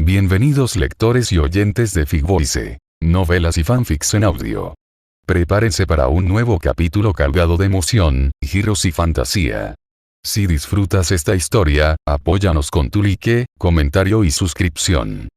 Bienvenidos lectores y oyentes de Figvoice, novelas y fanfics en audio. Prepárense para un nuevo capítulo cargado de emoción, giros y fantasía. Si disfrutas esta historia, apóyanos con tu like, comentario y suscripción.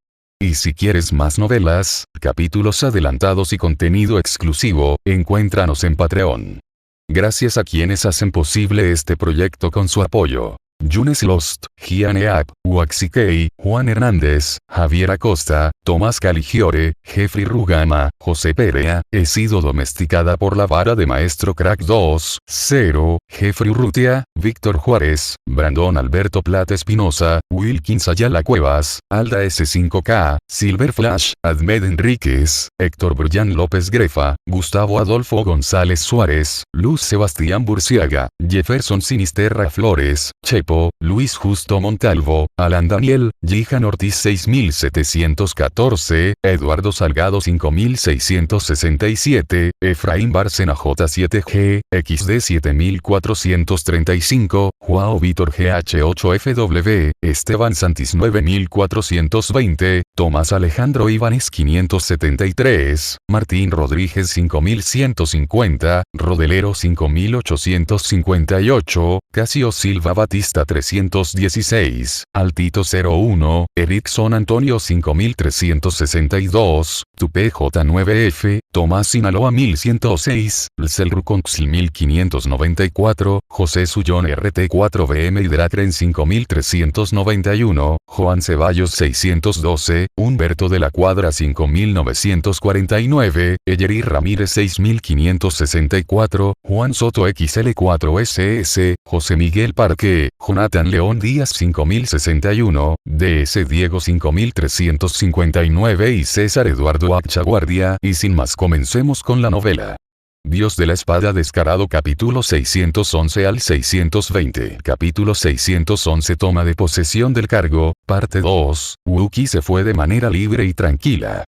Y si quieres más novelas, capítulos adelantados y contenido exclusivo, encuéntranos en Patreon. Gracias a quienes hacen posible este proyecto con su apoyo. Yunes Lost, Gianeap, Waxikei, Juan Hernández, Javier Acosta, Tomás Caligiore, Jeffrey Rugama, José Perea, he sido domesticada por la vara de Maestro Crack 2, 0, Jeffrey Urrutia, Víctor Juárez, Brandon Alberto Plata Espinosa, Wilkins Ayala Cuevas, Alda S5K, Silver Flash, Admed Enríquez, Héctor Brian López Grefa, Gustavo Adolfo González Suárez, Luz Sebastián Burciaga, Jefferson Sinisterra Flores, Chepo, Luis Justo Montalvo, Alan Daniel, Jihan Ortiz 6714, Eduardo Salgado 5667, Efraín Bárcena J7G, XD 7435, Joao Víctor GH8FW, Esteban Santis 9420, Tomás Alejandro Ibanes 573, Martín Rodríguez 5150, Rodelero 5858, Casio Silva Batista 316, Altito 01, Erickson Antonio 5362, Tupe J9F, Tomás Sinaloa 1106, Lcelruconxl 1594, José Sullón RT4BM Hidratren 5391, Juan Ceballos 612, Humberto de la Cuadra 5949, Eyeri Ramírez 6564, Juan Soto XL4SS, José Miguel Parque, Jonathan León Díaz 5061, DS Diego 5359 y César Eduardo Achaguardia, y sin más comencemos con la novela. Dios de la Espada Descarado capítulo 611 al 620. Capítulo 611 Toma de posesión del cargo, parte 2, Wookie se fue de manera libre y tranquila.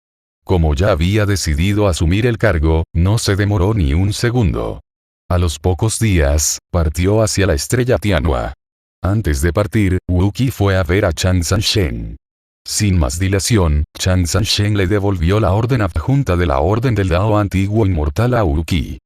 Como ya había decidido asumir el cargo, no se demoró ni un segundo. A los pocos días, partió hacia la estrella Tianhua. Antes de partir, Wookie fue a ver a Chan Sanshen. Sin más dilación, Chan Sanshen le devolvió la orden adjunta de la Orden del Dao Antiguo Inmortal a Wookie.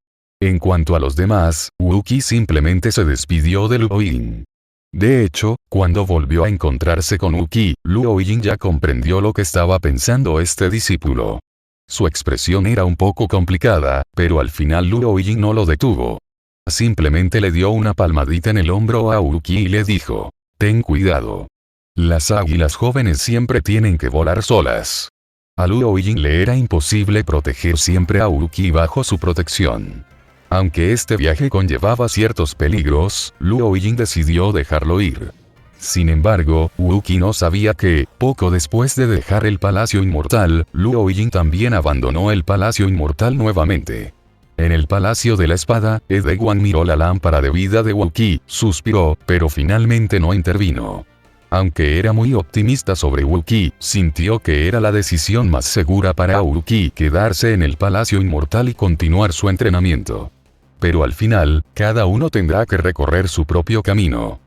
En cuanto a los demás, Wookie simplemente se despidió de Luo Yin. De hecho, cuando volvió a encontrarse con Wookie, Luo Yin ya comprendió lo que estaba pensando este discípulo. Su expresión era un poco complicada, pero al final Luo Yin no lo detuvo. Simplemente le dio una palmadita en el hombro a Wookie y le dijo: «Ten cuidado. Las águilas jóvenes siempre tienen que volar solas». A Luo Yin le era imposible proteger siempre a Wookie bajo su protección. Aunque este viaje conllevaba ciertos peligros, Luo Yin decidió dejarlo ir. Sin embargo, Wookie no sabía que, poco después de dejar el Palacio Inmortal, Luo Yin también abandonó el Palacio Inmortal nuevamente. En el Palacio de la Espada, Edewan miró la lámpara de vida de Wookie, suspiró, pero finalmente no intervino. Aunque era muy optimista sobre Wookie, sintió que era la decisión más segura para Wookie quedarse en el Palacio Inmortal y continuar su entrenamiento. Pero al final, cada uno tendrá que recorrer su propio camino.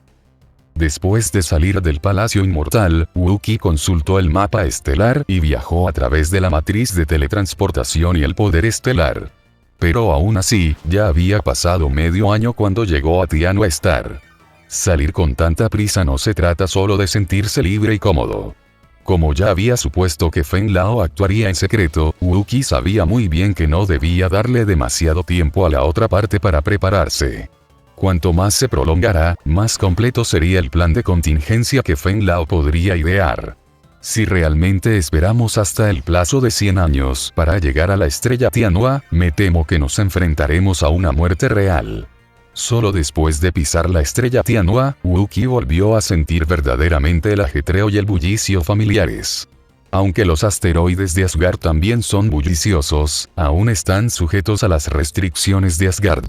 Después de salir del Palacio Inmortal, Wookie consultó el mapa estelar y viajó a través de la matriz de teletransportación y el poder estelar. Pero aún así, ya había pasado medio año cuando llegó a Tianhua Star. Salir con tanta prisa no se trata solo de sentirse libre y cómodo. Como ya había supuesto que Feng Lao actuaría en secreto, Wookie sabía muy bien que no debía darle demasiado tiempo a la otra parte para prepararse. Cuanto más se prolongara, más completo sería el plan de contingencia que Feng Lao podría idear. Si realmente esperamos hasta el plazo de 100 años para llegar a la estrella Tianhua, me temo que nos enfrentaremos a una muerte real. Solo después de pisar la estrella Tianhua, Wookie volvió a sentir verdaderamente el ajetreo y el bullicio familiares. Aunque los asteroides de Asgard también son bulliciosos, aún están sujetos a las restricciones de Asgard.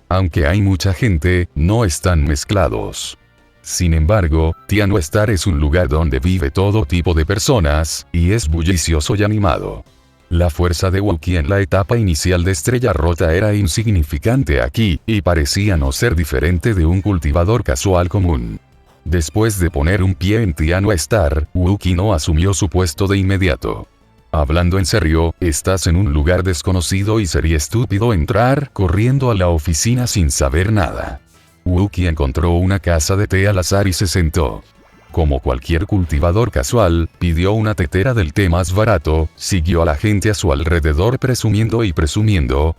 Aunque hay mucha gente, no están mezclados. Sin embargo, Tianhua Star es un lugar donde vive todo tipo de personas, y es bullicioso y animado. La fuerza de Wookie en la etapa inicial de Estrella Rota era insignificante aquí, y parecía no ser diferente de un cultivador casual común. Después de poner un pie en Tianhua Star, Wookie no asumió su puesto de inmediato. Hablando en serio, estás en un lugar desconocido y sería estúpido entrar corriendo a la oficina sin saber nada. Wookie encontró una casa de té al azar y se sentó. Como cualquier cultivador casual, pidió una tetera del té más barato, siguió a la gente a su alrededor presumiendo,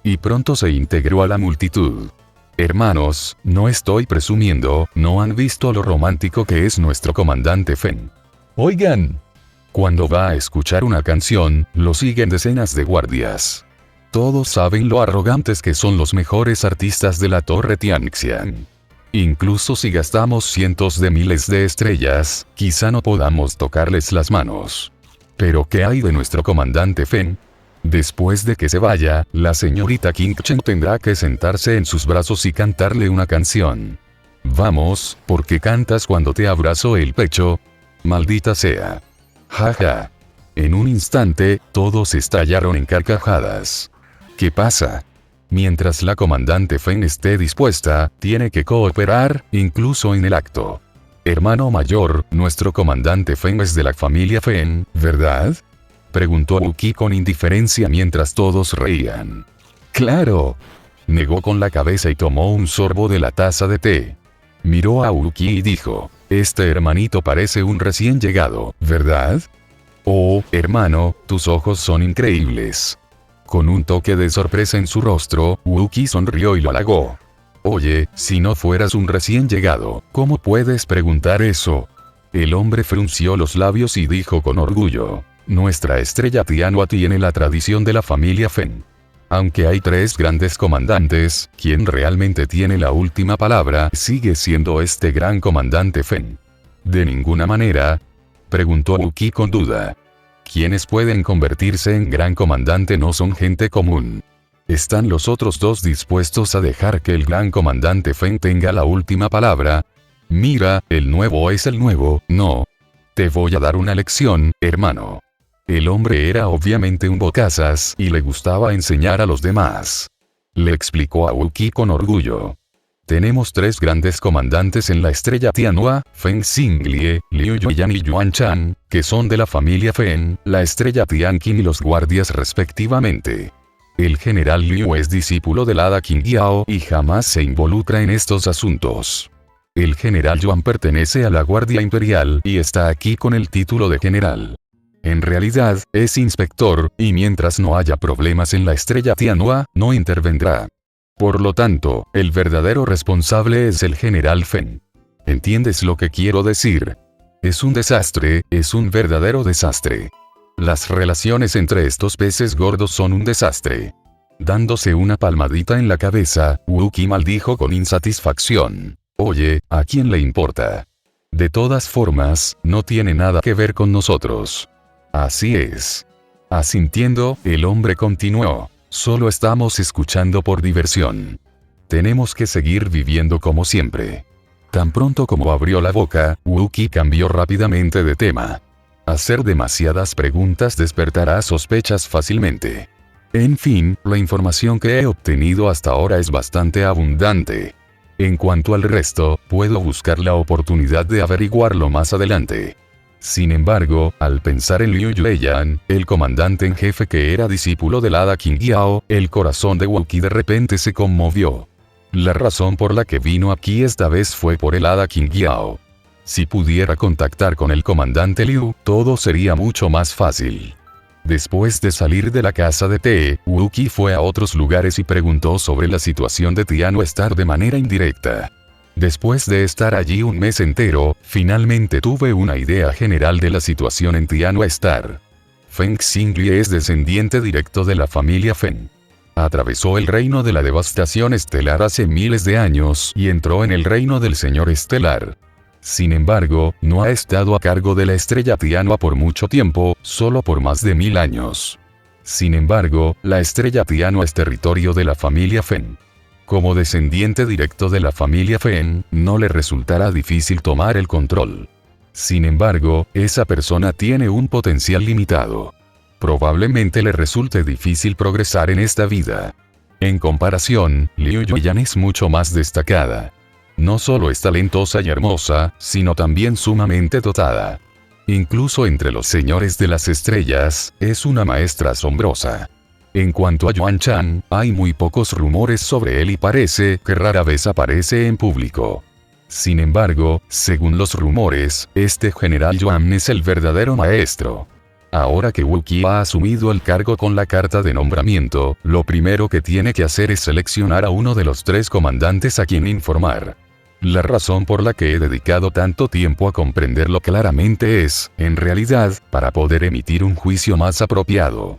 y pronto se integró a la multitud. Hermanos, no estoy presumiendo, ¿no han visto lo romántico que es nuestro comandante Fen? Oigan. Cuando va a escuchar una canción, lo siguen decenas de guardias. Todos saben lo arrogantes que son los mejores artistas de la Torre Tianxian. Incluso si gastamos cientos de miles de estrellas, quizá no podamos tocarles las manos. Pero ¿qué hay de nuestro comandante Fen? Después de que se vaya, la señorita King Chen tendrá que sentarse en sus brazos y cantarle una canción. Vamos, ¿por qué cantas cuando te abrazo el pecho? Maldita sea. Jaja. En un instante, todos estallaron en carcajadas. ¿Qué pasa? Mientras la comandante Fen esté dispuesta, tiene que cooperar, incluso en el acto. Hermano mayor, nuestro comandante Fen es de la familia Fen, ¿verdad? Preguntó Wookie con indiferencia mientras todos reían. ¡Claro! Negó con la cabeza y tomó un sorbo de la taza de té. Miró a Wookie y dijo, este hermanito parece un recién llegado, ¿verdad? Oh, hermano, tus ojos son increíbles. Con un toque de sorpresa en su rostro, Wookie sonrió y lo halagó. Oye, si no fueras un recién llegado, ¿cómo puedes preguntar eso? El hombre frunció los labios y dijo con orgullo. Nuestra estrella Tianhua tiene la tradición de la familia Fen. Aunque hay 3 grandes comandantes, quien realmente tiene la última palabra sigue siendo este gran comandante Fen. ¿De ninguna manera? Preguntó Wookie con duda. Quienes pueden convertirse en gran comandante no son gente común. ¿Están los otros 2 dispuestos a dejar que el gran comandante Fen tenga la última palabra? Mira, el nuevo es el nuevo, no. Te voy a dar una lección, hermano. El hombre era obviamente un bocazas y le gustaba enseñar a los demás. Le explicó a Wookie con orgullo. Tenemos 3 grandes comandantes en la estrella Tianhua, Fen Xinglie, Liu Yuan y Yuan Chan, que son de la familia Fen, la estrella Tianqin y los guardias respectivamente. El general Liu es discípulo del hada Qingyao y jamás se involucra en estos asuntos. El general Yuan pertenece a la Guardia Imperial y está aquí con el título de general. En realidad, es inspector, y mientras no haya problemas en la estrella Tianhua, no intervendrá. Por lo tanto, el verdadero responsable es el general Fen. ¿Entiendes lo que quiero decir? Es un desastre, es un verdadero desastre. Las relaciones entre estos peces gordos son un desastre. Dándose una palmadita en la cabeza, Wookie maldijo con insatisfacción. Oye, ¿a quién le importa? De todas formas, no tiene nada que ver con nosotros. Así es. Asintiendo, el hombre continuó. Solo estamos escuchando por diversión. Tenemos que seguir viviendo como siempre. Tan pronto como abrió la boca, Wookie cambió rápidamente de tema. Hacer demasiadas preguntas despertará sospechas fácilmente. En fin, la información que he obtenido hasta ahora es bastante abundante. En cuanto al resto, puedo buscar la oportunidad de averiguarlo más adelante. Sin embargo, al pensar en Liu Yuan, el comandante en jefe que era discípulo del hada Qingyao, el corazón de Wookie de repente se conmovió. La razón por la que vino aquí esta vez fue por el hada Qingyao. Si pudiera contactar con el comandante Liu, todo sería mucho más fácil. Después de salir de la casa de té, Wookie fue a otros lugares y preguntó sobre la situación de Tianhua Star de manera indirecta. Después de estar allí un mes entero, finalmente tuve una idea general de la situación en Tianhua Star. Feng Xinglie es descendiente directo de la familia Fen. Atravesó el reino de la devastación estelar hace miles de años y entró en el reino del Señor Estelar. Sin embargo, no ha estado a cargo de la estrella Tianhua por mucho tiempo, solo por más de 1000 años. Sin embargo, la estrella Tianhua es territorio de la familia Fen. Como descendiente directo de la familia Fen, no le resultará difícil tomar el control. Sin embargo, esa persona tiene un potencial limitado. Probablemente le resulte difícil progresar en esta vida. En comparación, Liu Yuan es mucho más destacada. No solo es talentosa y hermosa, sino también sumamente dotada. Incluso entre los señores de las estrellas, es una maestra asombrosa. En cuanto a Yuan Shan, hay muy pocos rumores sobre él y parece que rara vez aparece en público. Sin embargo, según los rumores, este general Yuan es el verdadero maestro. Ahora que Wu Qi ha asumido el cargo con la carta de nombramiento, lo primero que tiene que hacer es seleccionar a uno de los 3 comandantes a quien informar. La razón por la que he dedicado tanto tiempo a comprenderlo claramente es, en realidad, para poder emitir un juicio más apropiado.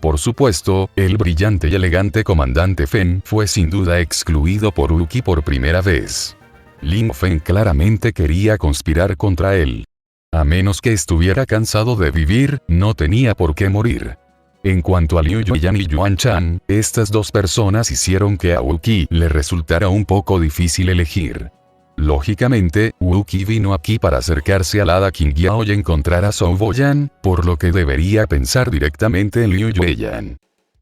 Por supuesto, el brillante y elegante comandante Feng fue sin duda excluido por Wu Qi por primera vez. Lin Feng claramente quería conspirar contra él. A menos que estuviera cansado de vivir, no tenía por qué morir. En cuanto a Liu Yuyan y Yuan Shan, estas 2 personas hicieron que a Wu Qi le resultara un poco difícil elegir. Lógicamente, Wu Qi vino aquí para acercarse al hada Qingyao y encontrar a Zhou Boyan, por lo que debería pensar directamente en Liu Yuyan.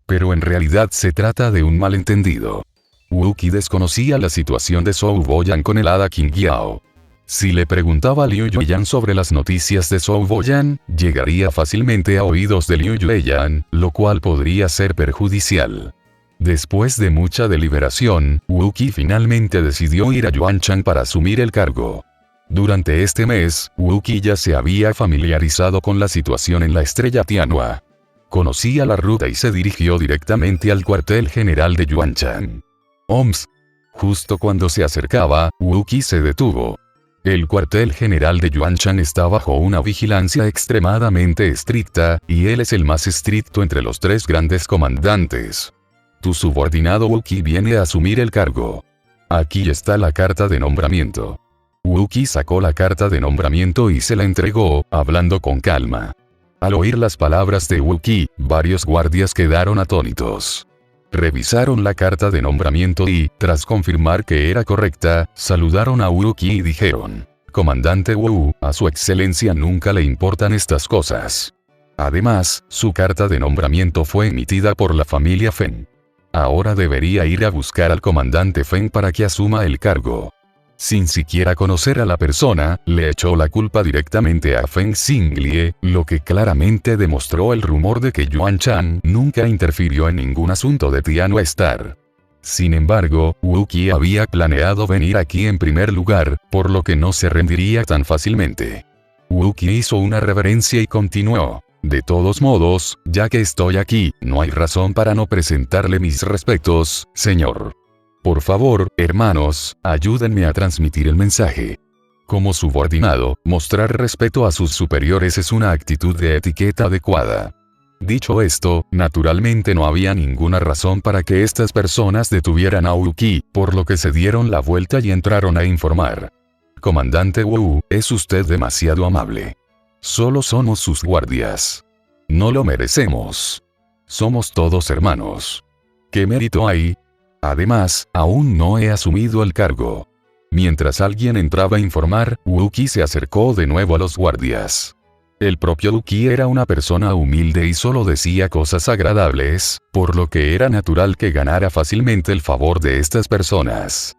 Pero en realidad se trata de un malentendido. Wu Qi desconocía la situación de Zhou Boyan con el hada Qingyao. Si le preguntaba a Liu Yuyan sobre las noticias de Zhou Boyan, llegaría fácilmente a oídos de Liu Yuyan, lo cual podría ser perjudicial. Después de mucha deliberación, Wu Qi finalmente decidió ir a Yuan Shan para asumir el cargo. Durante este mes, Wu Qi ya se había familiarizado con la situación en la estrella Tianhua. Conocía la ruta y se dirigió directamente al cuartel general de Yuan Shan. Oms. Justo cuando se acercaba, Wu Qi se detuvo. El cuartel general de Yuan Shan está bajo una vigilancia extremadamente estricta, y él es el más estricto entre los 3 grandes comandantes. Tu subordinado Wu Qi viene a asumir el cargo. Aquí está la carta de nombramiento. Wu Qi sacó la carta de nombramiento y se la entregó, hablando con calma. Al oír las palabras de Wu Qi, varios guardias quedaron atónitos. Revisaron la carta de nombramiento y, tras confirmar que era correcta, saludaron a Wu Qi y dijeron: Comandante Wu, a su excelencia nunca le importan estas cosas. Además, su carta de nombramiento fue emitida por la familia Feng. Ahora debería ir a buscar al comandante Feng para que asuma el cargo. Sin siquiera conocer a la persona, le echó la culpa directamente a Feng Xinglie, lo que claramente demostró el rumor de que Yuan Shan nunca interfirió en ningún asunto de Tianhua Star. Sin embargo, Wu Qi había planeado venir aquí en primer lugar, por lo que no se rendiría tan fácilmente. Wu Qi hizo una reverencia y continuó: de todos modos, ya que estoy aquí, no hay razón para no presentarle mis respetos, señor. Por favor, hermanos, ayúdenme a transmitir el mensaje. Como subordinado, mostrar respeto a sus superiores es una actitud de etiqueta adecuada. Dicho esto, naturalmente no había ninguna razón para que estas personas detuvieran a Wu Qi, por lo que se dieron la vuelta y entraron a informar. Comandante Wu, es usted demasiado amable. Solo somos sus guardias. No lo merecemos. Somos todos hermanos. ¿Qué mérito hay? Además, aún no he asumido el cargo. Mientras alguien entraba a informar, Wu Qi se acercó de nuevo a los guardias. El propio Wu Qi era una persona humilde y solo decía cosas agradables, por lo que era natural que ganara fácilmente el favor de estas personas.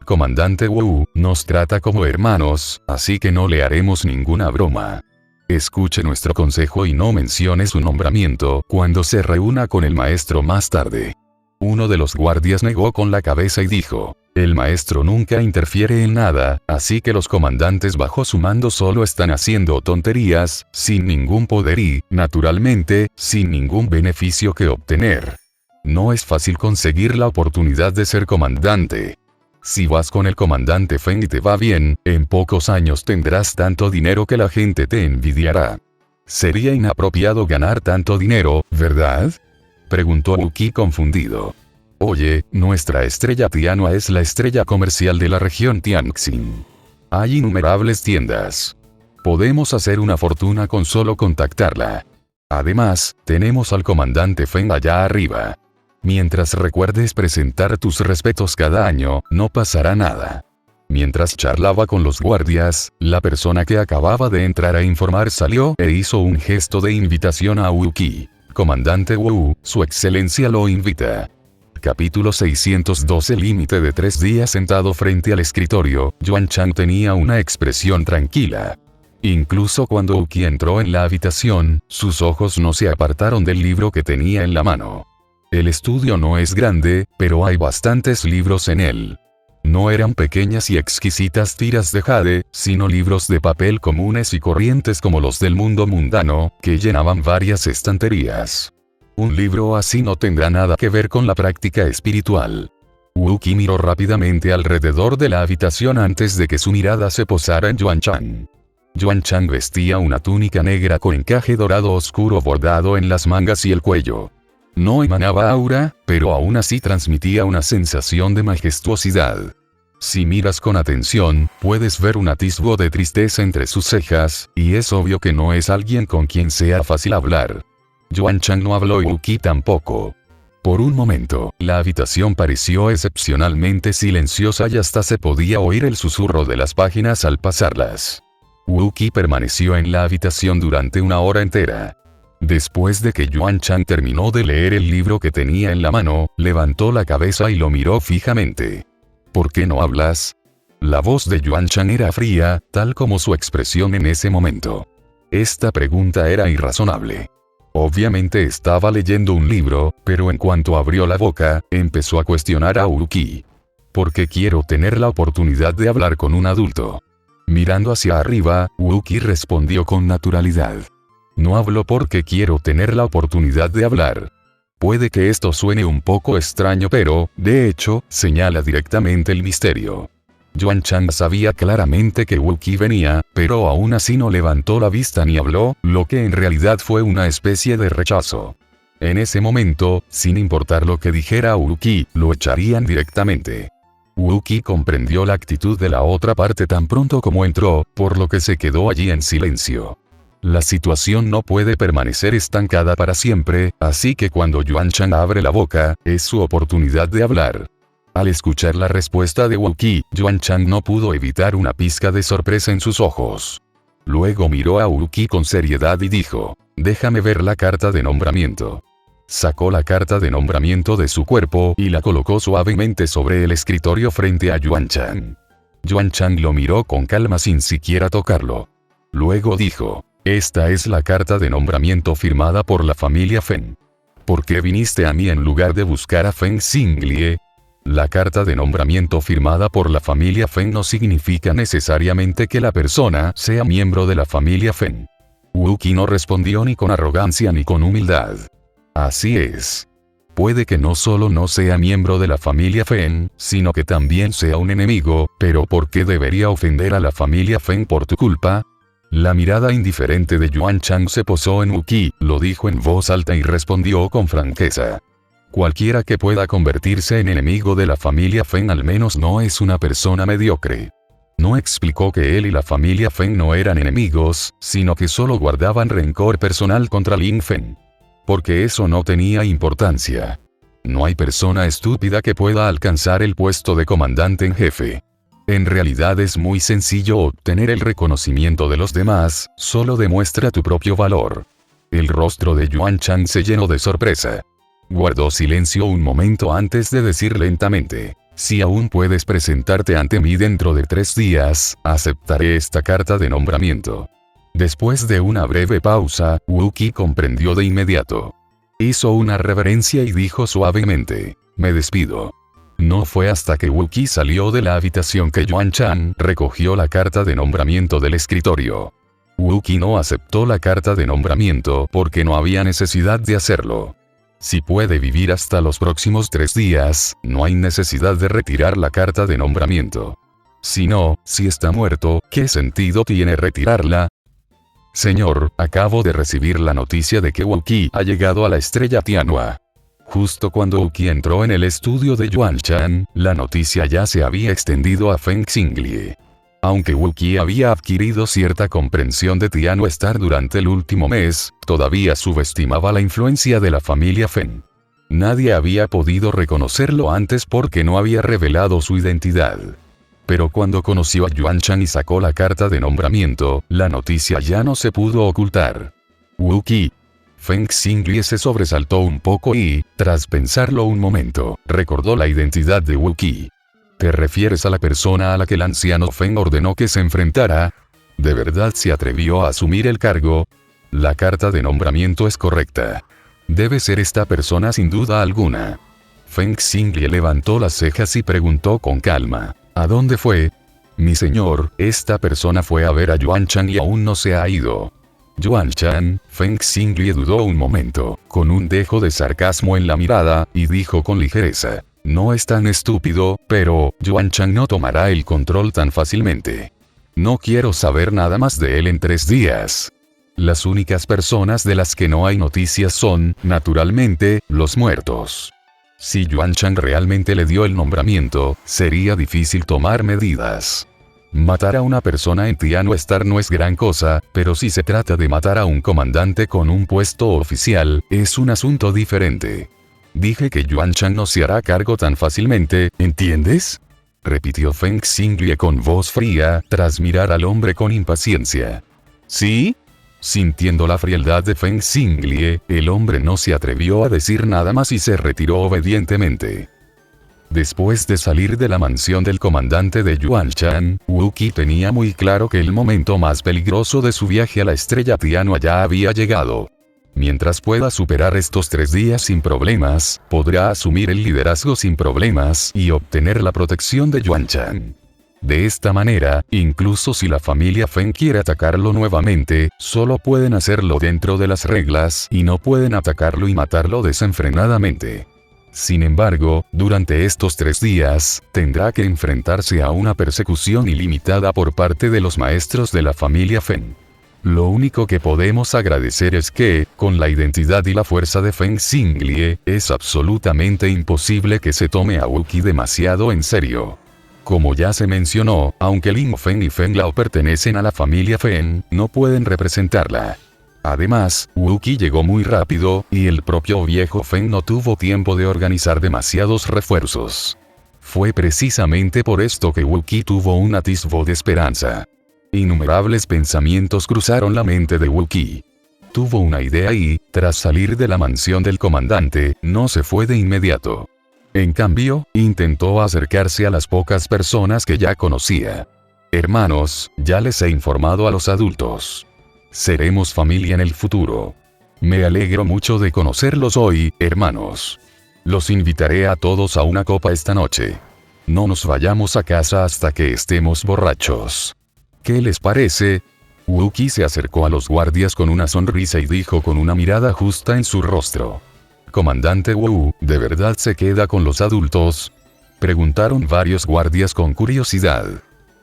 Comandante Wu, nos trata como hermanos, así que no le haremos ninguna broma. Escuche nuestro consejo y no mencione su nombramiento cuando se reúna con el maestro más tarde. Uno de los guardias negó con la cabeza y dijo: el maestro nunca interfiere en nada, así que los comandantes bajo su mando solo están haciendo tonterías, sin ningún poder y, naturalmente, sin ningún beneficio que obtener. No es fácil conseguir la oportunidad de ser comandante. Si vas con el comandante Feng y te va bien, en pocos años tendrás tanto dinero que la gente te envidiará. Sería inapropiado ganar tanto dinero, ¿verdad?, preguntó Wu Qi confundido. Oye, nuestra estrella Tianhua es la estrella comercial de la región Tianxin. Hay innumerables tiendas. Podemos hacer una fortuna con solo contactarla. Además, tenemos al comandante Feng allá arriba. Mientras recuerdes presentar tus respetos cada año, no pasará nada. Mientras charlaba con los guardias, la persona que acababa de entrar a informar salió e hizo un gesto de invitación a Wu Qi. Comandante Wu, su excelencia lo invita. Capítulo 612. Límite de 3 días. Sentado frente al escritorio, Yuan Chang tenía una expresión tranquila. Incluso cuando Wookiee entró en la habitación, sus ojos no se apartaron del libro que tenía en la mano. El estudio no es grande, pero hay bastantes libros en él. No eran pequeñas y exquisitas tiras de jade, sino libros de papel comunes y corrientes como los del mundo mundano, que llenaban varias estanterías. Un libro así no tendrá nada que ver con la práctica espiritual. Wookiee miró rápidamente alrededor de la habitación antes de que su mirada se posara en Yuan Chang. Yuan Chang vestía una túnica negra con encaje dorado oscuro bordado en las mangas y el cuello. No emanaba aura, pero aún así transmitía una sensación de majestuosidad. Si miras con atención, puedes ver un atisbo de tristeza entre sus cejas, y es obvio que no es alguien con quien sea fácil hablar. Yuan Chang no habló y Wookiee tampoco. Por un momento, la habitación pareció excepcionalmente silenciosa y hasta se podía oír el susurro de las páginas al pasarlas. Wookiee permaneció en la habitación durante una hora entera. Después de que Yuan Chang terminó de leer el libro que tenía en la mano, levantó la cabeza y lo miró fijamente. ¿Por qué no hablas? La voz de Yuan Chang era fría, tal como su expresión en ese momento. Esta pregunta era irrazonable. Obviamente estaba leyendo un libro, pero en cuanto abrió la boca, empezó a cuestionar a Wookiee. ¿Por qué quiero tener la oportunidad de hablar con un adulto? Mirando hacia arriba, Wookiee respondió con naturalidad. No hablo porque quiero tener la oportunidad de hablar. Puede que esto suene un poco extraño pero, de hecho, señala directamente el misterio. Yuan Chang sabía claramente que Wookiee venía, pero aún así no levantó la vista ni habló, lo que en realidad fue una especie de rechazo. En ese momento, sin importar lo que dijera Wookiee, lo echarían directamente. Wookiee comprendió la actitud de la otra parte tan pronto como entró, por lo que se quedó allí en silencio. La situación no puede permanecer estancada para siempre, así que cuando Yuan Chang abre la boca, es su oportunidad de hablar. Al escuchar la respuesta de Wookiee, Yuan Chang no pudo evitar una pizca de sorpresa en sus ojos. Luego miró a Wookiee con seriedad y dijo, «Déjame ver la carta de nombramiento». Sacó la carta de nombramiento de su cuerpo y la colocó suavemente sobre el escritorio frente a Yuan Chang. Yuan Chang lo miró con calma sin siquiera tocarlo. Luego dijo, «Esta es la carta de nombramiento firmada por la familia Feng. ¿Por qué viniste a mí en lugar de buscar a Feng Xinglie?» La carta de nombramiento firmada por la familia Feng no significa necesariamente que la persona sea miembro de la familia Feng. Wookiee no respondió ni con arrogancia ni con humildad. Así es. Puede que no solo no sea miembro de la familia Feng, sino que también sea un enemigo, pero ¿por qué debería ofender a la familia Feng por tu culpa? La mirada indiferente de Yuan Chang se posó en Wookiee, lo dijo en voz alta y respondió con franqueza. Cualquiera que pueda convertirse en enemigo de la familia Feng al menos no es una persona mediocre. No explicó que él y la familia Feng no eran enemigos, sino que solo guardaban rencor personal contra Lin Feng. Porque eso no tenía importancia. No hay persona estúpida que pueda alcanzar el puesto de comandante en jefe. En realidad es muy sencillo obtener el reconocimiento de los demás, solo demuestra tu propio valor. El rostro de Yuan Chang se llenó de sorpresa. Guardó silencio un momento antes de decir lentamente, si aún puedes presentarte ante mí dentro de 3 días, aceptaré esta carta de nombramiento. Después de una breve pausa, Wookiee comprendió de inmediato. Hizo una reverencia y dijo suavemente, me despido. No fue hasta que Wookiee salió de la habitación que Yuan Chang recogió la carta de nombramiento del escritorio. Wookiee no aceptó la carta de nombramiento porque no había necesidad de hacerlo. Si puede vivir hasta los próximos 3 días, no hay necesidad de retirar la carta de nombramiento. Si no, si está muerto, ¿qué sentido tiene retirarla? Señor, acabo de recibir la noticia de que Wookiee ha llegado a la estrella Tianhua. Justo cuando Wookiee entró en el estudio de Yuan Chang, la noticia ya se había extendido a Feng Xinglie. Aunque Wookiee había adquirido cierta comprensión de Tianhua Star durante el último mes, todavía subestimaba la influencia de la familia Feng. Nadie había podido reconocerlo antes porque no había revelado su identidad. Pero cuando conoció a Yuan Chang y sacó la carta de nombramiento, la noticia ya no se pudo ocultar. Wookiee Feng Xinglie se sobresaltó un poco y, tras pensarlo un momento, recordó la identidad de Wu Qi. ¿Te refieres a la persona a la que el anciano Feng ordenó que se enfrentara? ¿De verdad se atrevió a asumir el cargo? La carta de nombramiento es correcta. Debe ser esta persona sin duda alguna. Feng Xinglie levantó las cejas y preguntó con calma. ¿A dónde fue? Mi señor, esta persona fue a ver a Yuan Chan y aún no se ha ido. Yuan Chan. Feng Xinglie dudó un momento, con un dejo de sarcasmo en la mirada, y dijo con ligereza. No es tan estúpido, pero Yuan Chan no tomará el control tan fácilmente. No quiero saber nada más de él en 3 días. Las únicas personas de las que no hay noticias son, naturalmente, los muertos. Si Yuan Chan realmente le dio el nombramiento, sería difícil tomar medidas. Matar a una persona en Tiano Star no es gran cosa, pero si se trata de matar a un comandante con un puesto oficial, es un asunto diferente. Dije que Yuan Chan no se hará cargo tan fácilmente, ¿entiendes? Repitió Feng Xinglie con voz fría, tras mirar al hombre con impaciencia. ¿Sí? Sintiendo la frialdad de Feng Xinglie, el hombre no se atrevió a decir nada más y se retiró obedientemente. Después de salir de la mansión del comandante de Yuan Chan, Wu Qi tenía muy claro que el momento más peligroso de su viaje a la estrella Tiano ya había llegado. Mientras pueda superar estos 3 días sin problemas, podrá asumir el liderazgo sin problemas y obtener la protección de Yuan Chan. De esta manera, incluso si la familia Feng quiere atacarlo nuevamente, solo pueden hacerlo dentro de las reglas y no pueden atacarlo y matarlo desenfrenadamente. Sin embargo, durante estos 3 días, tendrá que enfrentarse a una persecución ilimitada por parte de los maestros de la familia Feng. Lo único que podemos agradecer es que, con la identidad y la fuerza de Feng Xinglie, es absolutamente imposible que se tome a Wu Qi demasiado en serio. Como ya se mencionó, aunque Ling Feng y Feng Lao pertenecen a la familia Feng, no pueden representarla. Además, Wu Qi llegó muy rápido, y el propio viejo Feng no tuvo tiempo de organizar demasiados refuerzos. Fue precisamente por esto que Wu Qi tuvo un atisbo de esperanza. Innumerables pensamientos cruzaron la mente de Wu Qi. Tuvo una idea y, tras salir de la mansión del comandante, no se fue de inmediato. En cambio, intentó acercarse a las pocas personas que ya conocía. Hermanos, ya les he informado a los adultos. Seremos familia en el futuro. Me alegro mucho de conocerlos hoy, hermanos. Los invitaré a todos a una copa esta noche. No nos vayamos a casa hasta que estemos borrachos. ¿Qué les parece? Wu Qi se acercó a los guardias con una sonrisa y dijo con una mirada justa en su rostro. Comandante Wu, ¿de verdad se queda con los adultos? Preguntaron varios guardias con curiosidad.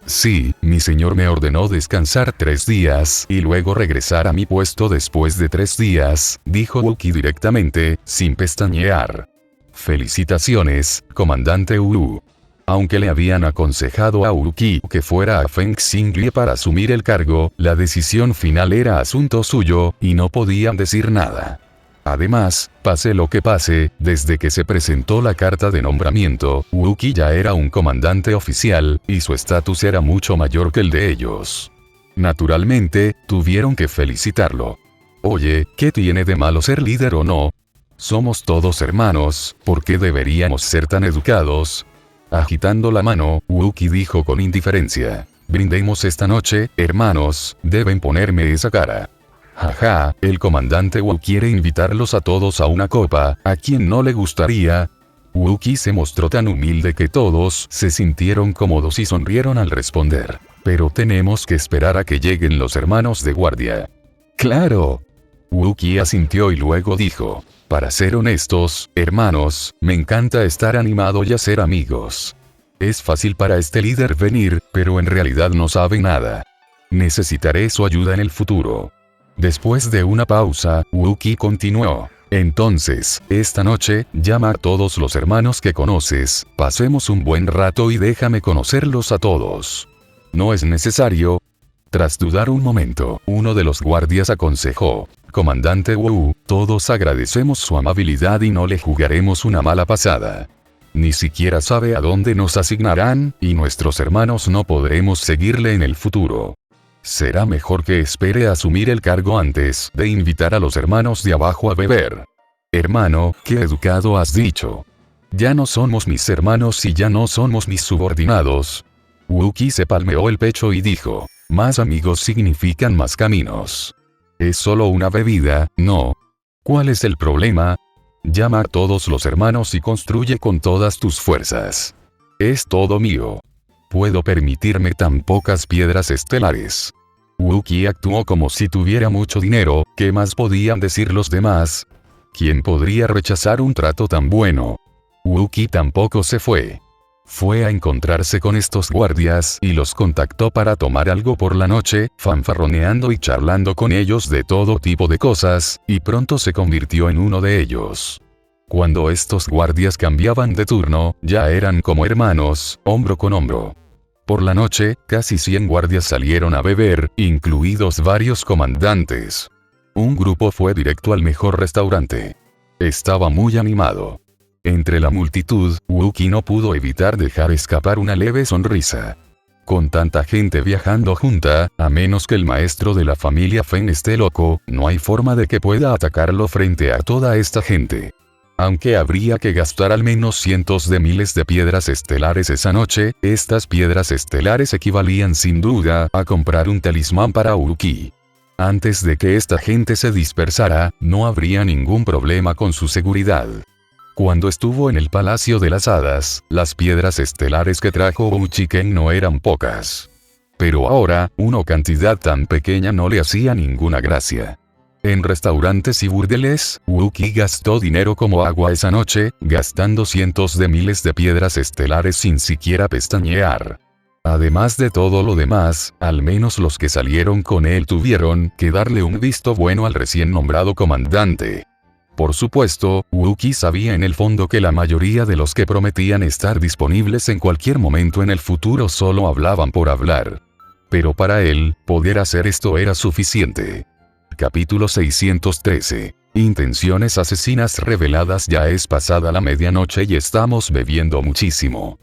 Sí, mi señor me ordenó descansar 3 días y luego regresar a mi puesto después de 3 días, dijo Wu Qi directamente, sin pestañear. Felicitaciones, comandante Wu. Aunque le habían aconsejado a Wu Qi que fuera a Feng Xinglie para asumir el cargo, la decisión final era asunto suyo, y no podían decir nada. Además, pase lo que pase, desde que se presentó la carta de nombramiento, Wu Qi ya era un comandante oficial, y su estatus era mucho mayor que el de ellos. Naturalmente, tuvieron que felicitarlo. Oye, ¿qué tiene de malo ser líder o no? Somos todos hermanos, ¿por qué deberíamos ser tan educados? Agitando la mano, Wu Qi dijo con indiferencia. Brindemos esta noche, hermanos, deben ponerme esa cara. Jaja, el comandante Wu quiere invitarlos a todos a una copa, ¿a quién no le gustaría? Wu Qi se mostró tan humilde que todos se sintieron cómodos y sonrieron al responder. Pero tenemos que esperar a que lleguen los hermanos de guardia. ¡Claro! Wu Qi asintió y luego dijo. Para ser honestos, hermanos, me encanta estar animado y hacer amigos. Es fácil para este líder venir, pero en realidad no sabe nada. Necesitaré su ayuda en el futuro. Después de una pausa, Wu Qi continuó. Entonces, esta noche, llama a todos los hermanos que conoces, pasemos un buen rato y déjame conocerlos a todos. ¿No es necesario? Tras dudar un momento, uno de los guardias aconsejó. Comandante Wu, todos agradecemos su amabilidad y no le jugaremos una mala pasada. Ni siquiera sabe a dónde nos asignarán, y nuestros hermanos no podremos seguirle en el futuro. Será mejor que espere a asumir el cargo antes de invitar a los hermanos de abajo a beber. Hermano, qué educado has dicho. Ya no somos mis hermanos y ya no somos mis subordinados. Wookie se palmeó el pecho y dijo, más amigos significan más caminos. Es solo una bebida, ¿no? ¿Cuál es el problema? Llama a todos los hermanos y construye con todas tus fuerzas. Es todo mío. ¿Puedo permitirme tan pocas piedras estelares? Wookie actuó como si tuviera mucho dinero. ¿Qué más podían decir los demás? ¿Quién podría rechazar un trato tan bueno? Wookie tampoco se fue. Fue a encontrarse con estos guardias y los contactó para tomar algo por la noche, fanfarroneando y charlando con ellos de todo tipo de cosas, y pronto se convirtió en uno de ellos. Cuando estos guardias cambiaban de turno, ya eran como hermanos, hombro con hombro. Por la noche, casi 100 guardias salieron a beber, incluidos varios comandantes. Un grupo fue directo al mejor restaurante. Estaba muy animado. Entre la multitud, Wookie no pudo evitar dejar escapar una leve sonrisa. Con tanta gente viajando junta, a menos que el maestro de la familia Fen esté loco, no hay forma de que pueda atacarlo frente a toda esta gente. Aunque habría que gastar al menos cientos de miles de piedras estelares esa noche, estas piedras estelares equivalían sin duda a comprar un talismán para Wookie. Antes de que esta gente se dispersara, no habría ningún problema con su seguridad. Cuando estuvo en el Palacio de las Hadas, las piedras estelares que trajo Uchiken no eran pocas. Pero ahora, una cantidad tan pequeña no le hacía ninguna gracia. En restaurantes y burdeles, Wookie gastó dinero como agua esa noche, gastando cientos de miles de piedras estelares sin siquiera pestañear. Además de todo lo demás, al menos los que salieron con él tuvieron que darle un visto bueno al recién nombrado comandante. Por supuesto, Wookie sabía en el fondo que la mayoría de los que prometían estar disponibles en cualquier momento en el futuro solo hablaban por hablar. Pero para él, poder hacer esto era suficiente. Capítulo 613. Intenciones asesinas reveladas. Ya es pasada la medianoche y estamos bebiendo muchísimo.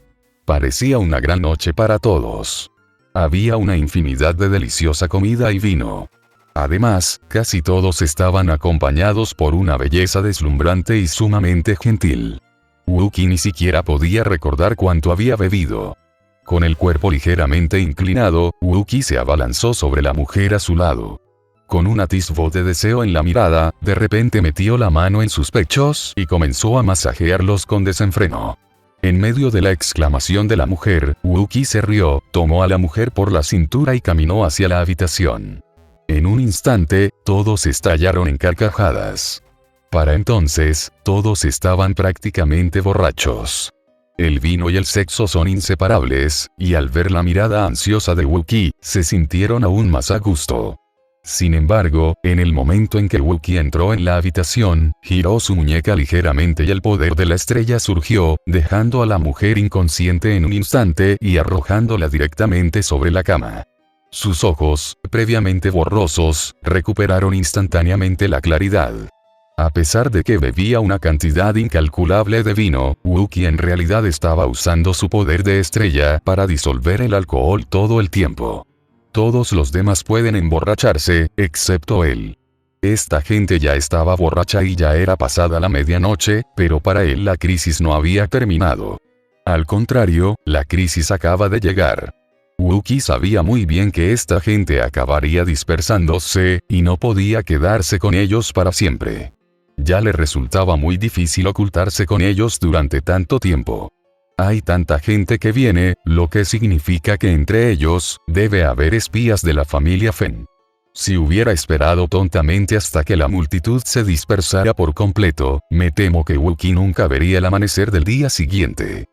Parecía una gran noche para todos. Había una infinidad de deliciosa comida y vino. Además, casi todos estaban acompañados por una belleza deslumbrante y sumamente gentil. Wookie ni siquiera podía recordar cuánto había bebido. Con el cuerpo ligeramente inclinado, Wookie se abalanzó sobre la mujer a su lado. Con un atisbo de deseo en la mirada, de repente metió la mano en sus pechos y comenzó a masajearlos con desenfreno. En medio de la exclamación de la mujer, Wookie se rió, tomó a la mujer por la cintura y caminó hacia la habitación. En un instante, todos estallaron en carcajadas. Para entonces, todos estaban prácticamente borrachos. El vino y el sexo son inseparables, y al ver la mirada ansiosa de Wookie, se sintieron aún más a gusto. Sin embargo, en el momento en que Wookie entró en la habitación, giró su muñeca ligeramente y el poder de la estrella surgió, dejando a la mujer inconsciente en un instante y arrojándola directamente sobre la cama. Sus ojos, previamente borrosos, recuperaron instantáneamente la claridad. A pesar de que bebía una cantidad incalculable de vino, Wookie en realidad estaba usando su poder de estrella para disolver el alcohol todo el tiempo. Todos los demás pueden emborracharse, excepto él. Esta gente ya estaba borracha y ya era pasada la medianoche, pero para él la crisis no había terminado. Al contrario, la crisis acaba de llegar. Wookie sabía muy bien que esta gente acabaría dispersándose, y no podía quedarse con ellos para siempre. Ya le resultaba muy difícil ocultarse con ellos durante tanto tiempo. Hay tanta gente que viene, lo que significa que entre ellos, debe haber espías de la familia Fen. Si hubiera esperado tontamente hasta que la multitud se dispersara por completo, me temo que Wookie nunca vería el amanecer del día siguiente.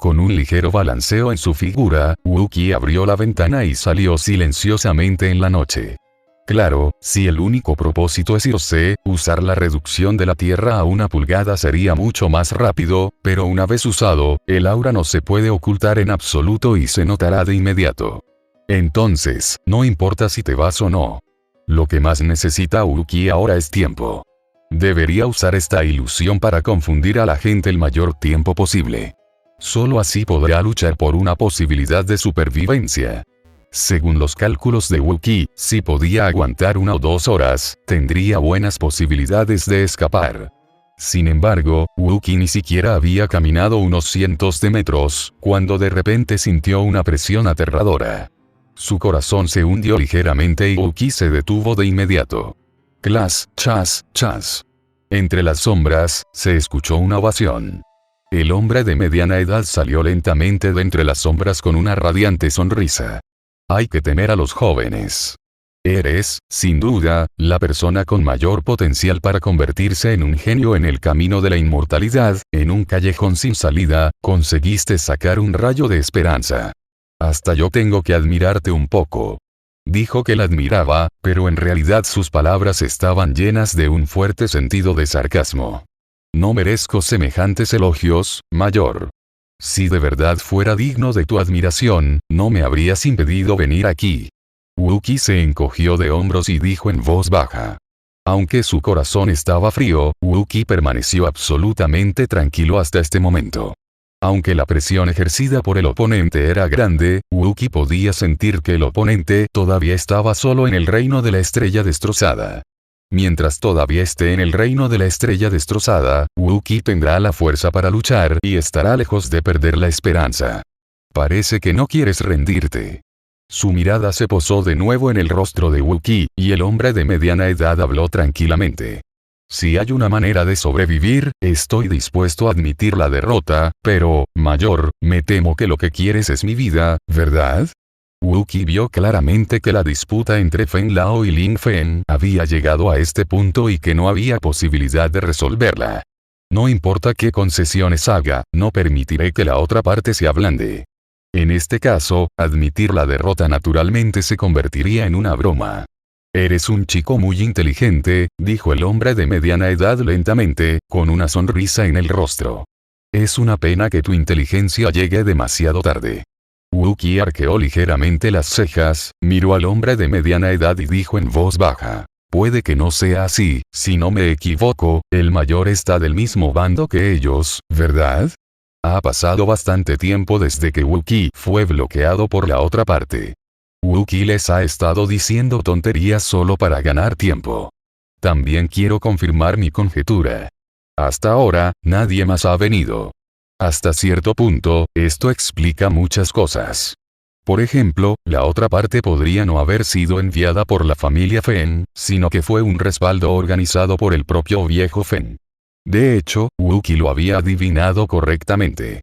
Con un ligero balanceo en su figura, Wookie abrió la ventana y salió silenciosamente en la noche. Claro, si el único propósito es irse, usar la reducción de la Tierra a 1 pulgada sería mucho más rápido, pero una vez usado, el aura no se puede ocultar en absoluto y se notará de inmediato. Entonces, no importa si te vas o no. Lo que más necesita Wookie ahora es tiempo. Debería usar esta ilusión para confundir a la gente el mayor tiempo posible. Solo así podrá luchar por una posibilidad de supervivencia. Según los cálculos de Wookiee, si podía aguantar 1 o 2 horas, tendría buenas posibilidades de escapar. Sin embargo, Wookiee ni siquiera había caminado unos cientos de metros, cuando de repente sintió una presión aterradora. Su corazón se hundió ligeramente y Wookiee se detuvo de inmediato. Clas, chas, chas. Entre las sombras, se escuchó una ovación. El hombre de mediana edad salió lentamente de entre las sombras con una radiante sonrisa. Hay que temer a los jóvenes. Eres, sin duda, la persona con mayor potencial para convertirse en un genio en el camino de la inmortalidad. En un callejón sin salida, conseguiste sacar un rayo de esperanza. Hasta yo tengo que admirarte un poco. Dijo que la admiraba, pero en realidad sus palabras estaban llenas de un fuerte sentido de sarcasmo. No merezco semejantes elogios, mayor. Si de verdad fuera digno de tu admiración, no me habrías impedido venir aquí. Wookiee se encogió de hombros y dijo en voz baja. Aunque su corazón estaba frío, Wookiee permaneció absolutamente tranquilo hasta este momento. Aunque la presión ejercida por el oponente era grande, Wookiee podía sentir que el oponente todavía estaba solo en el reino de la estrella destrozada. Mientras todavía esté en el reino de la estrella destrozada, Wookiee tendrá la fuerza para luchar y estará lejos de perder la esperanza. Parece que no quieres rendirte. Su mirada se posó de nuevo en el rostro de Wookiee, y el hombre de mediana edad habló tranquilamente. Si hay una manera de sobrevivir, estoy dispuesto a admitir la derrota, pero, mayor, me temo que lo que quieres es mi vida, ¿verdad? Wookiee vio claramente que la disputa entre Feng Lao y Lin Fen había llegado a este punto y que no había posibilidad de resolverla. No importa qué concesiones haga, no permitiré que la otra parte se ablande. En este caso, admitir la derrota naturalmente se convertiría en una broma. Eres un chico muy inteligente, dijo el hombre de mediana edad lentamente, con una sonrisa en el rostro. Es una pena que tu inteligencia llegue demasiado tarde. Wookiee arqueó ligeramente las cejas, miró al hombre de mediana edad y dijo en voz baja. Puede que no sea así, si no me equivoco, el mayor está del mismo bando que ellos, ¿verdad? Ha pasado bastante tiempo desde que Wookiee fue bloqueado por la otra parte. Wookiee les ha estado diciendo tonterías solo para ganar tiempo. También quiero confirmar mi conjetura. Hasta ahora, nadie más ha venido. Hasta cierto punto, esto explica muchas cosas. Por ejemplo, la otra parte podría no haber sido enviada por la familia Fen, sino que fue un respaldo organizado por el propio viejo Fen. De hecho, Wookiee lo había adivinado correctamente.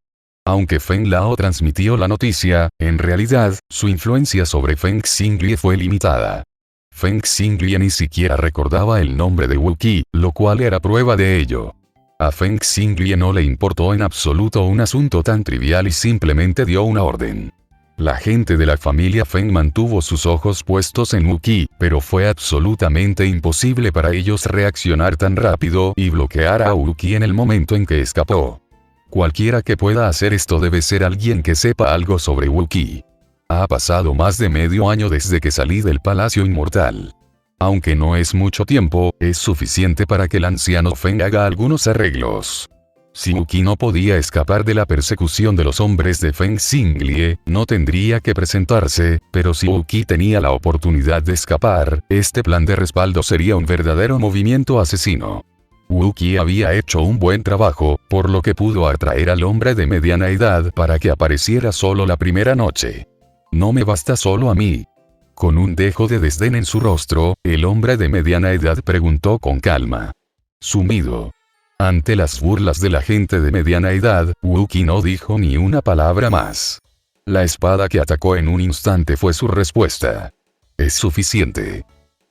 Aunque Feng Lao transmitió la noticia, en realidad, su influencia sobre Feng Xinglie fue limitada. Feng Xinglie ni siquiera recordaba el nombre de Wookiee, lo cual era prueba de ello. A Feng Xinglie no le importó en absoluto un asunto tan trivial y simplemente dio una orden. La gente de la familia Feng mantuvo sus ojos puestos en Wookiee, pero fue absolutamente imposible para ellos reaccionar tan rápido y bloquear a Wookiee en el momento en que escapó. Cualquiera que pueda hacer esto debe ser alguien que sepa algo sobre Wookiee. Ha pasado más de medio año desde que salí del Palacio Inmortal. Aunque no es mucho tiempo, es suficiente para que el anciano Feng haga algunos arreglos. Si Wookiee no podía escapar de la persecución de los hombres de Feng Xinglie, no tendría que presentarse, pero si Wookiee tenía la oportunidad de escapar, este plan de respaldo sería un verdadero movimiento asesino. Wookiee había hecho un buen trabajo, por lo que pudo atraer al hombre de mediana edad para que apareciera solo la primera noche. No me basta solo a mí. Con un dejo de desdén en su rostro, el hombre de mediana edad preguntó con calma. Sumido. Ante las burlas de la gente de mediana edad, Wookiee no dijo ni una palabra más. La espada que atacó en un instante fue su respuesta. Es suficiente.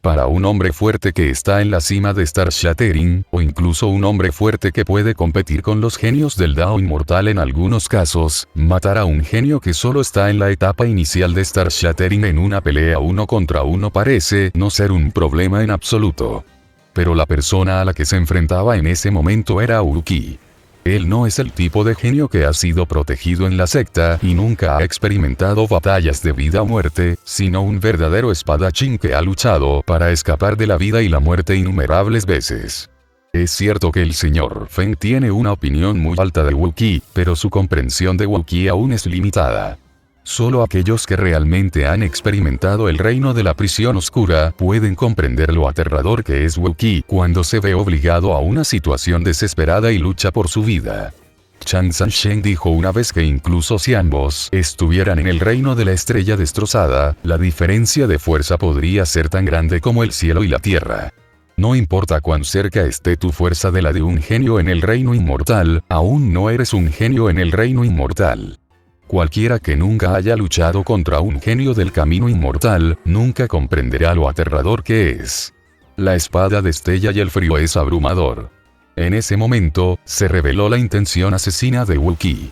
Para un hombre fuerte que está en la cima de Star Shattering, o incluso un hombre fuerte que puede competir con los genios del Dao Inmortal en algunos casos, matar a un genio que solo está en la etapa inicial de Star Shattering en una pelea 1 contra 1 parece no ser un problema en absoluto. Pero la persona a la que se enfrentaba en ese momento era Wookiee. Él no es el tipo de genio que ha sido protegido en la secta y nunca ha experimentado batallas de vida o muerte, sino un verdadero espadachín que ha luchado para escapar de la vida y la muerte innumerables veces. Es cierto que el señor Feng tiene una opinión muy alta de Wookiee, pero su comprensión de Wookiee aún es limitada. Solo aquellos que realmente han experimentado el reino de la prisión oscura pueden comprender lo aterrador que es Wukey cuando se ve obligado a una situación desesperada y lucha por su vida. Chan Sansheng dijo una vez que incluso si ambos estuvieran en el reino de la estrella destrozada, la diferencia de fuerza podría ser tan grande como el cielo y la tierra. No importa cuán cerca esté tu fuerza de la de un genio en el reino inmortal, aún no eres un genio en el reino inmortal. Cualquiera que nunca haya luchado contra un genio del camino inmortal, nunca comprenderá lo aterrador que es. La espada destella y el frío es abrumador. En ese momento, se reveló la intención asesina de Wukey.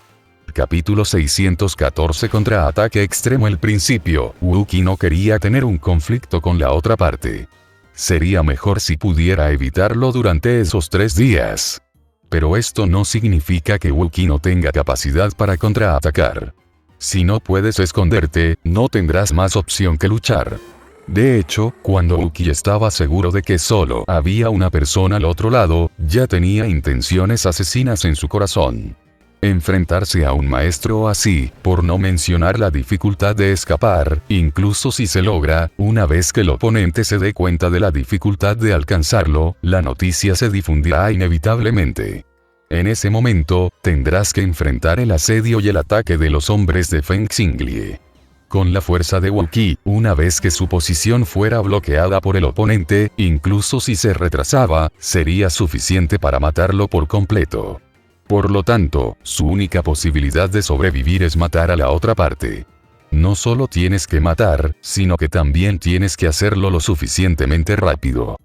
Capítulo 614 Contraataque extremo. Al principio, Wukey no quería tener un conflicto con la otra parte. Sería mejor si pudiera evitarlo durante esos 3 días. Pero esto no significa que Wukey no tenga capacidad para contraatacar. Si no puedes esconderte, no tendrás más opción que luchar. De hecho, cuando Wukey estaba seguro de que solo había una persona al otro lado, ya tenía intenciones asesinas en su corazón. Enfrentarse a un maestro así, por no mencionar la dificultad de escapar, incluso si se logra, una vez que el oponente se dé cuenta de la dificultad de alcanzarlo, la noticia se difundirá inevitablemente. En ese momento, tendrás que enfrentar el asedio y el ataque de los hombres de Feng Xinglie. Con la fuerza de Wukey, una vez que su posición fuera bloqueada por el oponente, incluso si se retrasaba, sería suficiente para matarlo por completo. Por lo tanto, su única posibilidad de sobrevivir es matar a la otra parte. No solo tienes que matar, sino que también tienes que hacerlo lo suficientemente rápido.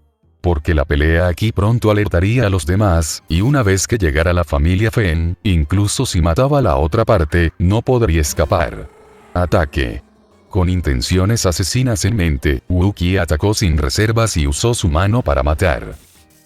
Porque la pelea aquí pronto alertaría a los demás, y una vez que llegara la familia Feng, incluso si mataba a la otra parte, no podría escapar. Ataque. Con intenciones asesinas en mente, Wukey atacó sin reservas y usó su mano para matar.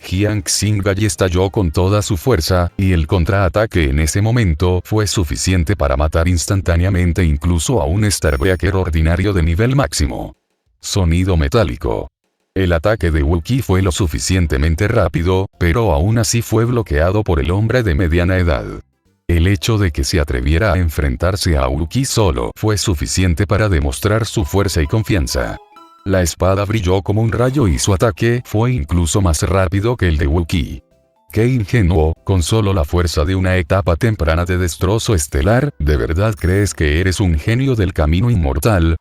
Jiang Xingyi estalló con toda su fuerza, y el contraataque en ese momento fue suficiente para matar instantáneamente incluso a un Starbreaker ordinario de nivel máximo. Sonido metálico. El ataque de Wukey fue lo suficientemente rápido, pero aún así fue bloqueado por el hombre de mediana edad. El hecho de que se atreviera a enfrentarse a Wukey solo fue suficiente para demostrar su fuerza y confianza. La espada brilló como un rayo y su ataque fue incluso más rápido que el de Wukey. ¡Qué ingenuo! Con solo la fuerza de una etapa temprana de destrozo estelar, ¿de verdad crees que eres un genio del camino inmortal?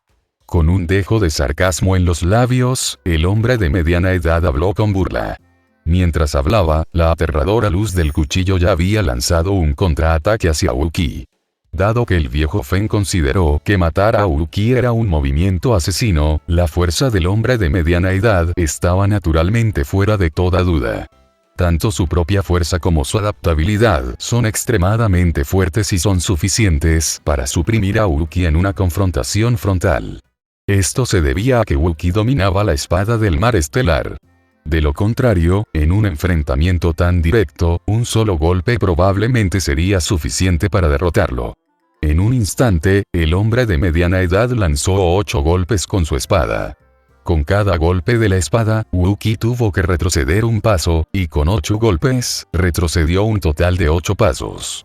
Con un dejo de sarcasmo en los labios, el hombre de mediana edad habló con burla. Mientras hablaba, la aterradora luz del cuchillo ya había lanzado un contraataque hacia Wukey. Dado que el viejo Feng consideró que matar a Wukey era un movimiento asesino, la fuerza del hombre de mediana edad estaba naturalmente fuera de toda duda. Tanto su propia fuerza como su adaptabilidad son extremadamente fuertes y son suficientes para suprimir a Wukey en una confrontación frontal. Esto se debía a que Wukey dominaba la espada del mar estelar. De lo contrario, en un enfrentamiento tan directo, un solo golpe probablemente sería suficiente para derrotarlo. En un instante, el hombre de mediana edad lanzó 8 golpes con su espada. Con cada golpe de la espada, Wukey tuvo que retroceder un paso, y con 8 golpes, retrocedió un total de 8 pasos.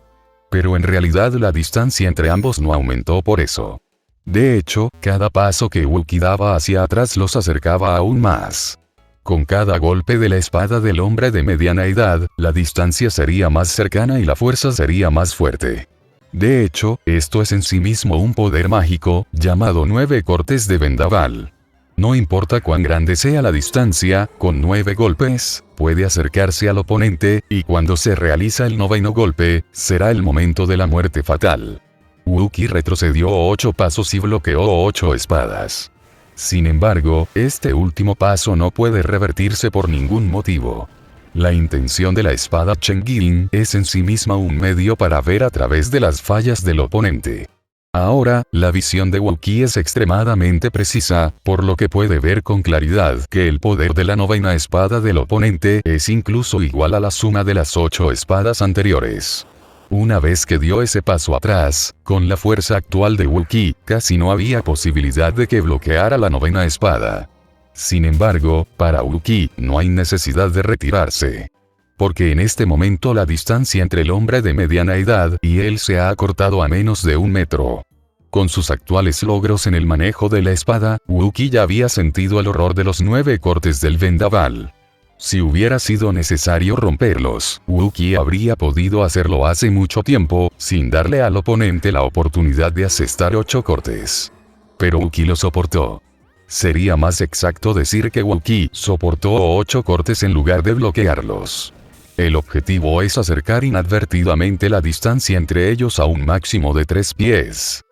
Pero en realidad la distancia entre ambos no aumentó por eso. De hecho, cada paso que Wukey daba hacia atrás los acercaba aún más. Con cada golpe de la espada del hombre de mediana edad, la distancia sería más cercana y la fuerza sería más fuerte. De hecho, esto es en sí mismo un poder mágico, llamado 9 cortes de vendaval. No importa cuán grande sea la distancia, con 9 golpes, puede acercarse al oponente, y cuando se realiza el 9º golpe, será el momento de la muerte fatal. Wukey retrocedió 8 pasos y bloqueó 8 espadas. Sin embargo, este último paso no puede revertirse por ningún motivo. La intención de la espada Chengilin es en sí misma un medio para ver a través de las fallas del oponente. Ahora, la visión de Wukey es extremadamente precisa, por lo que puede ver con claridad que el poder de la 9ª espada del oponente es incluso igual a la suma de las 8 espadas anteriores. Una vez que dio ese paso atrás, con la fuerza actual de Wukey, casi no había posibilidad de que bloqueara la 9ª espada. Sin embargo, para Wukey no hay necesidad de retirarse. Porque en este momento la distancia entre el hombre de mediana edad y él se ha acortado a menos de 1 metro. Con sus actuales logros en el manejo de la espada, Wookiee ya había sentido el horror de los 9 cortes del vendaval. Si hubiera sido necesario romperlos, Wookiee habría podido hacerlo hace mucho tiempo, sin darle al oponente la oportunidad de asestar 8 cortes. Pero Wookiee lo soportó. Sería más exacto decir que Wookiee soportó 8 cortes en lugar de bloquearlos. El objetivo es acercar inadvertidamente la distancia entre ellos a un máximo de 3 pies.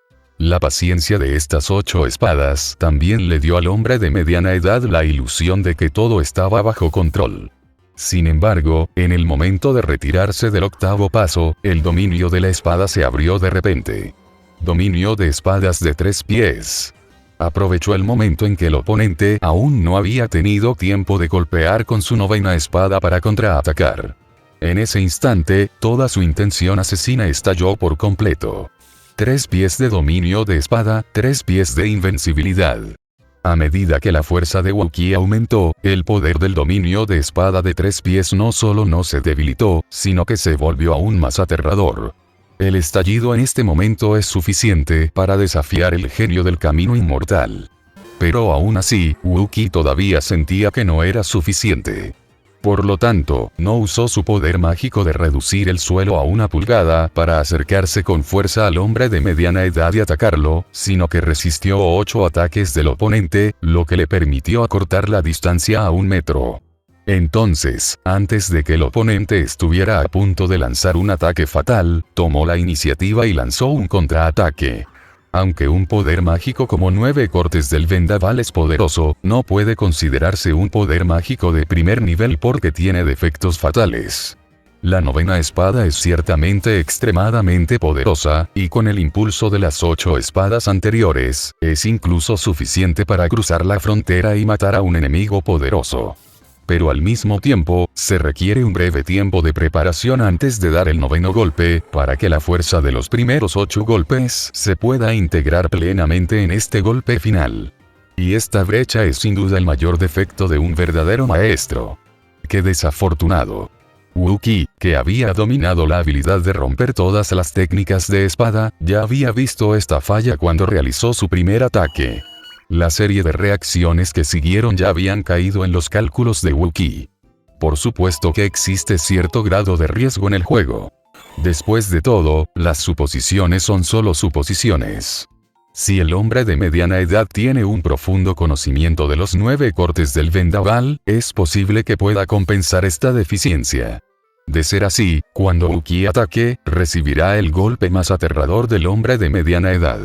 La paciencia de estas 8 espadas también le dio al hombre de mediana edad la ilusión de que todo estaba bajo control. Sin embargo, en el momento de retirarse del 8º paso, el dominio de la espada se abrió de repente. Dominio de espadas de 3 pies. Aprovechó el momento en que el oponente aún no había tenido tiempo de golpear con su 9ª espada para contraatacar. En ese instante, toda su intención asesina estalló por completo. 3 pies de dominio de espada, 3 pies de invencibilidad. A medida que la fuerza de Wookiee aumentó, el poder del dominio de espada de 3 pies no solo no se debilitó, sino que se volvió aún más aterrador. El estallido en este momento es suficiente para desafiar el genio del camino inmortal. Pero aún así, Wookiee todavía sentía que no era suficiente. Por lo tanto, no usó su poder mágico de reducir el suelo a 1 pulgada para acercarse con fuerza al hombre de mediana edad y atacarlo, sino que resistió 8 ataques del oponente, lo que le permitió acortar la distancia a 1 metro. Entonces, antes de que el oponente estuviera a punto de lanzar un ataque fatal, tomó la iniciativa y lanzó un contraataque. Aunque un poder mágico como 9 cortes del vendaval es poderoso, no puede considerarse un poder mágico de primer nivel porque tiene defectos fatales. La 9ª espada es ciertamente extremadamente poderosa, y con el impulso de las 8 espadas anteriores, es incluso suficiente para cruzar la frontera y matar a un enemigo poderoso. Pero al mismo tiempo, se requiere un breve tiempo de preparación antes de dar el 9º golpe, para que la fuerza de los primeros 8 golpes se pueda integrar plenamente en este golpe final. Y esta brecha es sin duda el mayor defecto de un verdadero maestro. ¡Qué desafortunado! Wookiee, que había dominado la habilidad de romper todas las técnicas de espada, ya había visto esta falla cuando realizó su primer ataque. La serie de reacciones que siguieron ya habían caído en los cálculos de Wookiee. Por supuesto que existe cierto grado de riesgo en el juego. Después de todo, las suposiciones son solo suposiciones. Si el hombre de mediana edad tiene un profundo conocimiento de los 9 cortes del vendaval, es posible que pueda compensar esta deficiencia. De ser así, cuando Wookiee ataque, recibirá el golpe más aterrador del hombre de mediana edad.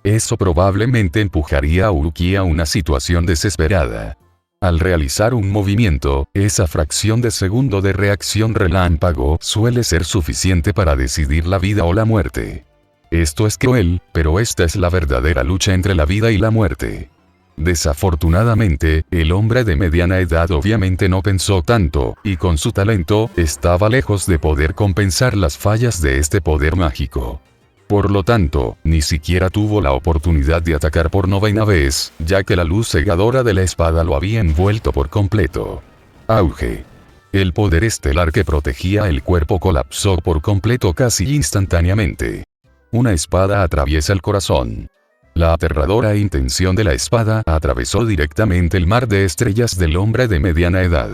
Eso probablemente empujaría a Wookiee a una situación desesperada. Al realizar un movimiento, esa fracción de segundo de reacción relámpago suele ser suficiente para decidir la vida o la muerte. Esto es cruel, pero esta es la verdadera lucha entre la vida y la muerte. Desafortunadamente, el hombre de mediana edad obviamente no pensó tanto, y con su talento, estaba lejos de poder compensar las fallas de este poder mágico. Por lo tanto, ni siquiera tuvo la oportunidad de atacar por 9ª vez, ya que la luz cegadora de la espada lo había envuelto por completo. Auge. El poder estelar que protegía el cuerpo colapsó por completo casi instantáneamente. Una espada atraviesa el corazón. La aterradora intención de la espada atravesó directamente el mar de estrellas del hombre de mediana edad.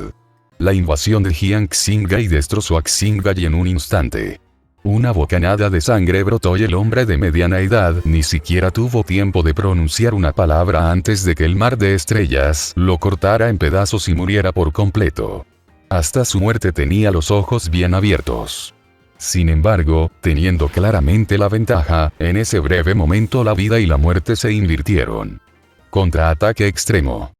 La invasión de Jiang Xinggai destrozó a Xinggai en un instante. Una bocanada de sangre brotó y el hombre de mediana edad ni siquiera tuvo tiempo de pronunciar una palabra antes de que el mar de estrellas lo cortara en pedazos y muriera por completo. Hasta su muerte tenía los ojos bien abiertos. Sin embargo, teniendo claramente la ventaja, en ese breve momento la vida y la muerte se invirtieron. Contraataque extremo.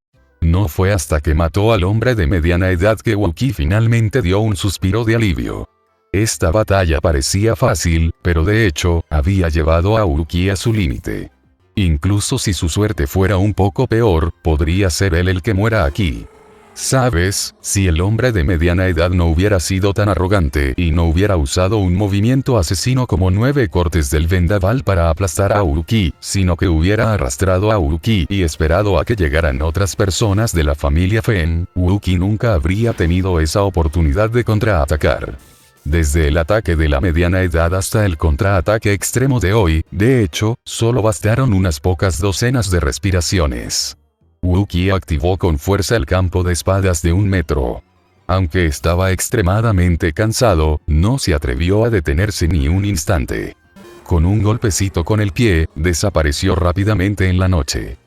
No fue hasta que mató al hombre de mediana edad que Wookiee finalmente dio un suspiro de alivio. Esta batalla parecía fácil, pero de hecho, había llevado a Wookiee a su límite. Incluso si su suerte fuera un poco peor, podría ser él el que muera aquí. ¿Sabes? Si el hombre de mediana edad no hubiera sido tan arrogante y no hubiera usado un movimiento asesino como 9 cortes del vendaval para aplastar a Wookiee, sino que hubiera arrastrado a Wookiee y esperado a que llegaran otras personas de la familia Fen, Wookiee nunca habría tenido esa oportunidad de contraatacar. Desde el ataque de la mediana edad hasta el contraataque extremo de hoy, de hecho, solo bastaron unas pocas docenas de respiraciones. Wookiee activó con fuerza el campo de espadas de 1 metro. Aunque estaba extremadamente cansado, no se atrevió a detenerse ni un instante. Con un golpecito con el pie, desapareció rápidamente en la noche.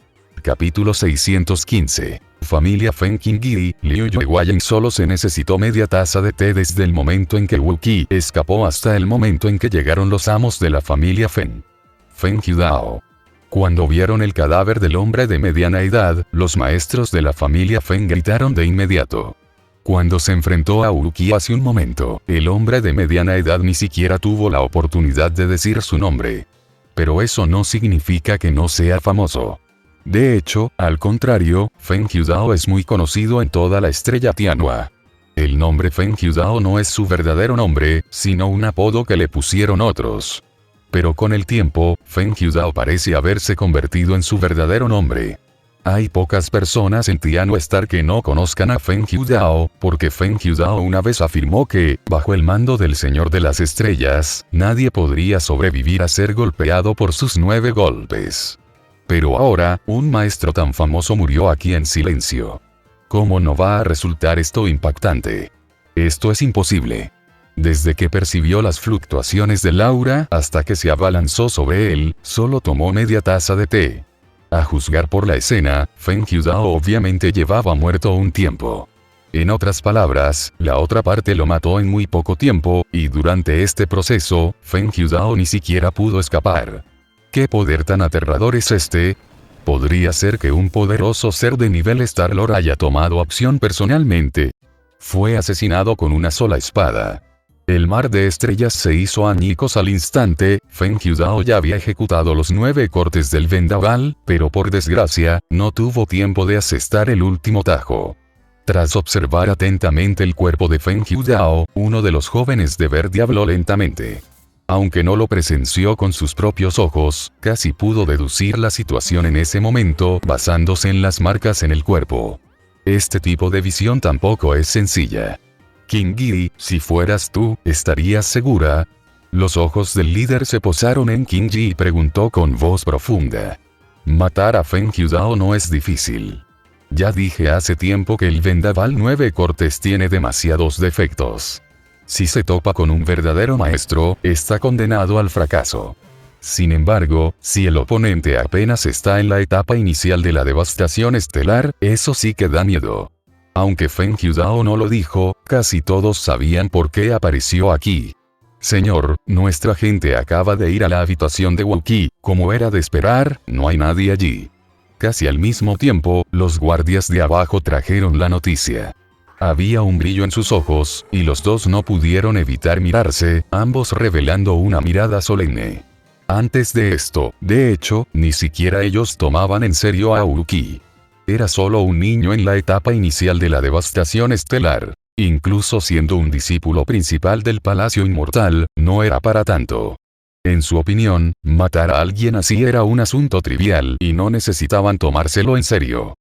Capítulo 615. Familia Fen Qingyi, Liu Yueguayen. Solo se necesitó media taza de té desde el momento en que Wookiee escapó hasta el momento en que llegaron los amos de la familia Fen. Fen Hyudao. Cuando vieron el cadáver del hombre de mediana edad, los maestros de la familia Fen gritaron de inmediato. Cuando se enfrentó a Wookiee hace un momento, el hombre de mediana edad ni siquiera tuvo la oportunidad de decir su nombre. Pero eso no significa que no sea famoso. De hecho, al contrario, Fen Hyudao es muy conocido en toda la estrella Tianhua. El nombre Fen Hyudao no es su verdadero nombre, sino un apodo que le pusieron otros. Pero con el tiempo, Fen Hyudao parece haberse convertido en su verdadero nombre. Hay pocas personas en Tianhua Star que no conozcan a Fen Hyudao, porque Fen Hyudao una vez afirmó que, bajo el mando del Señor de las Estrellas, nadie podría sobrevivir a ser golpeado por sus 9 golpes. Pero ahora, un maestro tan famoso murió aquí en silencio. ¿Cómo no va a resultar esto impactante? Esto es imposible. Desde que percibió las fluctuaciones del aura hasta que se abalanzó sobre él, solo tomó media taza de té. A juzgar por la escena, Fen Hyudao obviamente llevaba muerto un tiempo. En otras palabras, la otra parte lo mató en muy poco tiempo, y durante este proceso, Fen Hyudao ni siquiera pudo escapar. ¿Qué poder tan aterrador es este? Podría ser que un poderoso ser de nivel Star-Lord haya tomado acción personalmente. Fue asesinado con una sola espada. El mar de estrellas se hizo añicos al instante. Fen Hyudao ya había ejecutado los 9 cortes del vendaval, pero por desgracia, no tuvo tiempo de asestar el último tajo. Tras observar atentamente el cuerpo de Fen Hyudao, uno de los jóvenes de verde habló lentamente. Aunque no lo presenció con sus propios ojos, casi pudo deducir la situación en ese momento basándose en las marcas en el cuerpo. Este tipo de visión tampoco es sencilla. Qingyi, si fueras tú, ¿estarías segura? Los ojos del líder se posaron en Qingyi y preguntó con voz profunda. Matar a Fen Hyudao no es difícil. Ya dije hace tiempo que el vendaval 9 cortes tiene demasiados defectos. Si se topa con un verdadero maestro, está condenado al fracaso. Sin embargo, si el oponente apenas está en la etapa inicial de la devastación estelar, eso sí que da miedo. Aunque Fen Hyudao no lo dijo, casi todos sabían por qué apareció aquí. Señor, nuestra gente acaba de ir a la habitación de Wookiee, como era de esperar, no hay nadie allí. Casi al mismo tiempo, los guardias de abajo trajeron la noticia. Había un brillo en sus ojos, y los dos no pudieron evitar mirarse, ambos revelando una mirada solemne. Antes de esto, de hecho, ni siquiera ellos tomaban en serio a Wookiee. Era solo un niño en la etapa inicial de la devastación estelar. Incluso siendo un discípulo principal del Palacio Inmortal, no era para tanto. En su opinión, matar a alguien así era un asunto trivial y no necesitaban tomárselo en serio.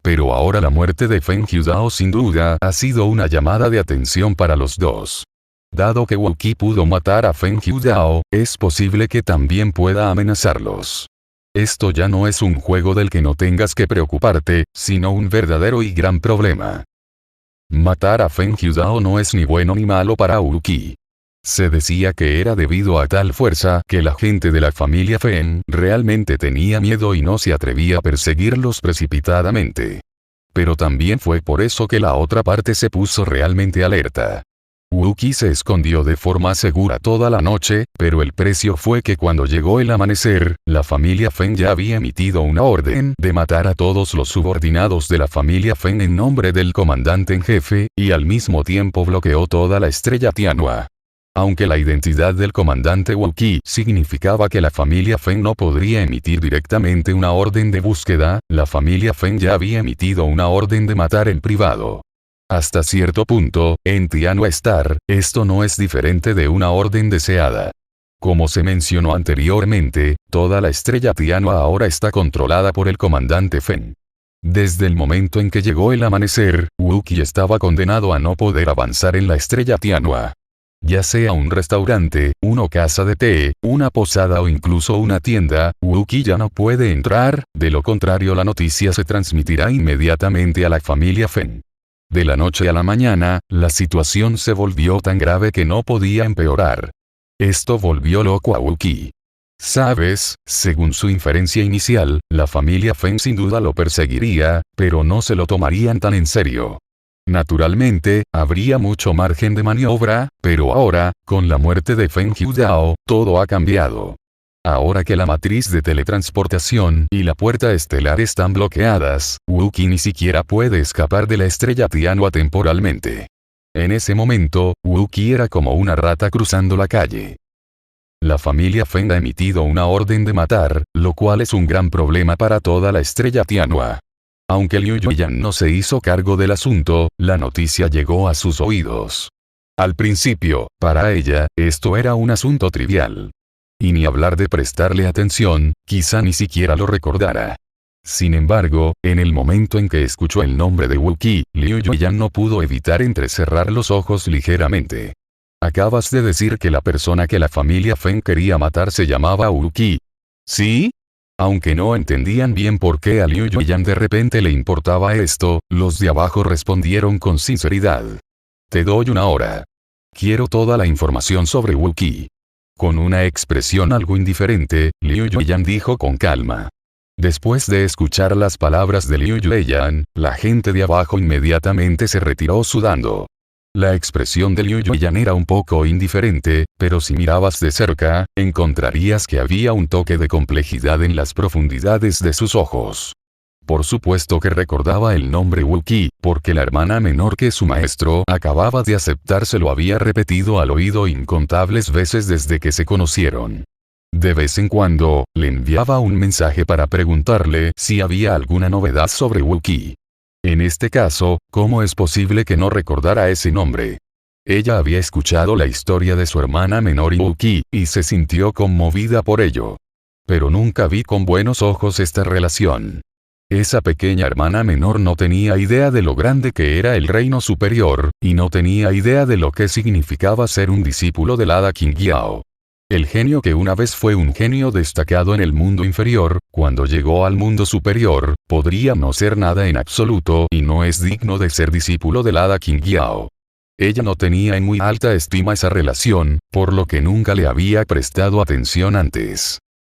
Pero ahora la muerte de Fen Hyudao sin duda ha sido una llamada de atención para los dos. Dado que Wookiee pudo matar a Fen Hyudao, es posible que también pueda amenazarlos. Esto ya no es un juego del que no tengas que preocuparte, sino un verdadero y gran problema. Matar a Fen Hyudao no es ni bueno ni malo para Wookiee. Se decía que era debido a tal fuerza que la gente de la familia Fen realmente tenía miedo y no se atrevía a perseguirlos precipitadamente. Pero también fue por eso que la otra parte se puso realmente alerta. Wookiee se escondió de forma segura toda la noche, pero el precio fue que cuando llegó el amanecer, la familia Fen ya había emitido una orden de matar a todos los subordinados de la familia Fen en nombre del comandante en jefe, y al mismo tiempo bloqueó toda la estrella Tianhua. Aunque la identidad del comandante Wookiee significaba que la familia Fen no podría emitir directamente una orden de búsqueda, la familia Fen ya había emitido una orden de matar en privado. Hasta cierto punto, en Tianhua Star, esto no es diferente de una orden deseada. Como se mencionó anteriormente, toda la estrella Tianhua ahora está controlada por el comandante Fen. Desde el momento en que llegó el amanecer, Wookiee estaba condenado a no poder avanzar en la estrella Tianhua. Ya sea un restaurante, una casa de té, una posada o incluso una tienda, Wookie ya no puede entrar, de lo contrario la noticia se transmitirá inmediatamente a la familia Feng. De la noche a la mañana, la situación se volvió tan grave que no podía empeorar. Esto volvió loco a Wookie. Sabes, según su inferencia inicial, la familia Feng sin duda lo perseguiría, pero no se lo tomarían tan en serio. Naturalmente, habría mucho margen de maniobra, pero ahora, con la muerte de Feng Jiudao, todo ha cambiado. Ahora que la matriz de teletransportación y la puerta estelar están bloqueadas, Wookie ni siquiera puede escapar de la estrella Tianhua temporalmente. En ese momento, Wookie era como una rata cruzando la calle. La familia Feng ha emitido una orden de matar, lo cual es un gran problema para toda la estrella Tianhua. Aunque Liu Yuyan no se hizo cargo del asunto, la noticia llegó a sus oídos. Al principio, para ella, esto era un asunto trivial. Y ni hablar de prestarle atención, quizá ni siquiera lo recordara. Sin embargo, en el momento en que escuchó el nombre de Wookie, Liu Yuyan no pudo evitar entrecerrar los ojos ligeramente. Acabas de decir que la persona que la familia Feng quería matar se llamaba Wookie. ¿Sí? Aunque no entendían bien por qué a Liu Yuyan de repente le importaba esto, los de abajo respondieron con sinceridad. Te doy una hora. Quiero toda la información sobre Wookie. Con una expresión algo indiferente, Liu Yuyan dijo con calma. Después de escuchar las palabras de Liu Yuyan, la gente de abajo inmediatamente se retiró sudando. La expresión de Liu Yuyan era un poco indiferente, pero si mirabas de cerca, encontrarías que había un toque de complejidad en las profundidades de sus ojos. Por supuesto que recordaba el nombre Wookie, porque la hermana menor que su maestro acababa de aceptar se lo había repetido al oído incontables veces desde que se conocieron. De vez en cuando, le enviaba un mensaje para preguntarle si había alguna novedad sobre Wookie. En este caso, ¿cómo es posible que no recordara ese nombre? Ella había escuchado la historia de su hermana menor y Wookie, y se sintió conmovida por ello. Pero nunca vi con buenos ojos esta relación. Esa pequeña hermana menor no tenía idea de lo grande que era el reino superior, y no tenía idea de lo que significaba ser un discípulo del hada Qingyao. El genio que una vez fue un genio destacado en el mundo inferior, cuando llegó al mundo superior, podría no ser nada en absoluto y no es digno de ser discípulo del hada Qingyao. Ella no tenía en muy alta estima esa relación, por lo que nunca le había prestado atención antes.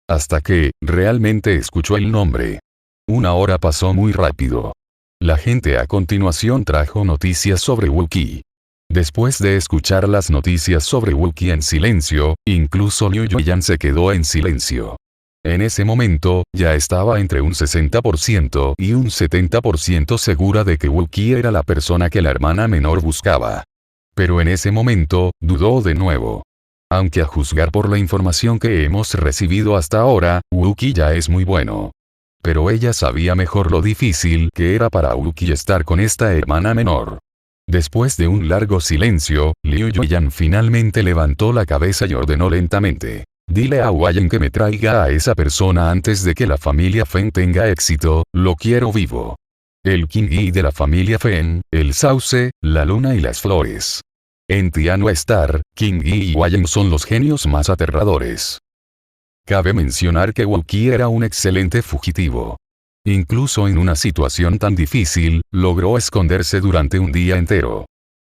Hasta que, realmente escuchó el nombre. Una hora pasó muy rápido. La gente a continuación trajo noticias sobre Wookie. Después de escuchar las noticias sobre Wookie en silencio, incluso Liu Yuyan se quedó en silencio. En ese momento, ya estaba entre un 60% y un 70% segura de que Wookie era la persona que la hermana menor buscaba. Pero en ese momento, dudó de nuevo. Aunque a juzgar por la información que hemos recibido hasta ahora, Wookie ya es muy bueno. Pero ella sabía mejor lo difícil que era para Wookie estar con esta hermana menor. Después de un largo silencio, Liu Yuyan finalmente levantó la cabeza y ordenó lentamente. Dile a Wayan que me traiga a esa persona antes de que la familia Feng tenga éxito, lo quiero vivo. El Qingyi de la familia Feng, el sauce, la luna y las flores. En Tianhua Star, Qingyi y Wayan son los genios más aterradores. Cabe mencionar que Wookie era un excelente fugitivo. Incluso en una situación tan difícil, logró esconderse durante un día entero.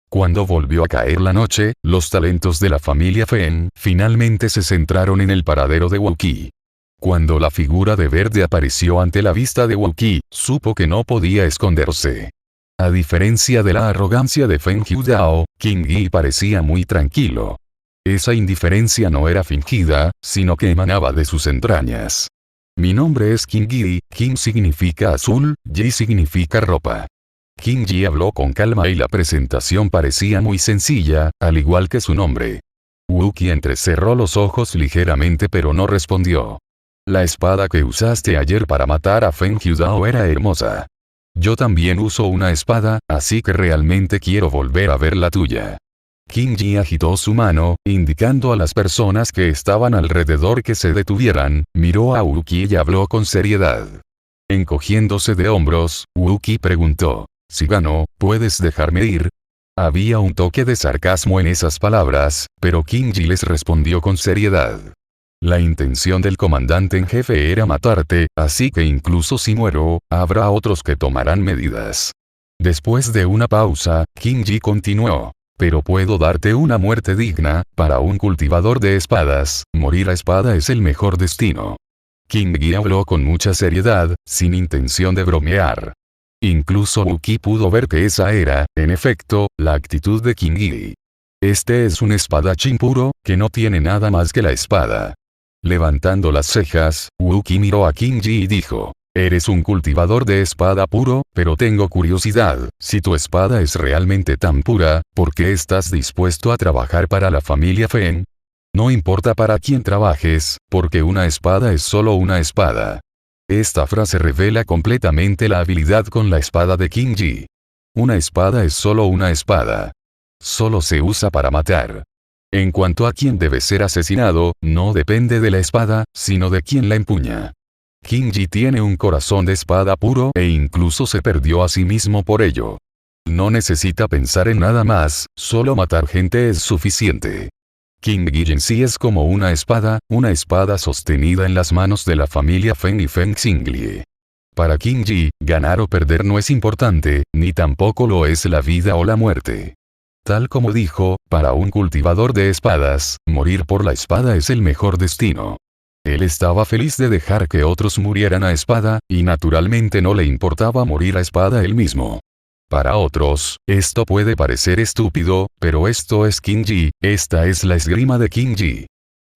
Cuando volvió a caer la noche, los talentos de la familia Feng finalmente se centraron en el paradero de Wookie. Cuando la figura de verde apareció ante la vista de Wookie, supo que no podía esconderse. A diferencia de la arrogancia de Feng Jiudao, Qingyi parecía muy tranquilo. Esa indiferencia no era fingida, sino que emanaba de sus entrañas. Mi nombre es Qingyi, Qing significa azul, Yi significa ropa. Qingyi habló con calma y la presentación parecía muy sencilla, al igual que su nombre. Wookie entrecerró los ojos ligeramente pero no respondió. La espada que usaste ayer para matar a Feng Jiudao era hermosa. Yo también uso una espada, así que realmente quiero volver a ver la tuya. Qingyi agitó su mano, indicando a las personas que estaban alrededor que se detuvieran, miró a Wookie y habló con seriedad. Encogiéndose de hombros, Wookie preguntó, si gano, ¿puedes dejarme ir? Había un toque de sarcasmo en esas palabras, pero Kinji les respondió con seriedad. La intención del comandante en jefe era matarte, así que incluso si muero, habrá otros que tomarán medidas. Después de una pausa, Kinji continuó. Pero puedo darte una muerte digna, para un cultivador de espadas, morir a espada es el mejor destino. Kinji habló con mucha seriedad, sin intención de bromear. Incluso Uki pudo ver que esa era, en efecto, la actitud de Kinji. Este es un espadachín puro, que no tiene nada más que la espada. Levantando las cejas, Uki miró a Kinji y dijo, eres un cultivador de espada puro, pero tengo curiosidad, si tu espada es realmente tan pura, ¿por qué estás dispuesto a trabajar para la familia Fen? No importa para quién trabajes, porque una espada es solo una espada. Esta frase revela completamente la habilidad con la espada de Kinji. Una espada es solo una espada. Solo se usa para matar. En cuanto a quién debe ser asesinado, no depende de la espada, sino de quién la empuña. Kinji tiene un corazón de espada puro e incluso se perdió a sí mismo por ello. No necesita pensar en nada más, solo matar gente es suficiente. Kinji en sí es como una espada sostenida en las manos de la familia Fen y Feng Xinglie. Para Kinji, ganar o perder no es importante, ni tampoco lo es la vida o la muerte. Tal como dijo, para un cultivador de espadas, morir por la espada es el mejor destino. Él estaba feliz de dejar que otros murieran a espada, y naturalmente no le importaba morir a espada él mismo. Para otros, esto puede parecer estúpido, pero esto es Kinji, esta es la esgrima de Kinji.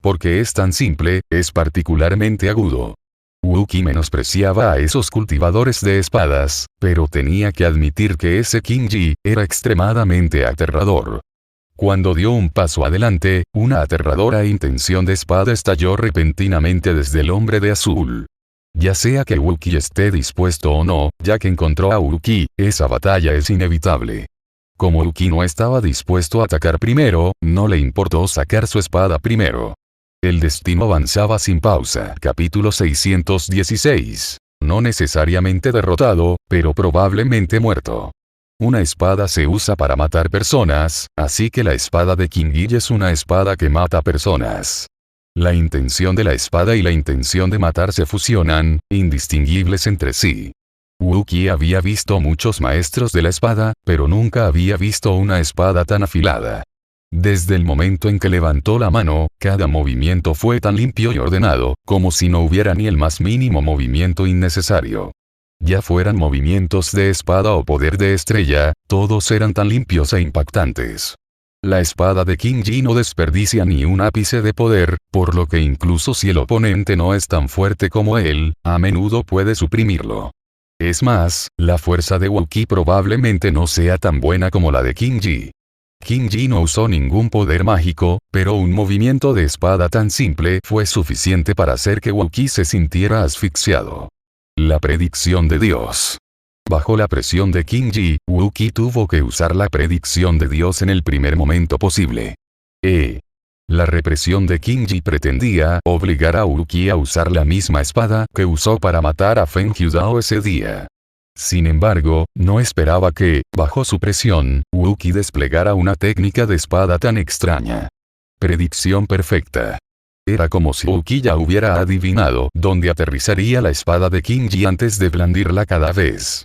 Porque es tan simple, es particularmente agudo. Uki menospreciaba a esos cultivadores de espadas, pero tenía que admitir que ese Kinji era extremadamente aterrador. Cuando dio un paso adelante, una aterradora intención de espada estalló repentinamente desde el hombre de azul. Ya sea que Uki esté dispuesto o no, ya que encontró a Uki, esa batalla es inevitable. Como Uki no estaba dispuesto a atacar primero, no le importó sacar su espada primero. El destino avanzaba sin pausa. Capítulo 616. No necesariamente derrotado, pero probablemente muerto. Una espada se usa para matar personas, así que la espada de Kinji es una espada que mata personas. La intención de la espada y la intención de matar se fusionan, indistinguibles entre sí. Uki había visto muchos maestros de la espada, pero nunca había visto una espada tan afilada. Desde el momento en que levantó la mano, cada movimiento fue tan limpio y ordenado, como si no hubiera ni el más mínimo movimiento innecesario. Ya fueran movimientos de espada o poder de estrella, todos eran tan limpios e impactantes. La espada de Kinji no desperdicia ni un ápice de poder, por lo que incluso si el oponente no es tan fuerte como él, a menudo puede suprimirlo. Es más, la fuerza de Uki probablemente no sea tan buena como la de Kinji. Kinji no usó ningún poder mágico, pero un movimiento de espada tan simple fue suficiente para hacer que Uki se sintiera asfixiado. La predicción de Dios. Bajo la presión de Kinji, Uki tuvo que usar la predicción de Dios en el primer momento posible. La represión de Kinji pretendía obligar a Uki a usar la misma espada que usó para matar a Feng Hyudao ese día. Sin embargo, no esperaba que, bajo su presión, Uki desplegara una técnica de espada tan extraña. Predicción perfecta. Era como si Uki ya hubiera adivinado dónde aterrizaría la espada de Kinji antes de blandirla cada vez.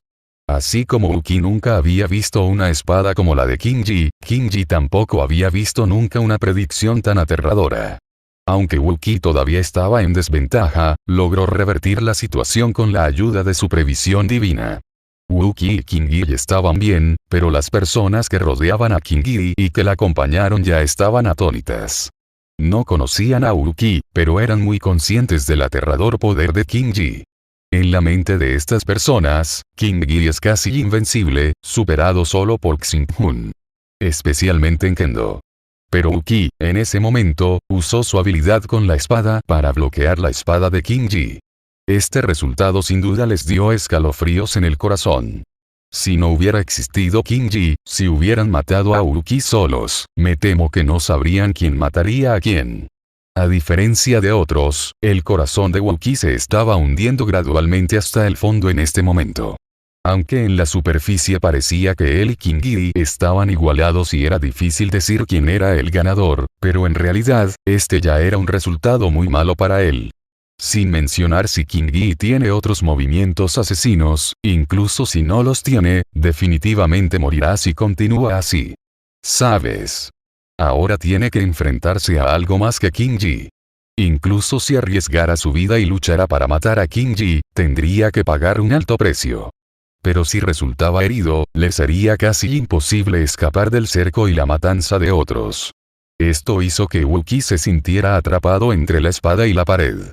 Así como Uki nunca había visto una espada como la de Kinji, Kinji tampoco había visto nunca una predicción tan aterradora. Aunque Uki todavía estaba en desventaja, logró revertir la situación con la ayuda de su previsión divina. Uki y Kinji estaban bien, pero las personas que rodeaban a Kinji y que la acompañaron ya estaban atónitas. No conocían a Uki, pero eran muy conscientes del aterrador poder de Kinji. En la mente de estas personas, Kinji es casi invencible, superado solo por Xinjun. Especialmente en Kendo. Pero Uki, en ese momento, usó su habilidad con la espada para bloquear la espada de Kinji. Este resultado sin duda les dio escalofríos en el corazón. Si no hubiera existido Kinji, si hubieran matado a Uki solos, me temo que no sabrían quién mataría a quién. A diferencia de otros, el corazón de Uki se estaba hundiendo gradualmente hasta el fondo en este momento. Aunque en la superficie parecía que él y King Yi estaban igualados y era difícil decir quién era el ganador, pero en realidad, este ya era un resultado muy malo para él. Sin mencionar si King Yi tiene otros movimientos asesinos, incluso si no los tiene, definitivamente morirá si continúa así. ¿Sabes? Ahora tiene que enfrentarse a algo más que King Yi. Incluso si arriesgara su vida y luchara para matar a King Yi, tendría que pagar un alto precio. Pero si resultaba herido, le sería casi imposible escapar del cerco y la matanza de otros. Esto hizo que Wookiee se sintiera atrapado entre la espada y la pared.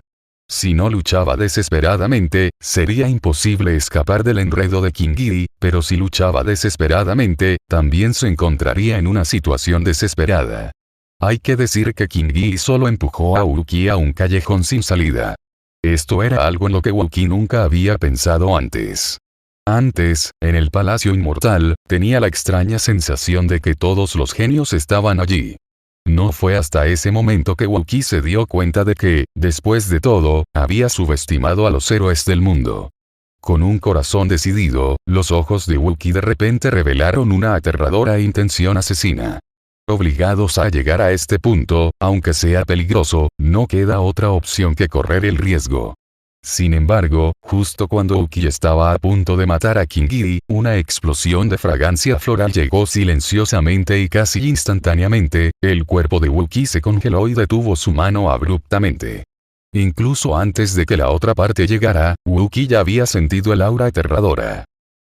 Si no luchaba desesperadamente, sería imposible escapar del enredo de King Yi, pero si luchaba desesperadamente, también se encontraría en una situación desesperada. Hay que decir que King Yi solo empujó a Wookiee a un callejón sin salida. Esto era algo en lo que Wookiee nunca había pensado antes. Antes, en el Palacio Inmortal, tenía la extraña sensación de que todos los genios estaban allí. No fue hasta ese momento que Wookiee se dio cuenta de que, después de todo, había subestimado a los héroes del mundo. Con un corazón decidido, los ojos de Wookiee de repente revelaron una aterradora intención asesina. Obligados a llegar a este punto, aunque sea peligroso, no queda otra opción que correr el riesgo. Sin embargo, justo cuando Wookiee estaba a punto de matar a King Yi, una explosión de fragancia floral llegó silenciosamente y casi instantáneamente, el cuerpo de Wookiee se congeló y detuvo su mano abruptamente. Incluso antes de que la otra parte llegara, Wookiee ya había sentido el aura aterradora.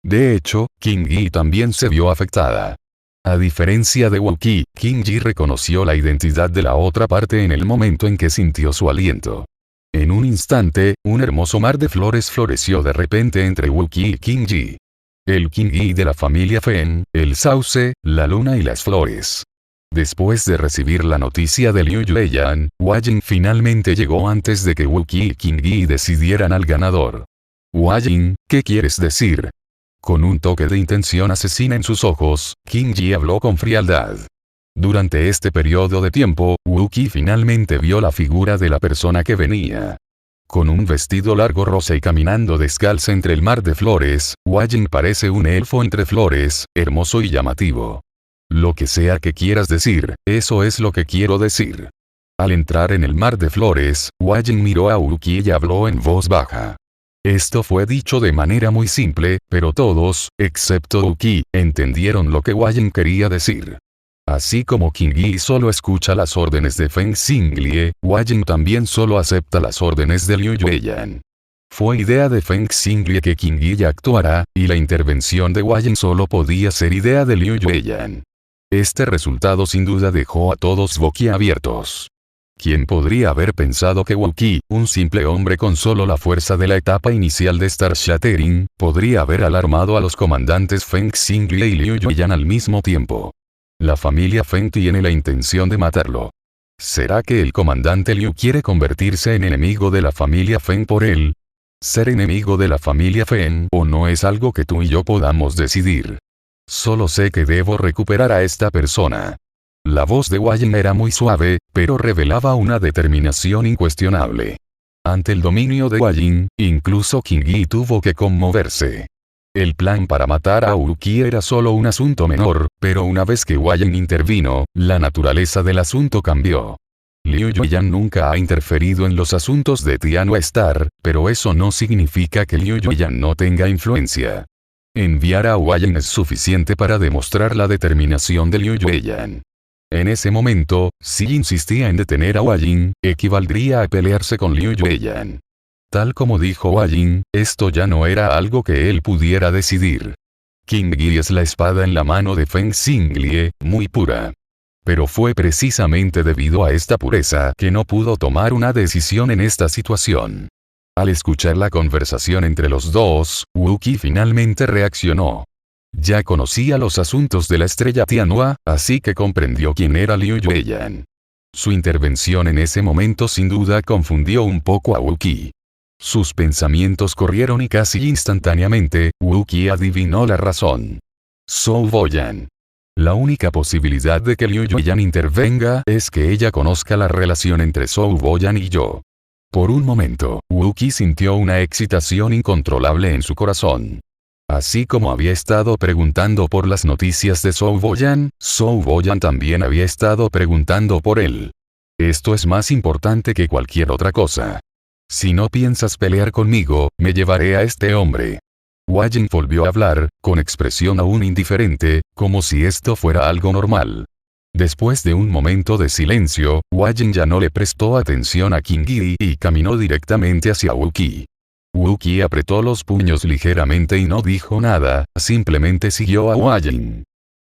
De hecho, King Yi también se vio afectada. A diferencia de Wookiee, King Yi reconoció la identidad de la otra parte en el momento en que sintió su aliento. En un instante, un hermoso mar de flores floreció de repente entre Wookiee y King Yi. El King Yi de la familia Fen, el sauce, la luna y las flores. Después de recibir la noticia de Liu Yueyan, Hua Jing finalmente llegó antes de que Wookiee y King Yi decidieran al ganador. Hua Jing, ¿qué quieres decir? Con un toque de intención asesina en sus ojos, King Yi habló con frialdad. Durante este periodo de tiempo, Wookiee finalmente vio la figura de la persona que venía. Con un vestido largo rosa y caminando descalza entre el mar de flores, Hua Jing parece un elfo entre flores, hermoso y llamativo. Lo que sea que quieras decir, eso es lo que quiero decir. Al entrar en el mar de flores, Hua Jing miró a Wookiee y habló en voz baja. Esto fue dicho de manera muy simple, pero todos, excepto Wookiee, entendieron lo que Hua Jing quería decir. Así como King Yi solo escucha las órdenes de Feng Xinglie, Hua Jing también solo acepta las órdenes de Liu Yueyan. Fue idea de Feng Xinglie que King Yi ya actuara, y la intervención de Hua Jing solo podía ser idea de Liu Yueyan. Este resultado sin duda dejó a todos boquiabiertos. ¿Quién podría haber pensado que Wookiee, un simple hombre con solo la fuerza de la etapa inicial de Star Shattering, podría haber alarmado a los comandantes Feng Xinglie y Liu Yueyan al mismo tiempo? La familia Feng tiene la intención de matarlo. ¿Será que el comandante Liu quiere convertirse en enemigo de la familia Feng por él? ¿Ser enemigo de la familia Feng o no es algo que tú y yo podamos decidir? Solo sé que debo recuperar a esta persona. La voz de Hua Jing era muy suave, pero revelaba una determinación incuestionable. Ante el dominio de Hua Jing, incluso King Yi tuvo que conmoverse. El plan para matar a Wookiee era solo un asunto menor, pero una vez que Hua Jing intervino, la naturaleza del asunto cambió. Liu Yueyan nunca ha interferido en los asuntos de Tianhua Star, pero eso no significa que Liu Yueyan no tenga influencia. Enviar a Hua Jing es suficiente para demostrar la determinación de Liu Yueyan. En ese momento, si insistía en detener a Hua Jing, equivaldría a pelearse con Liu Yueyan. Tal como dijo Hua Jing, esto ya no era algo que él pudiera decidir. King Yi es la espada en la mano de Feng Xinglie, muy pura. Pero fue precisamente debido a esta pureza que no pudo tomar una decisión en esta situación. Al escuchar la conversación entre los dos, Wookiee finalmente reaccionó. Ya conocía los asuntos de la estrella Tianhua, así que comprendió quién era Liu Yueyan. Su intervención en ese momento sin duda confundió un poco a Wookiee. Sus pensamientos corrieron y casi instantáneamente, Wookiee adivinó la razón. Zhou Boyan. La única posibilidad de que Liu Yueyan intervenga es que ella conozca la relación entre Zhou Boyan y yo. Por un momento, Wookiee sintió una excitación incontrolable en su corazón. Así como había estado preguntando por las noticias de Zhou Boyan también había estado preguntando por él. Esto es más importante que cualquier otra cosa. Si no piensas pelear conmigo, me llevaré a este hombre. Wei Jin volvió a hablar, con expresión aún indiferente, como si esto fuera algo normal. Después de un momento de silencio, Wei Jin ya no le prestó atención a Qin Yi y caminó directamente hacia Wu Qi. Wu Qi apretó los puños ligeramente y no dijo nada, simplemente siguió a Wei Jin.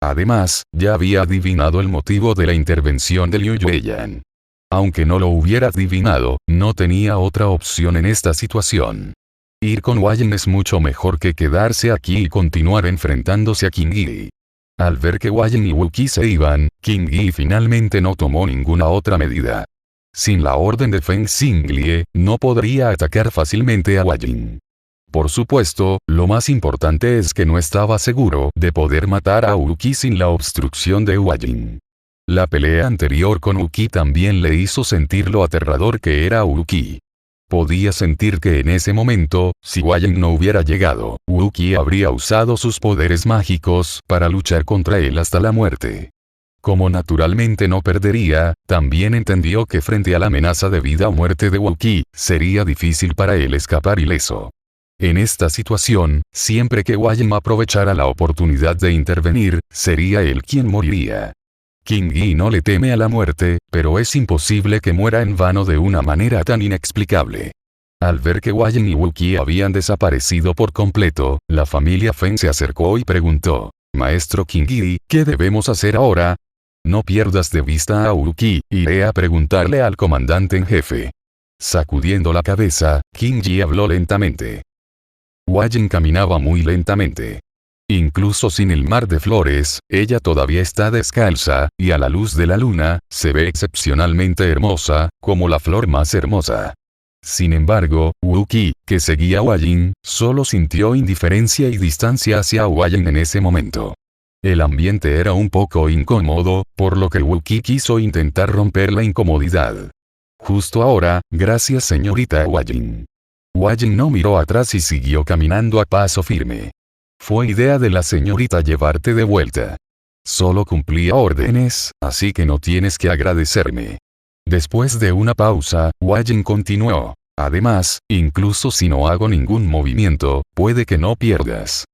Además, ya había adivinado el motivo de la intervención de Liu Yueyan. Aunque no lo hubiera adivinado, no tenía otra opción en esta situación. Ir con Wei Jin es mucho mejor que quedarse aquí y continuar enfrentándose a Qin Yi. Al ver que Wei Jin y Wu Qi se iban, Qin Yi finalmente no tomó ninguna otra medida. Sin la orden de Feng Xinglie, no podría atacar fácilmente a Wei Jin. Por supuesto, lo más importante es que no estaba seguro de poder matar a Wu Qi sin la obstrucción de Wei Jin. La pelea anterior con Wu Qi también le hizo sentir lo aterrador que era Wu Qi. Podía sentir que en ese momento, si Wei Jin no hubiera llegado, Wu Qi habría usado sus poderes mágicos para luchar contra él hasta la muerte. Como naturalmente no perdería, también entendió que frente a la amenaza de vida o muerte de Wu Qi, sería difícil para él escapar ileso. En esta situación, siempre que Wei Jin aprovechara la oportunidad de intervenir, sería él quien moriría. Qin Yi no le teme a la muerte, pero es imposible que muera en vano de una manera tan inexplicable. Al ver que Wei Jin y Wu Qi habían desaparecido por completo, la familia Feng se acercó y preguntó: «Maestro Qin Yi, ¿qué debemos hacer ahora?» «No pierdas de vista a Wu Qi, iré a preguntarle al comandante en jefe». Sacudiendo la cabeza, Qin Yi habló lentamente. Wei Jin caminaba muy lentamente. Incluso sin el mar de flores, ella todavía está descalza, y a la luz de la luna, se ve excepcionalmente hermosa, como la flor más hermosa. Sin embargo, Wu Qi, que seguía a Wei Jin, solo sintió indiferencia y distancia hacia Wei Jin en ese momento. El ambiente era un poco incómodo, por lo que Wu Qi quiso intentar romper la incomodidad. Justo ahora, gracias señorita Wei Jin. Wei Jin no miró atrás y siguió caminando a paso firme. Fue idea de la señorita llevarte de vuelta. Solo cumplía órdenes, así que no tienes que agradecerme. Después de una pausa, Wei Jin continuó. Además, incluso si no hago ningún movimiento, puede que no pierdas.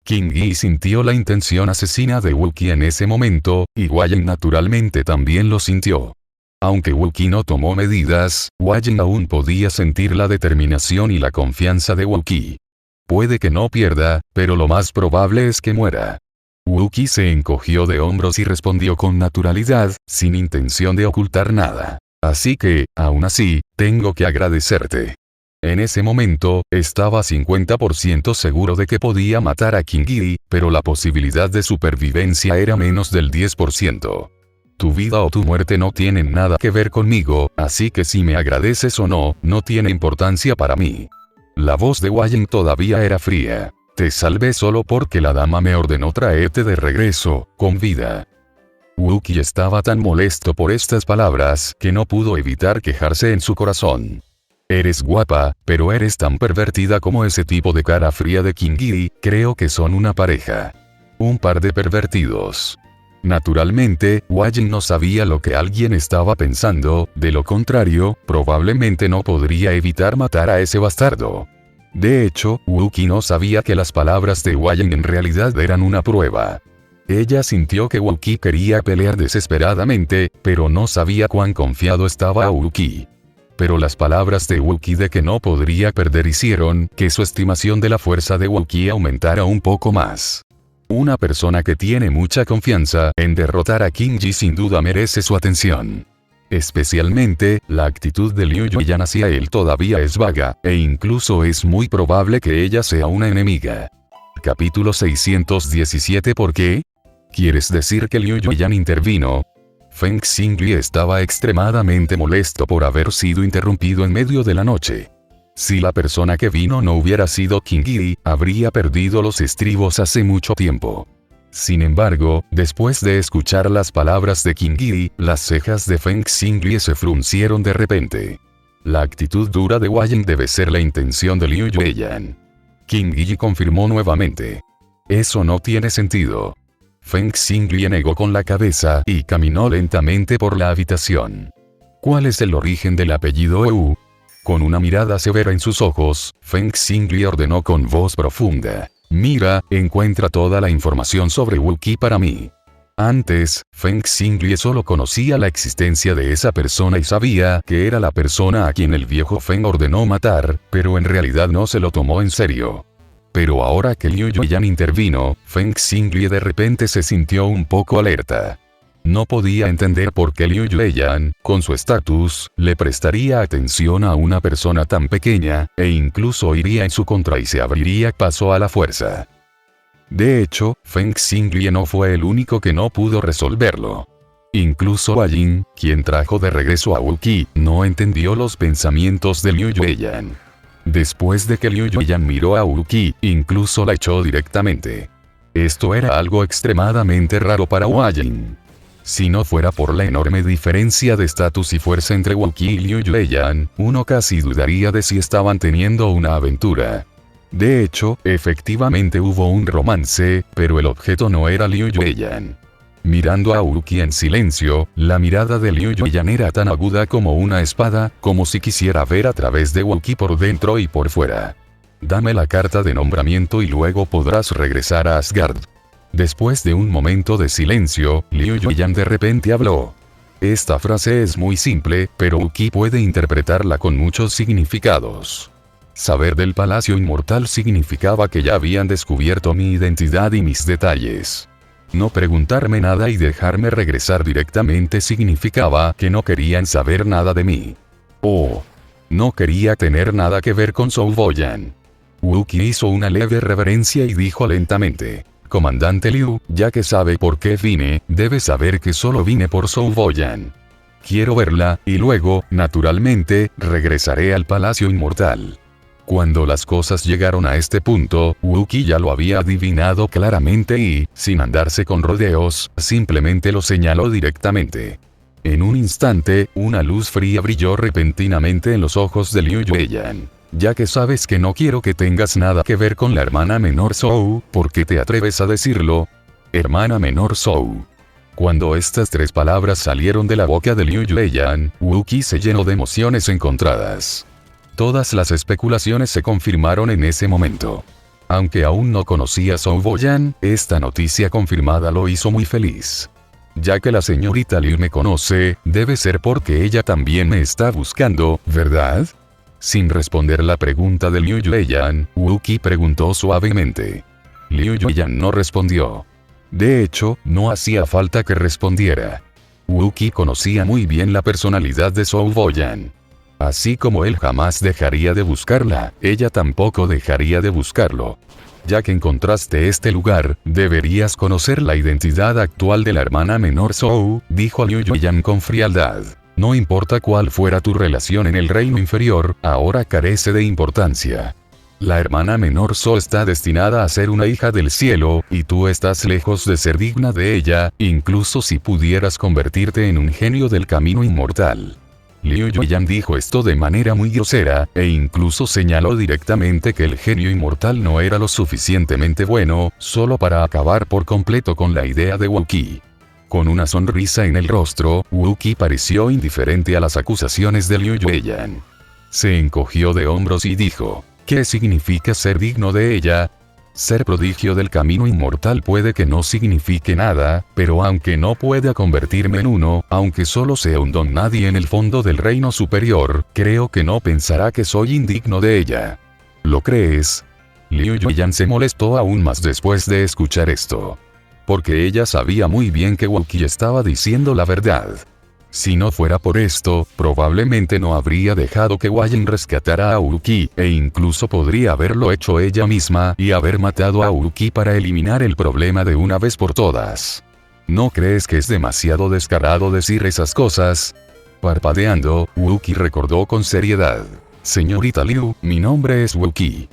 Qin Yi sintió la intención asesina de Wu Qi en ese momento, y Wei Jin naturalmente también lo sintió. Aunque Wu Qi no tomó medidas, Wei Jin aún podía sentir la determinación y la confianza de Wu Qi. Puede que no pierda, pero lo más probable es que muera. Wu Qi se encogió de hombros y respondió con naturalidad, sin intención de ocultar nada. Así que, aún así, tengo que agradecerte. En ese momento, estaba 50% seguro de que podía matar a Qin Yi, pero la posibilidad de supervivencia era menos del 10%. Tu vida o tu muerte no tienen nada que ver conmigo, así que si me agradeces o no, no tiene importancia para mí. La voz de Wei Jin todavía era fría. Te salvé solo porque la dama me ordenó traerte de regreso, con vida. Wu Qi estaba tan molesto por estas palabras que no pudo evitar quejarse en su corazón. Eres guapa, pero eres tan pervertida como ese tipo de cara fría de Qin Yi, creo que son una pareja. Un par de pervertidos. Naturalmente, Wei Jin no sabía lo que alguien estaba pensando, de lo contrario, probablemente no podría evitar matar a ese bastardo. De hecho, Wu Qi no sabía que las palabras de Wei Jin en realidad eran una prueba. Ella sintió que Wu Qi quería pelear desesperadamente, pero no sabía cuán confiado estaba Wu Qi. Pero las palabras de Wu Qi de que no podría perder hicieron que su estimación de la fuerza de Wu Qi aumentara un poco más. Una persona que tiene mucha confianza en derrotar a Qin Yi sin duda merece su atención. Especialmente, la actitud de Liu Yueyan hacia él todavía es vaga, e incluso es muy probable que ella sea una enemiga. Capítulo 617. ¿Por qué? ¿Quieres decir que Liu Yueyan intervino? Feng Xingli estaba extremadamente molesto por haber sido interrumpido en medio de la noche. Si la persona que vino no hubiera sido Qin Yi, habría perdido los estribos hace mucho tiempo. Sin embargo, después de escuchar las palabras de Qin Yi, las cejas de Feng Xingli se fruncieron de repente. La actitud dura de Wei Jin debe ser la intención de Liu Yueyan. Qin Yi confirmó nuevamente. Eso no tiene sentido. Feng Xinglie negó con la cabeza y caminó lentamente por la habitación. ¿Cuál es el origen del apellido Wu? Con una mirada severa en sus ojos, Feng Xinglie ordenó con voz profunda. Mira, encuentra toda la información sobre Wu Qi para mí. Antes, Feng Xinglie solo conocía la existencia de esa persona y sabía que era la persona a quien el viejo Feng ordenó matar, pero en realidad no se lo tomó en serio. Pero ahora que Liu Yuyan intervino, Feng Xinglie de repente se sintió un poco alerta. No podía entender por qué Liu Yuyan, con su estatus, le prestaría atención a una persona tan pequeña, e incluso iría en su contra y se abriría paso a la fuerza. De hecho, Feng Xinglie no fue el único que no pudo resolverlo. Incluso Hua Yin, quien trajo de regreso a Wu Qi, no entendió los pensamientos de Liu Yuyan. Después de que Liu Yuyan miró a Wu Qi, incluso la echó directamente. Esto era algo extremadamente raro para Hua Yin. Si no fuera por la enorme diferencia de estatus y fuerza entre Wu Qi y Liu Yuyan, uno casi dudaría de si estaban teniendo una aventura. De hecho, efectivamente hubo un romance, pero el objeto no era Liu Yuyan. Mirando a Wu Qi en silencio, la mirada de Liu Yuyan era tan aguda como una espada, como si quisiera ver a través de Wu Qi por dentro y por fuera. Dame la carta de nombramiento y luego podrás regresar a Asgard. Después de un momento de silencio, Liu Yuyan de repente habló. Esta frase es muy simple, pero Wu Qi puede interpretarla con muchos significados. Saber del Palacio Inmortal significaba que ya habían descubierto mi identidad y mis detalles. No preguntarme nada y dejarme regresar directamente significaba que no querían saber nada de mí. Oh. No quería tener nada que ver con Zhou Boyan. Wu Qi hizo una leve reverencia y dijo lentamente. Comandante Liu, ya que sabe por qué vine, debe saber que solo vine por Zhou Boyan. Quiero verla, y luego, naturalmente, regresaré al Palacio Inmortal. Cuando las cosas llegaron a este punto, Wu Qi ya lo había adivinado claramente y, sin andarse con rodeos, simplemente lo señaló directamente. En un instante, una luz fría brilló repentinamente en los ojos de Liu Yuyan. Ya que sabes que no quiero que tengas nada que ver con la hermana menor Zhou, ¿por qué te atreves a decirlo? Hermana menor Zhou. Cuando estas tres palabras salieron de la boca de Liu Yuyan, Wu Qi se llenó de emociones encontradas. Todas las especulaciones se confirmaron en ese momento. Aunque aún no conocía a Zhou Boyan, esta noticia confirmada lo hizo muy feliz. Ya que la señorita Liu me conoce, debe ser porque ella también me está buscando, ¿verdad? Sin responder la pregunta de Liu Yuyan, Wu Qi preguntó suavemente. Liu Yuyan no respondió. De hecho, no hacía falta que respondiera. Wu Qi conocía muy bien la personalidad de Zhou Boyan. Así como él jamás dejaría de buscarla, ella tampoco dejaría de buscarlo. Ya que encontraste este lugar, deberías conocer la identidad actual de la hermana menor Zhou, dijo Liu Yuyan con frialdad. No importa cuál fuera tu relación en el reino inferior, ahora carece de importancia. La hermana menor Zhou está destinada a ser una hija del cielo, y tú estás lejos de ser digna de ella, incluso si pudieras convertirte en un genio del camino inmortal. Liu Yuyan dijo esto de manera muy grosera, e incluso señaló directamente que el genio inmortal no era lo suficientemente bueno, solo para acabar por completo con la idea de Wu Qi. Con una sonrisa en el rostro, Wu Qi pareció indiferente a las acusaciones de Liu Yuyan. Se encogió de hombros y dijo, ¿qué significa ser digno de ella? Ser prodigio del camino inmortal puede que no signifique nada, pero aunque no pueda convertirme en uno, aunque solo sea un don nadie en el fondo del reino superior, creo que no pensará que soy indigno de ella. ¿Lo crees? Liu Yuyan se molestó aún más después de escuchar esto. Porque ella sabía muy bien que Wu Qi estaba diciendo la verdad. Si no fuera por esto, probablemente no habría dejado que Hua Yin rescatara a Wu Qi, e incluso podría haberlo hecho ella misma y haber matado a Wu Qi para eliminar el problema de una vez por todas. ¿No crees que es demasiado descarado decir esas cosas? Parpadeando, Wu Qi recordó con seriedad. Señorita Liu, mi nombre es Wu Qi.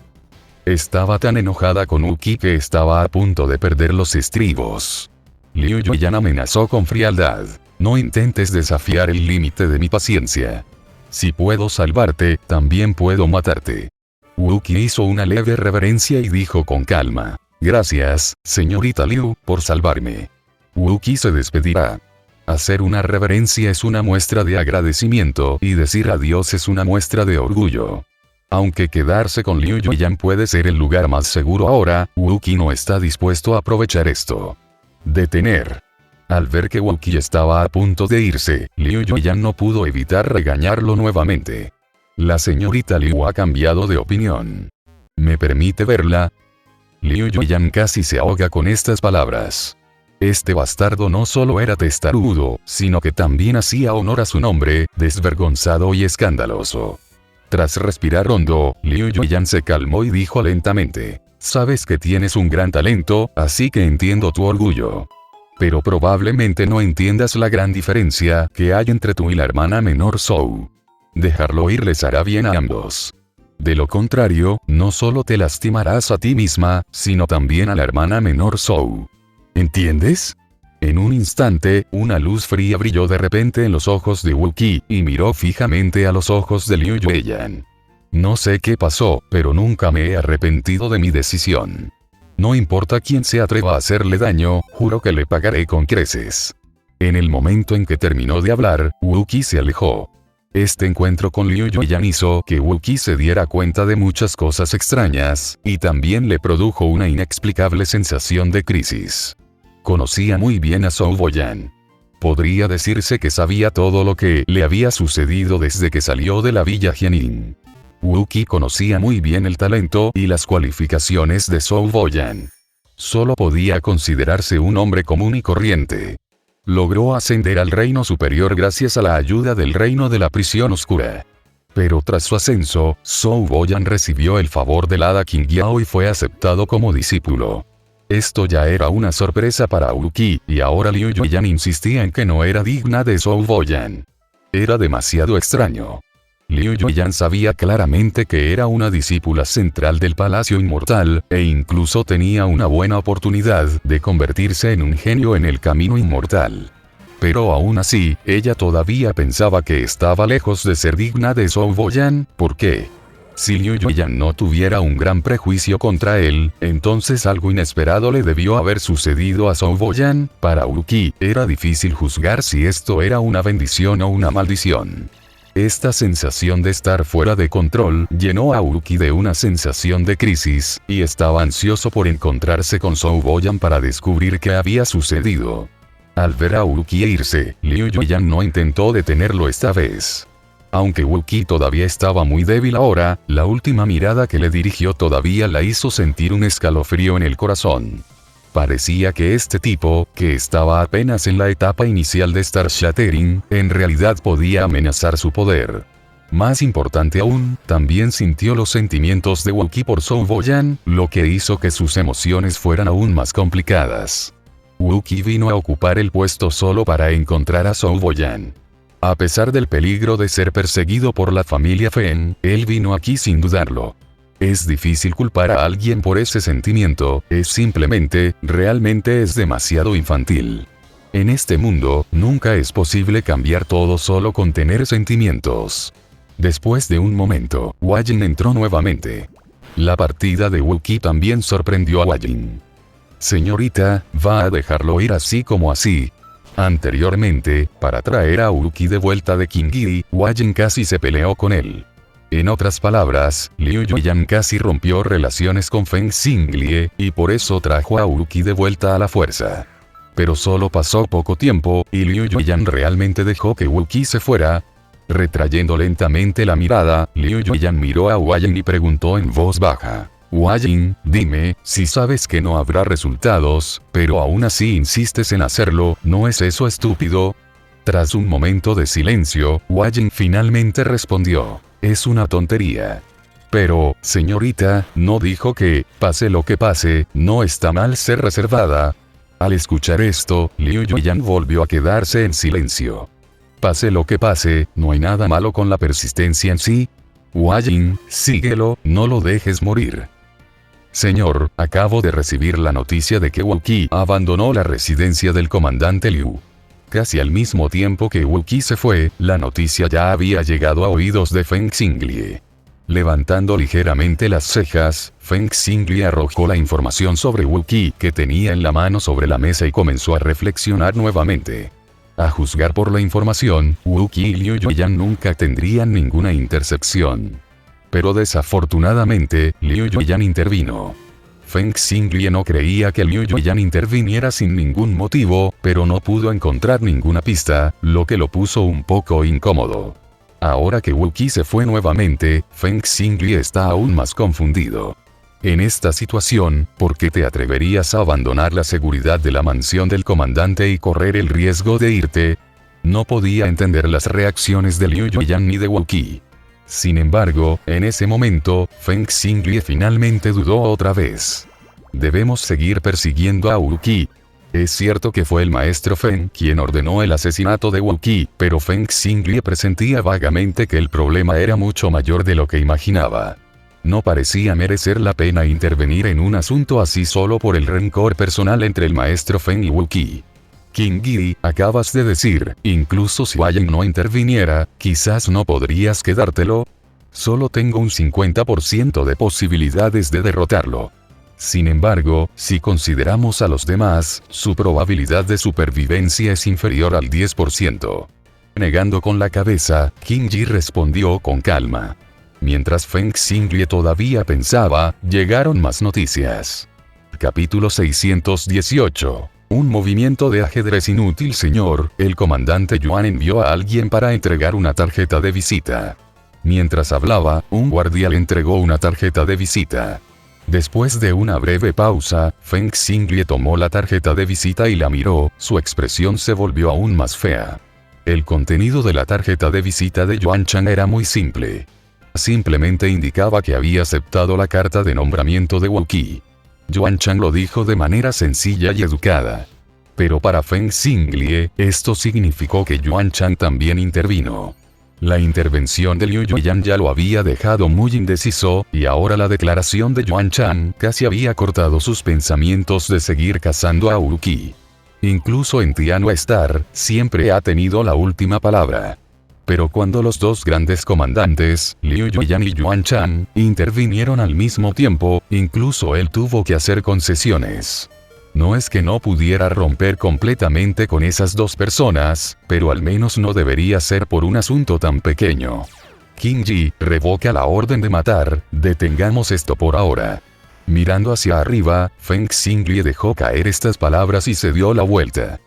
Estaba tan enojada con Wu Qi que estaba a punto de perder los estribos. Liu Yuyan amenazó con frialdad. No intentes desafiar el límite de mi paciencia. Si puedo salvarte, también puedo matarte. Wuki hizo una leve reverencia y dijo con calma: gracias, señorita Liu, por salvarme. Wuki se despedirá. Hacer una reverencia es una muestra de agradecimiento y decir adiós es una muestra de orgullo. Aunque quedarse con Liu Yuyan puede ser el lugar más seguro ahora, Wuki no está dispuesto a aprovechar esto. Detener. Al ver que Wuki estaba a punto de irse, Liu Yuyan no pudo evitar regañarlo nuevamente. La señorita Liu ha cambiado de opinión. ¿Me permite verla? Liu Yuyan casi se ahoga con estas palabras. Este bastardo no solo era testarudo, sino que también hacía honor a su nombre, desvergonzado y escandaloso. Tras respirar hondo, Liu Yuyan se calmó y dijo lentamente: sabes que tienes un gran talento, así que entiendo tu orgullo. Pero probablemente no entiendas la gran diferencia que hay entre tú y la hermana menor Zhou. Dejarlo ir les hará bien a ambos. De lo contrario, no solo te lastimarás a ti misma, sino también a la hermana menor Zhou. ¿Entiendes? En un instante, una luz fría brilló de repente en los ojos de Wuki, y miró fijamente a los ojos de Liu Yuyan. No sé qué pasó, pero nunca me he arrepentido de mi decisión. No importa quién se atreva a hacerle daño, juro que le pagaré con creces. En el momento en que terminó de hablar, Wuki se alejó. Este encuentro con Liu Yuyan hizo que Wuki se diera cuenta de muchas cosas extrañas, y también le produjo una inexplicable sensación de crisis. Conocía muy bien a Zhou Boyan. Podría decirse que sabía todo lo que le había sucedido desde que salió de la villa Jianin. Wuki conocía muy bien el talento y las cualificaciones de Zhou Boyan. Solo podía considerarse un hombre común y corriente. Logró ascender al reino superior gracias a la ayuda del reino de la prisión oscura. Pero tras su ascenso, Zhou Boyan recibió el favor del hada Qingyao y fue aceptado como discípulo. Esto ya era una sorpresa para Wuki, y ahora Liu Yuyan insistía en que no era digna de Zhou Boyan. Era demasiado extraño. Liu Yuyan sabía claramente que era una discípula central del Palacio Inmortal, e incluso tenía una buena oportunidad de convertirse en un genio en el camino inmortal. Pero aún así, ella todavía pensaba que estaba lejos de ser digna de Zhou Boyan. ¿Por qué? Si Liu Yuyan no tuviera un gran prejuicio contra él, entonces algo inesperado le debió haber sucedido a Zhou Boyan. Para Wuki, era difícil juzgar si esto era una bendición o una maldición. Esta sensación de estar fuera de control llenó a Wuki de una sensación de crisis, y estaba ansioso por encontrarse con Zhou Boyan para descubrir qué había sucedido. Al ver a Wuki irse, Liu Yuyan no intentó detenerlo esta vez. Aunque Wuki todavía estaba muy débil ahora, la última mirada que le dirigió todavía la hizo sentir un escalofrío en el corazón. Parecía que este tipo, que estaba apenas en la etapa inicial de Star Shattering, en realidad podía amenazar su poder. Más importante aún, también sintió los sentimientos de Wuki por Zhou Boyan, lo que hizo que sus emociones fueran aún más complicadas. Wuki vino a ocupar el puesto solo para encontrar a Zhou Boyan. A pesar del peligro de ser perseguido por la familia Fen, él vino aquí sin dudarlo. Es difícil culpar a alguien por ese sentimiento, es simplemente, realmente es demasiado infantil. En este mundo, nunca es posible cambiar todo solo con tener sentimientos. Después de un momento, Wajin entró nuevamente. La partida de Wuki también sorprendió a Wajin. Señorita, ¿va a dejarlo ir así como así? Anteriormente, para traer a Wuki de vuelta de Qingyi, Wajin casi se peleó con él. En otras palabras, Liu Yuyan casi rompió relaciones con Feng Xinglie, y por eso trajo a Wuki de vuelta a la fuerza. Pero solo pasó poco tiempo, y Liu Yuyan realmente dejó que Wuki se fuera. Retrayendo lentamente la mirada, Liu Yuyan miró a Wajin y preguntó en voz baja: Wajin, dime, si sabes que no habrá resultados, pero aún así insistes en hacerlo, ¿no es eso estúpido? Tras un momento de silencio, Wajin finalmente respondió: es una tontería. Pero, señorita, ¿no dijo que, pase lo que pase, no está mal ser reservada? Al escuchar esto, Liu Yuyan volvió a quedarse en silencio. Pase lo que pase, no hay nada malo con la persistencia en sí. Wajin, síguelo, no lo dejes morir. Señor, acabo de recibir la noticia de que Wuki abandonó la residencia del comandante Liu. Casi al mismo tiempo que Wuki se fue, la noticia ya había llegado a oídos de Feng Xinglie. Levantando ligeramente las cejas, Feng Xingli arrojó la información sobre Wookiee que tenía en la mano sobre la mesa y comenzó a reflexionar nuevamente. A juzgar por la información, Wookiee y Liu Yuyan nunca tendrían ninguna intersección. Pero desafortunadamente, Liu Yuyan intervino. Feng Xingli no creía que Liu Yuyan interviniera sin ningún motivo, pero no pudo encontrar ninguna pista, lo que lo puso un poco incómodo. Ahora que Wookiee se fue nuevamente, Feng Xingli está aún más confundido. En esta situación, ¿por qué te atreverías a abandonar la seguridad de la mansión del comandante y correr el riesgo de irte? No podía entender las reacciones de Liu Yuyan ni de Wookiee. Sin embargo, en ese momento, Feng Xingli finalmente dudó otra vez. Debemos seguir persiguiendo a Wookiee. Es cierto que fue el maestro Feng quien ordenó el asesinato de Wookiee, pero Feng Xingli presentía vagamente que el problema era mucho mayor de lo que imaginaba. No parecía merecer la pena intervenir en un asunto así solo por el rencor personal entre el maestro Feng y Wookiee. King Yi, acabas de decir, incluso si Wayne no interviniera, quizás no podrías quedártelo. Solo tengo un 50% de posibilidades de derrotarlo. Sin embargo, si consideramos a los demás, su probabilidad de supervivencia es inferior al 10%. Negando con la cabeza, King Yi respondió con calma. Mientras Feng Xingli todavía pensaba, llegaron más noticias. Capítulo 618. Un movimiento de ajedrez inútil, señor. El comandante Yuan envió a alguien para entregar una tarjeta de visita. Mientras hablaba, un guardia le entregó una tarjeta de visita. Después de una breve pausa, Feng Xingli tomó la tarjeta de visita y la miró, su expresión se volvió aún más fea. El contenido de la tarjeta de visita de Yuan Chang era muy simple. Simplemente indicaba que había aceptado la carta de nombramiento de Wookiee. Yuan Chang lo dijo de manera sencilla y educada. Pero para Feng Xingli, esto significó que Yuan Chang también intervino. La intervención de Liu Yuyan ya lo había dejado muy indeciso, y ahora la declaración de Yuan Chang casi había cortado sus pensamientos de seguir cazando a Wookiee. Incluso en Tianhua Star, siempre ha tenido la última palabra. Pero cuando los dos grandes comandantes, Liu Yuyan y Yuan Chang, intervinieron al mismo tiempo, incluso él tuvo que hacer concesiones. No es que no pudiera romper completamente con esas dos personas, pero al menos no debería ser por un asunto tan pequeño. King Yi, revoca la orden de matar, detengamos esto por ahora. Mirando hacia arriba, Feng Xingli dejó caer estas palabras y se dio la vuelta.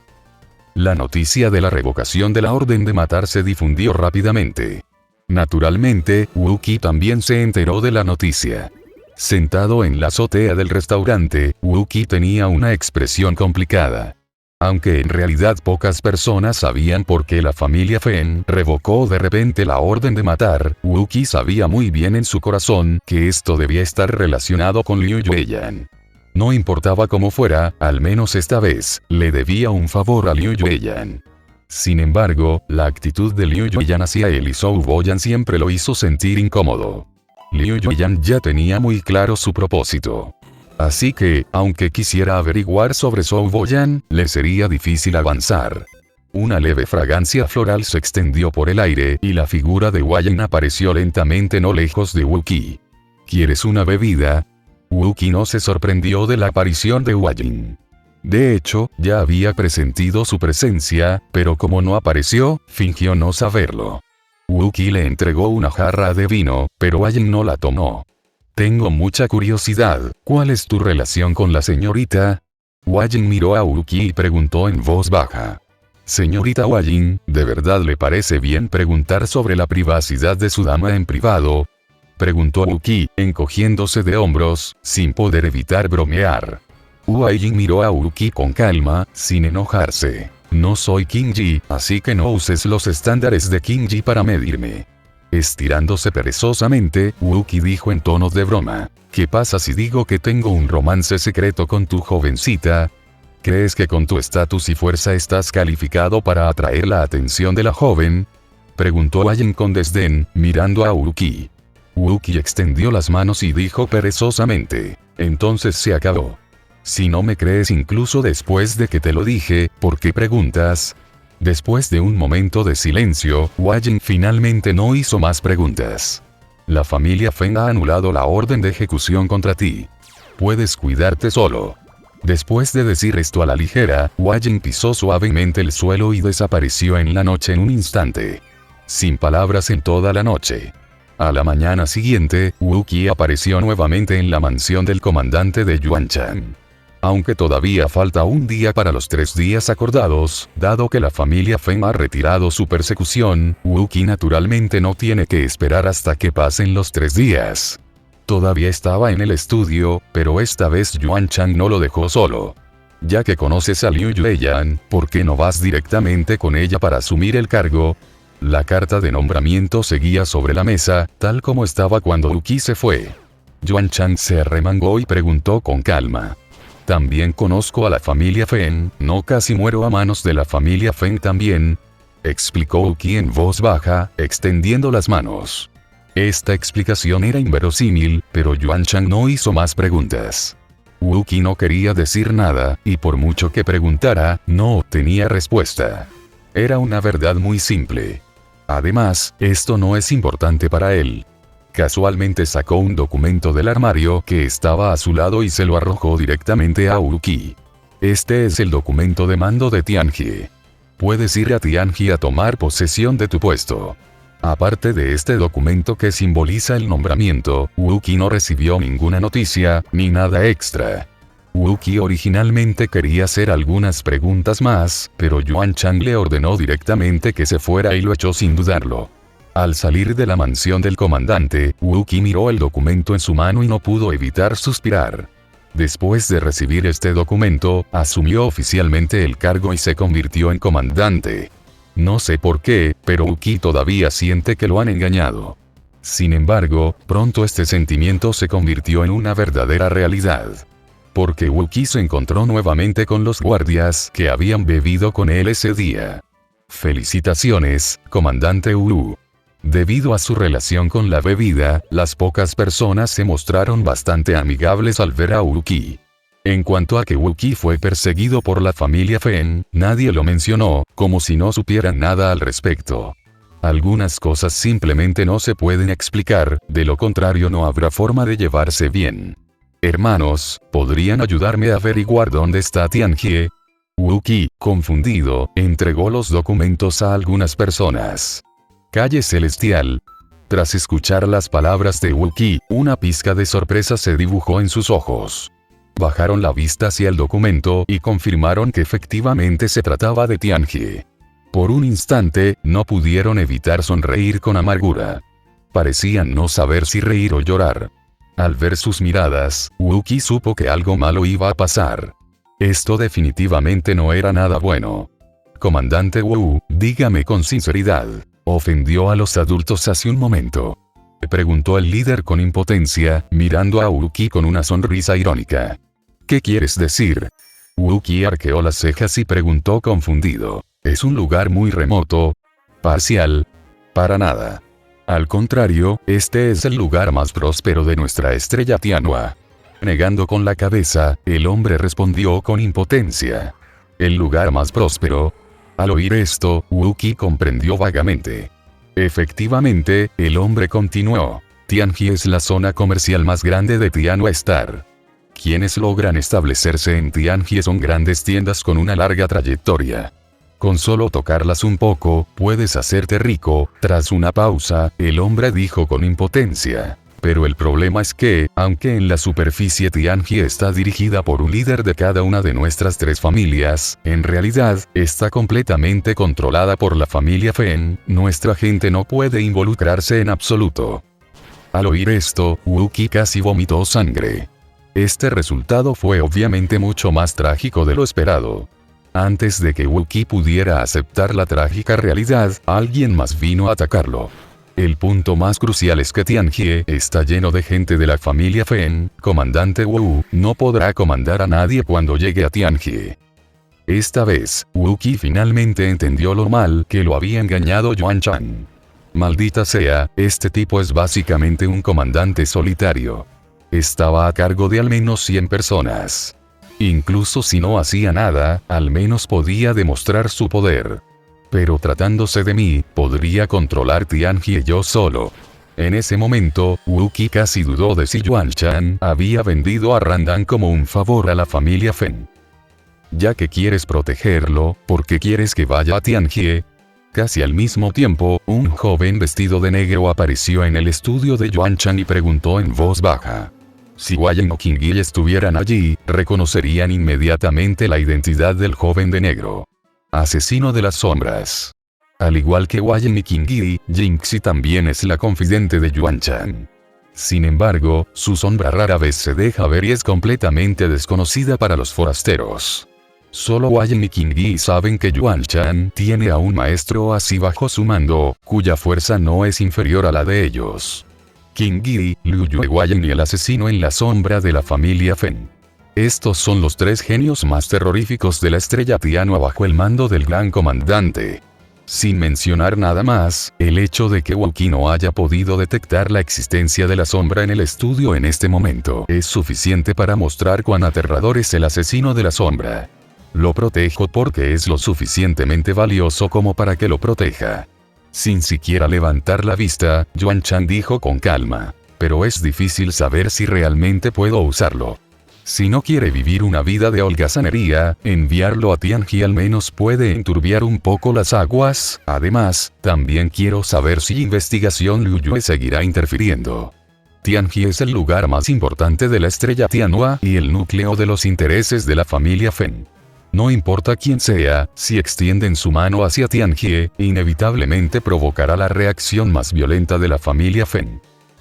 La noticia de la revocación de la orden de matar se difundió rápidamente. Naturalmente, Wookiee también se enteró de la noticia. Sentado en la azotea del restaurante, Wookiee tenía una expresión complicada. Aunque en realidad pocas personas sabían por qué la familia Feng revocó de repente la orden de matar, Wookiee sabía muy bien en su corazón que esto debía estar relacionado con Liu Yuyan. No importaba cómo fuera, al menos esta vez, le debía un favor a Liu Yuyan. Sin embargo, la actitud de Liu Yuyan hacia él y Zhou Boyan siempre lo hizo sentir incómodo. Liu Yuyan ya tenía muy claro su propósito. Así que, aunque quisiera averiguar sobre Zhou Boyan, le sería difícil avanzar. Una leve fragancia floral se extendió por el aire y la figura de Wayne apareció lentamente no lejos de Wookiee. ¿Quieres una bebida? Wookiee no se sorprendió de la aparición de Wayne. De hecho, ya había presentido su presencia, pero como no apareció, fingió no saberlo. Wookiee le entregó una jarra de vino, pero Wayne no la tomó. Tengo mucha curiosidad, ¿cuál es tu relación con la señorita? Wayne miró a Wookiee y preguntó en voz baja. Señorita Wayne, ¿de verdad le parece bien preguntar sobre la privacidad de su dama en privado? Preguntó Wookiee, encogiéndose de hombros, sin poder evitar bromear. Wayne miró a Wookiee con calma, sin enojarse. No soy King Yi, así que no uses los estándares de King Yi para medirme. Estirándose perezosamente, Wookiee dijo en tono de broma. ¿Qué pasa si digo que tengo un romance secreto con tu jovencita? ¿Crees que con tu estatus y fuerza estás calificado para atraer la atención de la joven? Preguntó Wayne con desdén, mirando a Wookiee. Wookiee extendió las manos y dijo perezosamente. Entonces se acabó. Si no me crees incluso después de que te lo dije, ¿por qué preguntas? Después de un momento de silencio, Wayne finalmente no hizo más preguntas. La familia Feng ha anulado la orden de ejecución contra ti. Puedes cuidarte solo. Después de decir esto a la ligera, Wayne pisó suavemente el suelo y desapareció en la noche en un instante. Sin palabras en toda la noche. A la mañana siguiente, Wu Qi apareció nuevamente en la mansión del comandante de Yuanshan. Aunque todavía falta un día para los 3 días acordados, dado que la familia Feng ha retirado su persecución, Wu Qi naturalmente no tiene que esperar hasta que pasen los 3 días. Todavía estaba en el estudio, pero esta vez Yuanshan no lo dejó solo. Ya que conoces a Liu Yueyan, ¿por qué no vas directamente con ella para asumir el cargo? La carta de nombramiento seguía sobre la mesa, tal como estaba cuando Wu Qi se fue. Yuanshan se arremangó y preguntó con calma. También conozco a la familia Feng, ¿no casi muero a manos de la familia Feng también? Explicó Wu Qi en voz baja, extendiendo las manos. Esta explicación era inverosímil, pero Yuanshan no hizo más preguntas. Wu Qi no quería decir nada, y por mucho que preguntara, no obtenía respuesta. Era una verdad muy simple. Además, esto no es importante para él. Casualmente sacó un documento del armario que estaba a su lado y se lo arrojó directamente a Wu Qi. Este es el documento de mando de Tianjie. Puedes ir a Tianjie a tomar posesión de tu puesto. Aparte de este documento que simboliza el nombramiento, Wu Qi no recibió ninguna noticia, ni nada extra. Wu Qi originalmente quería hacer algunas preguntas más, pero Yuanshan le ordenó directamente que se fuera y lo echó sin dudarlo. Al salir de la mansión del comandante, Wu Qi miró el documento en su mano y no pudo evitar suspirar. Después de recibir este documento, asumió oficialmente el cargo y se convirtió en comandante. No sé por qué, pero Wu Qi todavía siente que lo han engañado. Sin embargo, pronto este sentimiento se convirtió en una verdadera realidad. Porque Wu Qi se encontró nuevamente con los guardias que habían bebido con él ese día. Felicitaciones, comandante Wu. Debido a su relación con la bebida, las pocas personas se mostraron bastante amigables al ver a Wu Qi. En cuanto a que Wu Qi fue perseguido por la familia Feng, nadie lo mencionó, como si no supieran nada al respecto. Algunas cosas simplemente no se pueden explicar, de lo contrario no habrá forma de llevarse bien. Hermanos, ¿podrían ayudarme a averiguar dónde está Tianjie? Wu Qi, confundido, entregó los documentos a algunas personas. Calle Celestial. Tras escuchar las palabras de Wu Qi, una pizca de sorpresa se dibujó en sus ojos. Bajaron la vista hacia el documento y confirmaron que efectivamente se trataba de Tianjie. Por un instante, no pudieron evitar sonreír con amargura. Parecían no saber si reír o llorar. Al ver sus miradas, Wu Qi supo que algo malo iba a pasar. Esto definitivamente no era nada bueno. Comandante Wu, dígame con sinceridad. ¿Ofendió a los adultos hace un momento? Preguntó el líder con impotencia, mirando a Wu Qi con una sonrisa irónica. ¿Qué quieres decir? Wu Qi arqueó las cejas y preguntó confundido. ¿Es un lugar muy remoto? Parcial. Para nada. Al contrario, este es el lugar más próspero de nuestra estrella Tianhua. Negando con la cabeza, el hombre respondió con impotencia. ¿El lugar más próspero? Al oír esto, Wu Qi comprendió vagamente. Efectivamente, el hombre continuó. Tianjie es la zona comercial más grande de Tianhua Star. Quienes logran establecerse en Tianjie son grandes tiendas con una larga trayectoria. Con solo tocarlas un poco, puedes hacerte rico. Tras una pausa, el hombre dijo con impotencia. Pero el problema es que, aunque en la superficie Tianjie está dirigida por un líder de cada una de nuestras 3 familias, en realidad, está completamente controlada por la familia Feng. Nuestra gente no puede involucrarse en absoluto. Al oír esto, Wu Qi casi vomitó sangre. Este resultado fue obviamente mucho más trágico de lo esperado. Antes de que Wu Qi pudiera aceptar la trágica realidad, alguien más vino a atacarlo. El punto más crucial es que Tianjie está lleno de gente de la familia Feng. Comandante Wu no podrá comandar a nadie cuando llegue a Tianjie. Esta vez, Wu Qi finalmente entendió lo mal que lo había engañado Yuanshan. Maldita sea, este tipo es básicamente un comandante solitario. Estaba a cargo de al menos 100 personas. Incluso si no hacía nada, al menos podía demostrar su poder. Pero tratándose de mí, podría controlar Tianjie yo solo. En ese momento, Wookie casi dudó de si Yuan Chan había vendido a Randan como un favor a la familia Feng. Ya que quieres protegerlo, ¿por qué quieres que vaya a Tianjie? Casi al mismo tiempo, un joven vestido de negro apareció en el estudio de Yuan Chan y preguntó en voz baja. Si Wayne o King Yi estuvieran allí, reconocerían inmediatamente la identidad del joven de negro. Asesino de las sombras. Al igual que Wayne y King Yi, Jinxie también es la confidente de Yuan Chan. Sin embargo, su sombra rara vez se deja ver y es completamente desconocida para los forasteros. Solo Wayne y King Yi saben que Yuan Chan tiene a un maestro así bajo su mando, cuya fuerza no es inferior a la de ellos. King Yi, Liu Yue, Wayne y el asesino en la sombra de la familia Feng. Estos son los tres genios más terroríficos de la estrella Tianhua bajo el mando del gran comandante. Sin mencionar nada más, el hecho de que Wookie no haya podido detectar la existencia de la sombra en el estudio en este momento es suficiente para mostrar cuán aterrador es el asesino de la sombra. Lo protejo porque es lo suficientemente valioso como para que lo proteja. Sin siquiera levantar la vista, Yuan Chan dijo con calma. Pero es difícil saber si realmente puedo usarlo. Si no quiere vivir una vida de holgazanería, enviarlo a Tianjie al menos puede enturbiar un poco las aguas. Además, también quiero saber si investigación Liu Yue seguirá interfiriendo. Tianjie es el lugar más importante de la estrella Tianhua y el núcleo de los intereses de la familia Feng. No importa quién sea, si extienden su mano hacia Tianjie, inevitablemente provocará la reacción más violenta de la familia Feng.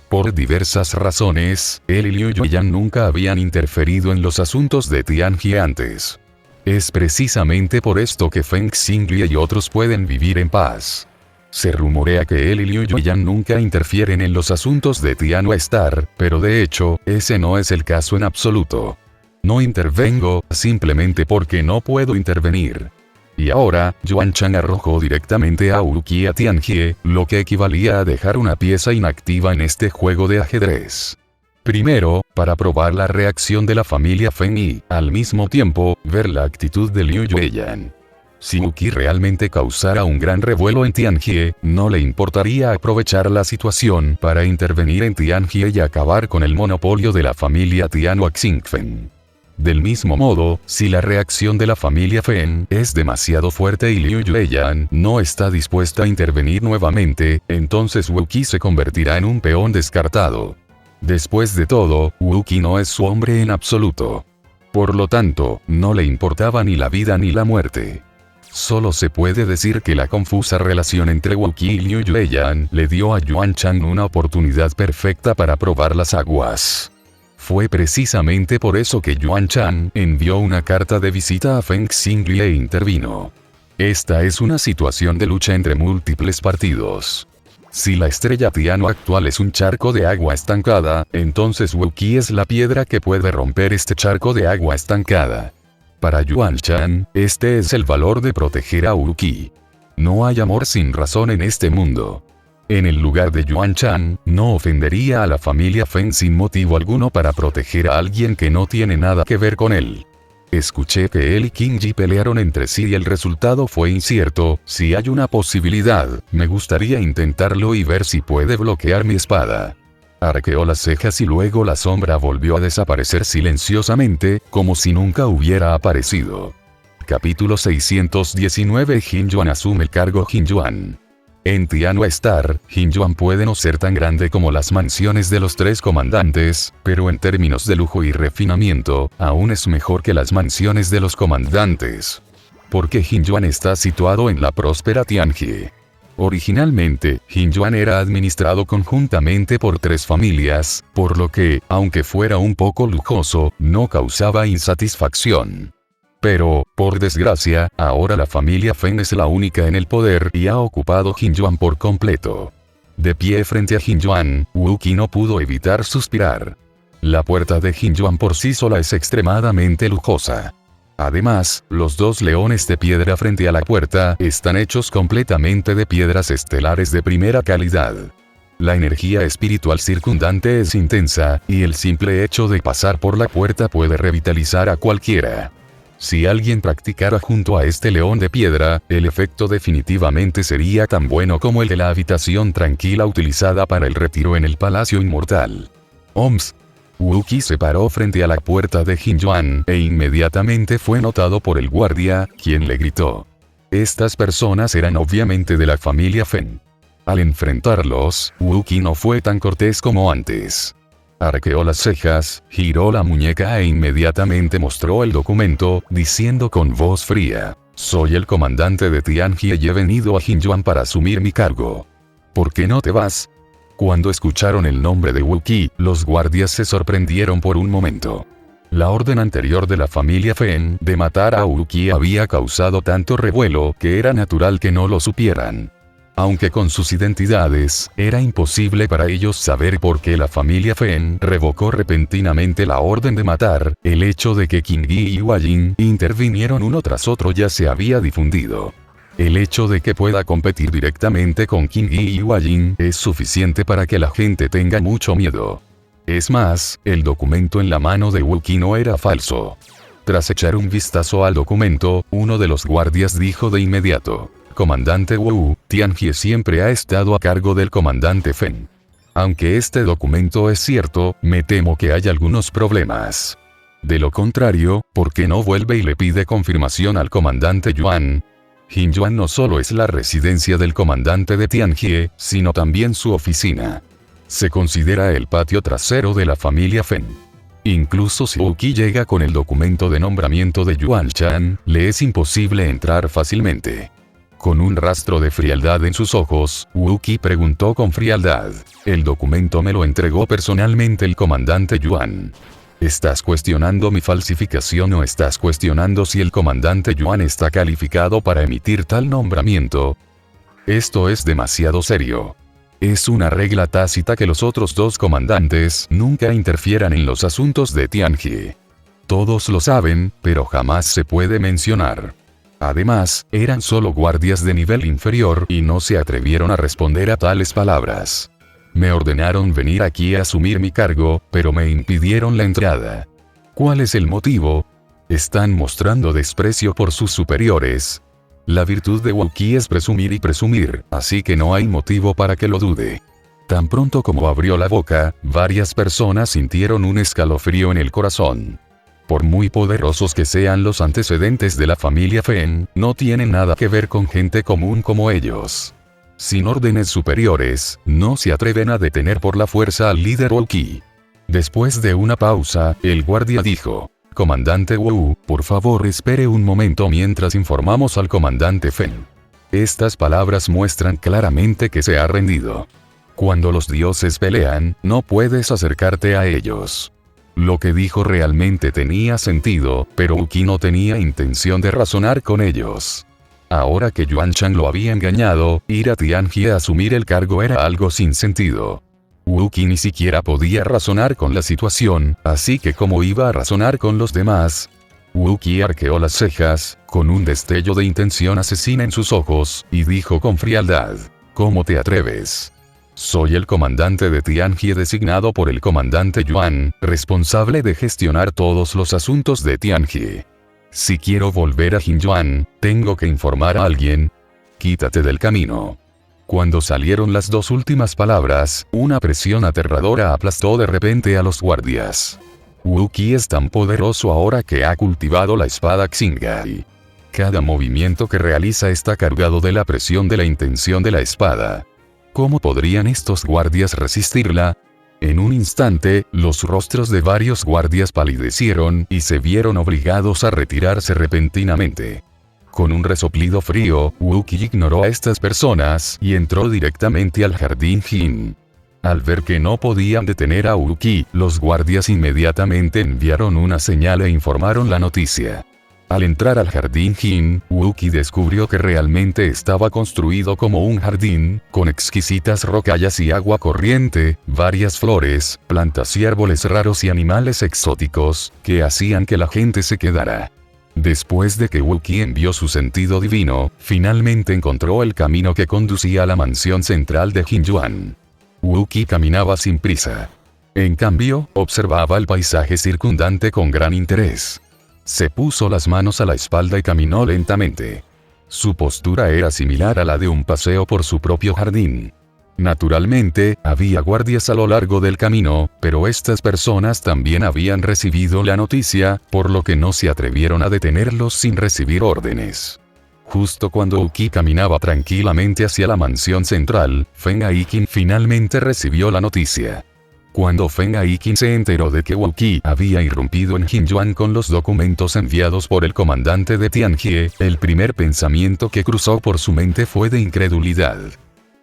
Por diversas razones, él y Liu Yueyan nunca habían interferido en los asuntos de Tianjie antes. Es precisamente por esto que Feng Xinglie y otros pueden vivir en paz. Se rumorea que él y Liu Yueyan nunca interfieren en los asuntos de Tianhua Star, pero de hecho, ese no es el caso en absoluto. No intervengo, simplemente porque no puedo intervenir. Y ahora, Yuan Chan arrojó directamente a Wookie a Tianjie, lo que equivalía a dejar una pieza inactiva en este juego de ajedrez. Primero, para probar la reacción de la familia Feng y, al mismo tiempo, ver la actitud de Liu Yueyan. Si Wookie realmente causara un gran revuelo en Tianjie, no le importaría aprovechar la situación para intervenir en Tianjie y acabar con el monopolio de la familia Tianhua Xingfen. Del mismo modo, si la reacción de la familia Feng es demasiado fuerte y Liu Yueyan no está dispuesta a intervenir nuevamente, entonces Wookie se convertirá en un peón descartado. Después de todo, Wookie no es su hombre en absoluto. Por lo tanto, no le importaba ni la vida ni la muerte. Solo se puede decir que la confusa relación entre Wookie y Liu Yueyan le dio a Yuan Chan una oportunidad perfecta para probar las aguas. Fue precisamente por eso que Yuan Chan envió una carta de visita a Feng Xinglie e intervino. Esta es una situación de lucha entre múltiples partidos. Si la estrella Tianhua actual es un charco de agua estancada, entonces Wookie es la piedra que puede romper este charco de agua estancada. Para Yuan Chan, este es el valor de proteger a Wookie. No hay amor sin razón en este mundo. En el lugar de Yuan Chan, no ofendería a la familia Feng sin motivo alguno para proteger a alguien que no tiene nada que ver con él. Escuché que él y King Yi pelearon entre sí y el resultado fue incierto. Si hay una posibilidad, me gustaría intentarlo y ver si puede bloquear mi espada. Arqueó las cejas y luego la sombra volvió a desaparecer silenciosamente, como si nunca hubiera aparecido. Capítulo 619. Jin Yuan asume el cargo. Jin Yuan. En Tianhua Star, Jin Yuan puede no ser tan grande como las mansiones de los tres comandantes, pero en términos de lujo y refinamiento, aún es mejor que las mansiones de los comandantes. Porque Jin Yuan está situado en la próspera Tianjie. Originalmente, Jin Yuan era administrado conjuntamente por tres familias, por lo que, aunque fuera un poco lujoso, no causaba insatisfacción. Pero, por desgracia, ahora la familia Feng es la única en el poder y ha ocupado Jin Yuan por completo. De pie frente a Jin Yuan, Wookie no pudo evitar suspirar. La puerta de Jin Yuan por sí sola es extremadamente lujosa. Además, los dos leones de piedra frente a la puerta están hechos completamente de piedras estelares de primera calidad. La energía espiritual circundante es intensa, y el simple hecho de pasar por la puerta puede revitalizar a cualquiera. Si alguien practicara junto a este león de piedra, el efecto definitivamente sería tan bueno como el de la habitación tranquila utilizada para el retiro en el Palacio Inmortal. Oms. Wookiee se paró frente a la puerta de Jinjuan, e inmediatamente fue notado por el guardia, quien le gritó. Estas personas eran obviamente de la familia Fen. Al enfrentarlos, Wookiee no fue tan cortés como antes. Arqueó las cejas, giró la muñeca e inmediatamente mostró el documento, diciendo con voz fría, «Soy el comandante de Tianjie y he venido a Jinjuan para asumir mi cargo. ¿Por qué no te vas?». Cuando escucharon el nombre de Wookiee, los guardias se sorprendieron por un momento. La orden anterior de la familia Fen de matar a Wookiee había causado tanto revuelo que era natural que no lo supieran. Aunque con sus identidades, era imposible para ellos saber por qué la familia Fen revocó repentinamente la orden de matar. El hecho de que Qin Yi y Hua Jin intervinieron uno tras otro ya se había difundido. El hecho de que pueda competir directamente con Qin Yi y Hua Jin es suficiente para que la gente tenga mucho miedo. Es más, el documento en la mano de Wookiee no era falso. Tras echar un vistazo al documento, uno de los guardias dijo de inmediato, «Comandante Wu, Tianjie siempre ha estado a cargo del comandante Fen. Aunque este documento es cierto, me temo que hay algunos problemas. De lo contrario, ¿por qué no vuelve y le pide confirmación al comandante Yuan?» Jinjuan no solo es la residencia del comandante de Tianjie, sino también su oficina. Se considera el patio trasero de la familia Fen. Incluso si Wookiee llega con el documento de nombramiento de Yuan Shan, le es imposible entrar fácilmente. Con un rastro de frialdad en sus ojos, Wookiee preguntó con frialdad, «¿El documento me lo entregó personalmente el comandante Yuan? ¿Estás cuestionando mi falsificación o estás cuestionando si el comandante Yuan está calificado para emitir tal nombramiento? Esto es demasiado serio. Es una regla tácita que los otros dos comandantes nunca interfieran en los asuntos de Tianjie. Todos lo saben, pero jamás se puede mencionar». Además, eran solo guardias de nivel inferior y no se atrevieron a responder a tales palabras. Me ordenaron venir aquí a asumir mi cargo, pero me impidieron la entrada. ¿Cuál es el motivo? ¿Están mostrando desprecio por sus superiores? La virtud de Wookiee es presumir y presumir, así que no hay motivo para que lo dude. Tan pronto como abrió la boca, varias personas sintieron un escalofrío en el corazón. Por muy poderosos que sean los antecedentes de la familia Fen, no tienen nada que ver con gente común como ellos. Sin órdenes superiores, no se atreven a detener por la fuerza al líder Wookiee. Después de una pausa, el guardia dijo, «Comandante Wu, por favor espere un momento mientras informamos al comandante Fen». Estas palabras muestran claramente que se ha rendido. Cuando los dioses pelean, no puedes acercarte a ellos. Lo que dijo realmente tenía sentido, pero Wookiee no tenía intención de razonar con ellos. Ahora que Yuan Shan lo había engañado, ir a Tianjie a asumir el cargo era algo sin sentido. Wookiee ni siquiera podía razonar con la situación, así que ¿cómo iba a razonar con los demás? Wookiee arqueó las cejas, con un destello de intención asesina en sus ojos, y dijo con frialdad, «¿Cómo te atreves? Soy el comandante de Tianjie designado por el comandante Yuan, responsable de gestionar todos los asuntos de Tianjie. Si quiero volver a Jinjuan, tengo que informar a alguien. Quítate del camino». Cuando salieron las dos últimas palabras, una presión aterradora aplastó de repente a los guardias. Wookiee es tan poderoso ahora que ha cultivado la espada Xing'ai. Cada movimiento que realiza está cargado de la presión de la intención de la espada. ¿Cómo podrían estos guardias resistirla? En un instante, los rostros de varios guardias palidecieron y se vieron obligados a retirarse repentinamente. Con un resoplido frío, Wookiee ignoró a estas personas y entró directamente al jardín Jin. Al ver que no podían detener a Wookiee, los guardias inmediatamente enviaron una señal e informaron la noticia. Al entrar al jardín Jin, Wookiee descubrió que realmente estaba construido como un jardín, con exquisitas rocallas y agua corriente, varias flores, plantas y árboles raros y animales exóticos, que hacían que la gente se quedara. Después de que Wookiee envió su sentido divino, finalmente encontró el camino que conducía a la mansión central de Jinjuan. Wookiee caminaba sin prisa. En cambio, observaba el paisaje circundante con gran interés. Se puso las manos a la espalda y caminó lentamente. Su postura era similar a la de un paseo por su propio jardín. Naturalmente, había guardias a lo largo del camino, pero estas personas también habían recibido la noticia, por lo que no se atrevieron a detenerlos sin recibir órdenes. Justo cuando Uki caminaba tranquilamente hacia la mansión central, Feng Aikin finalmente recibió la noticia. Cuando Feng Aikin se enteró de que Uki había irrumpido en Jinjuan con los documentos enviados por el comandante de Tianjie, el primer pensamiento que cruzó por su mente fue de incredulidad.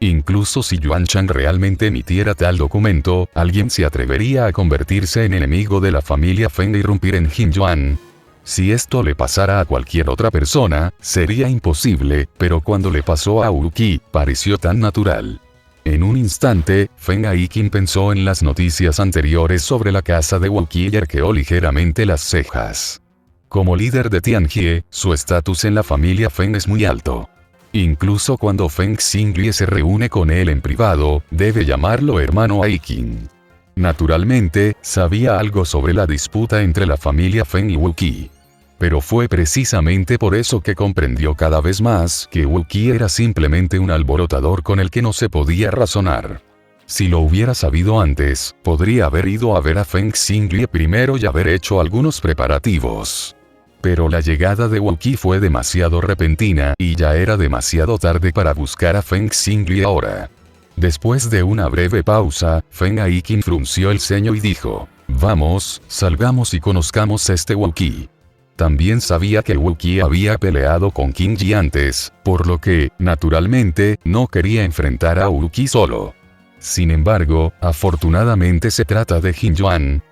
Incluso si Yuan Chang realmente emitiera tal documento, ¿alguien se atrevería a convertirse en enemigo de la familia Feng e irrumpir en Jinjuan? Si esto le pasara a cualquier otra persona, sería imposible, pero cuando le pasó a Uki, pareció tan natural. En un instante, Feng Aikin pensó en las noticias anteriores sobre la casa de Uki y arqueó ligeramente las cejas. Como líder de Tianjie, su estatus en la familia Feng es muy alto. Incluso cuando Feng Xingye se reúne con él en privado, debe llamarlo hermano Aikin. Naturalmente, sabía algo sobre la disputa entre la familia Feng y Uki. Pero fue precisamente por eso que comprendió cada vez más que Uki era simplemente un alborotador con el que no se podía razonar. Si lo hubiera sabido antes, podría haber ido a ver a Feng Xingye primero y haber hecho algunos preparativos. Pero la llegada de Uki fue demasiado repentina y ya era demasiado tarde para buscar a Feng Xingye ahora. Después de una breve pausa, Feng Aikin frunció el ceño y dijo: «Vamos, salgamos y conozcamos a este Uki». También sabía que Uki había peleado con Qin Ji antes, por lo que, naturalmente, no quería enfrentar a Uki solo. Sin embargo, afortunadamente se trata de Jinjuan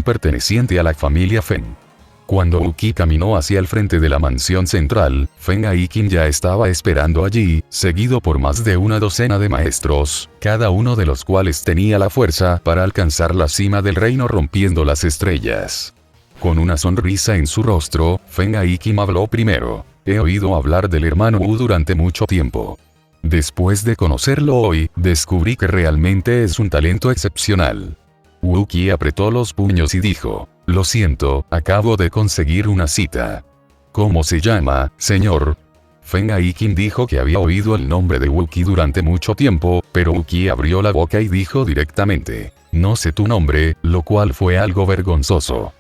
perteneciente a la familia Feng. Cuando Uki caminó hacia el frente de la mansión central, Feng Aikin ya estaba esperando allí, seguido por más de una docena de maestros, cada uno de los cuales tenía la fuerza para alcanzar la cima del reino rompiendo las estrellas. Con una sonrisa en su rostro, Feng Aikin habló primero. «He oído hablar del hermano Wu durante mucho tiempo. Después de conocerlo hoy, descubrí que realmente es un talento excepcional». Uki apretó los puños y dijo: «Lo siento, acabo de conseguir una cita». «¿Cómo se llama, señor?» Feng Aikin dijo que había oído el nombre de Uki durante mucho tiempo, pero Uki abrió la boca y dijo directamente: «No sé tu nombre», lo cual fue algo vergonzoso.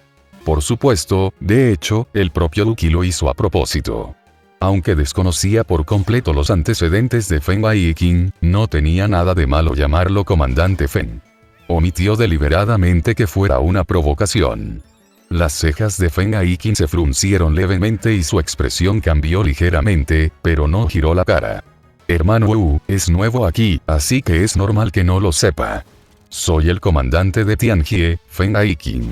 Por supuesto, de hecho, el propio Uki lo hizo a propósito. Aunque desconocía por completo los antecedentes de Feng Aikin, no tenía nada de malo llamarlo comandante Feng. Omitió deliberadamente que fuera una provocación. Las cejas de Feng Aikin se fruncieron levemente y su expresión cambió ligeramente, pero no giró la cara. «Hermano Wu, es nuevo aquí, así que es normal que no lo sepa. Soy el comandante de Tianjie, Feng Aikin».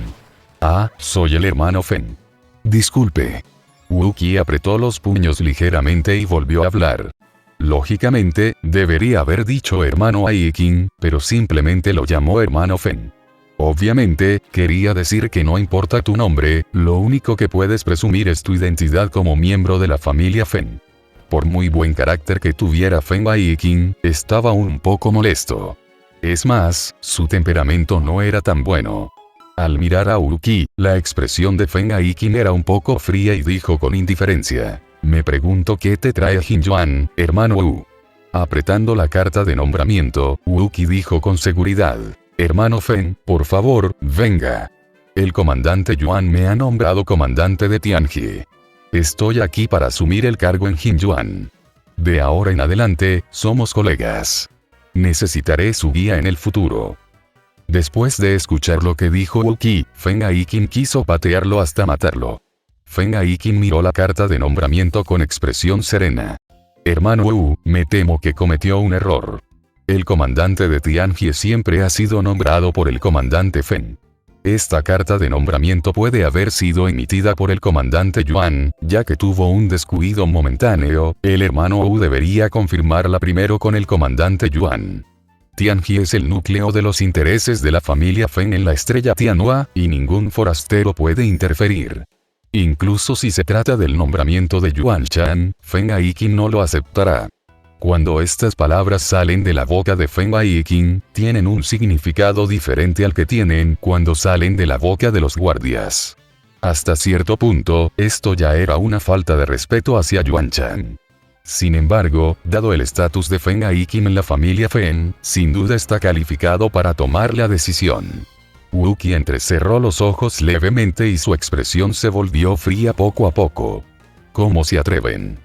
«Ah, soy el hermano Feng». «Disculpe». Uki apretó los puños ligeramente y volvió a hablar. Lógicamente, debería haber dicho hermano Aikin, pero simplemente lo llamó hermano Feng. Obviamente, quería decir que no importa tu nombre, lo único que puedes presumir es tu identidad como miembro de la familia Feng. Por muy buen carácter que tuviera Feng Aikin, estaba un poco molesto. Es más, su temperamento no era tan bueno. Al mirar a Uki, la expresión de Feng Aikin era un poco fría y dijo con indiferencia: «Me pregunto qué te trae a Jinjuan, hermano Wu». Apretando la carta de nombramiento, Uki dijo con seguridad: «Hermano Feng, por favor, venga. El comandante Yuan me ha nombrado comandante de Tianjie. Estoy aquí para asumir el cargo en Jinjuan. De ahora en adelante, somos colegas. Necesitaré su guía en el futuro». Después de escuchar lo que dijo Uki, Feng Aikin quiso patearlo hasta matarlo. Feng Aikin miró la carta de nombramiento con expresión serena. «Hermano Wu, me temo que cometió un error. El comandante de Tianjie siempre ha sido nombrado por el comandante Feng. Esta carta de nombramiento puede haber sido emitida por el comandante Yuan, ya que tuvo un descuido momentáneo, el hermano Wu debería confirmarla primero con el comandante Yuan. Tianjie es el núcleo de los intereses de la familia Feng en la estrella Tianhua, y ningún forastero puede interferir. Incluso si se trata del nombramiento de Yuan Chan, Feng Aikin no lo aceptará». Cuando estas palabras salen de la boca de Feng Aikin, tienen un significado diferente al que tienen cuando salen de la boca de los guardias. Hasta cierto punto, esto ya era una falta de respeto hacia Yuan Chang. Sin embargo, dado el estatus de Feng Aikin en la familia Fen, sin duda está calificado para tomar la decisión. Wu Qi entrecerró los ojos levemente y su expresión se volvió fría poco a poco. ¿Cómo se atreven?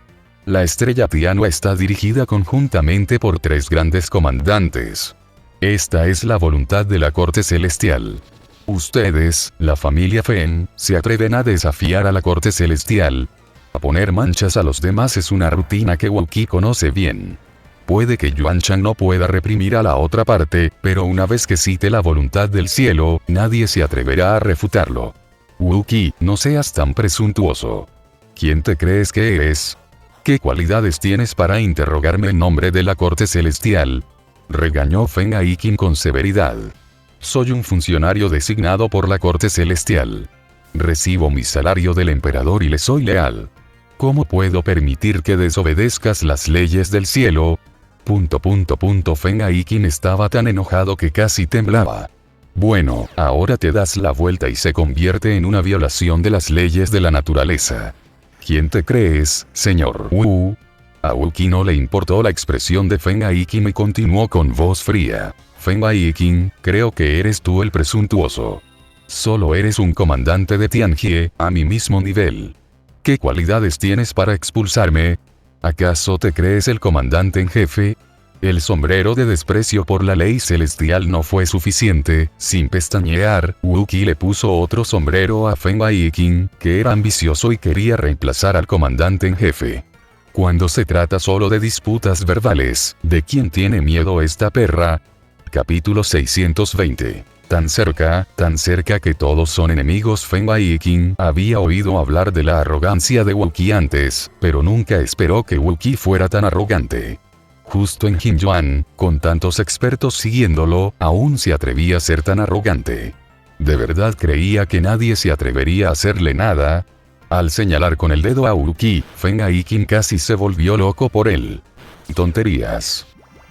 La estrella Tiano está dirigida conjuntamente por 3 grandes comandantes. Esta es la voluntad de la corte celestial. Ustedes, la familia Fen, se atreven a desafiar a la corte celestial. A poner manchas a los demás es una rutina que Wu Qi conoce bien. Puede que Yuan Chang no pueda reprimir a la otra parte, pero una vez que cite la voluntad del cielo, nadie se atreverá a refutarlo. Wu Qi, no seas tan presuntuoso. ¿Quién te crees que eres? ¿Qué cualidades tienes para interrogarme en nombre de la corte celestial? Regañó Feng Aikin con severidad. Soy un funcionario designado por la corte celestial. Recibo mi salario del emperador y le soy leal. ¿Cómo puedo permitir que desobedezcas las leyes del cielo? Feng Aikin estaba tan enojado que casi temblaba. Bueno, ahora te das la vuelta y se convierte en una violación de las leyes de la naturaleza. ¿Quién te crees, señor Wu? A Wu Qi no le importó la expresión de Feng Aikin y continuó con voz fría. Feng Aikin, creo que eres tú el presuntuoso. Solo eres un comandante de Tianjie, a mi mismo nivel. ¿Qué cualidades tienes para expulsarme? ¿Acaso te crees el comandante en jefe? El sombrero de desprecio por la ley celestial no fue suficiente. Sin pestañear, Wu Qi le puso otro sombrero a Feng Aikin, que era ambicioso y quería reemplazar al comandante en jefe. Cuando se trata solo de disputas verbales, ¿de quién tiene miedo esta perra? Capítulo 620. Tan cerca que todos son enemigos. Feng Aikin había oído hablar de la arrogancia de Wu Qi antes, pero nunca esperó que Wu Qi fuera tan arrogante. Justo en Jinyuan, con tantos expertos siguiéndolo, aún se atrevía a ser tan arrogante. ¿De verdad creía que nadie se atrevería a hacerle nada? Al señalar con el dedo a Wu Qi, Feng Aikin casi se volvió loco por él. Tonterías.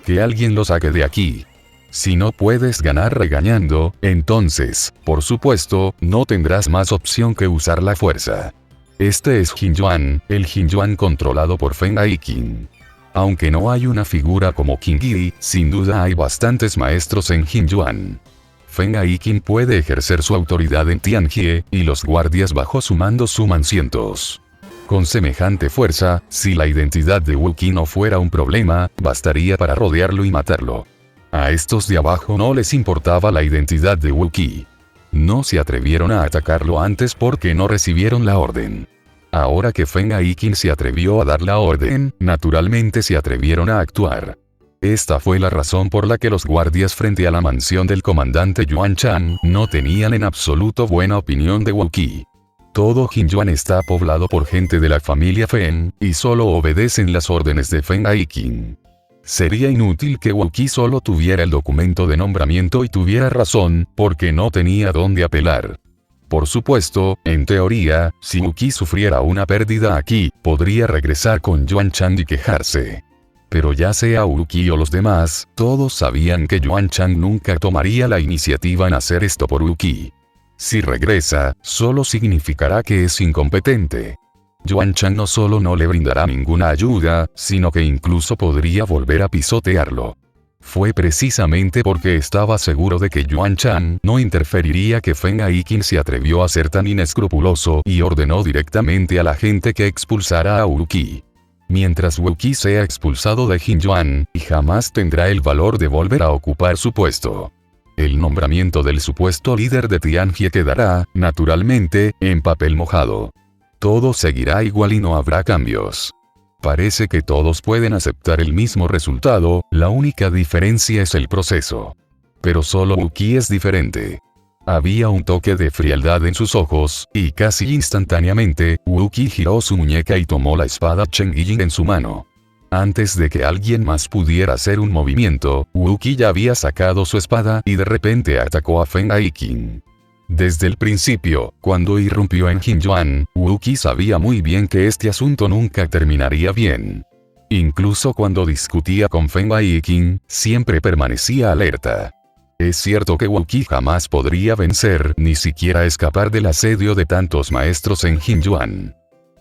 Que alguien lo saque de aquí. Si no puedes ganar regañando, entonces, por supuesto, no tendrás más opción que usar la fuerza. Este es Jinyuan, el Jinyuan controlado por Feng Aikin. Aunque no hay una figura como Qin Yi, sin duda hay bastantes maestros en Jinyuan. Feng Aikin puede ejercer su autoridad en Tianjie, y los guardias bajo su mando suman cientos. Con semejante fuerza, si la identidad de Wu Qi no fuera un problema, bastaría para rodearlo y matarlo. A estos de abajo no les importaba la identidad de Wu Qi. No se atrevieron a atacarlo antes porque no recibieron la orden. Ahora que Feng Aikin se atrevió a dar la orden, naturalmente se atrevieron a actuar. Esta fue la razón por la que los guardias frente a la mansión del comandante Yuan Chang no tenían en absoluto buena opinión de Wu Qi. Todo Jinyuan está poblado por gente de la familia Fen, y solo obedecen las órdenes de Feng Aikin. Sería inútil que Wu Qi solo tuviera el documento de nombramiento y tuviera razón, porque no tenía dónde apelar. Por supuesto, en teoría, si Wu Qi sufriera una pérdida aquí, podría regresar con Yuan Chang y quejarse. Pero ya sea Wu Qi o los demás, todos sabían que Yuan Chang nunca tomaría la iniciativa en hacer esto por Wu Qi. Si regresa, solo significará que es incompetente. Yuan Chang no solo no le brindará ninguna ayuda, sino que incluso podría volver a pisotearlo. Fue precisamente porque estaba seguro de que Yuan Chang no interferiría que Feng Aikin se atrevió a ser tan inescrupuloso y ordenó directamente a la gente que expulsara a Wu Qi. Mientras Wu Qi sea expulsado de Jinyuan, jamás tendrá el valor de volver a ocupar su puesto. El nombramiento del supuesto líder de Tianjie quedará, naturalmente, en papel mojado. Todo seguirá igual y no habrá cambios. Parece que todos pueden aceptar el mismo resultado, la única diferencia es el proceso. Pero solo Wu Qi es diferente. Había un toque de frialdad en sus ojos, y casi instantáneamente, Wu Qi giró su muñeca y tomó la espada Cheng-Yi en su mano. Antes de que alguien más pudiera hacer un movimiento, Wu Qi ya había sacado su espada y de repente atacó a Feng Aikin. Desde el principio, cuando irrumpió en Jinyuan, Wu Qi sabía muy bien que este asunto nunca terminaría bien. Incluso cuando discutía con Feng Aikin, siempre permanecía alerta. Es cierto que Wukey jamás podría vencer ni siquiera escapar del asedio de tantos maestros en Jinjuan.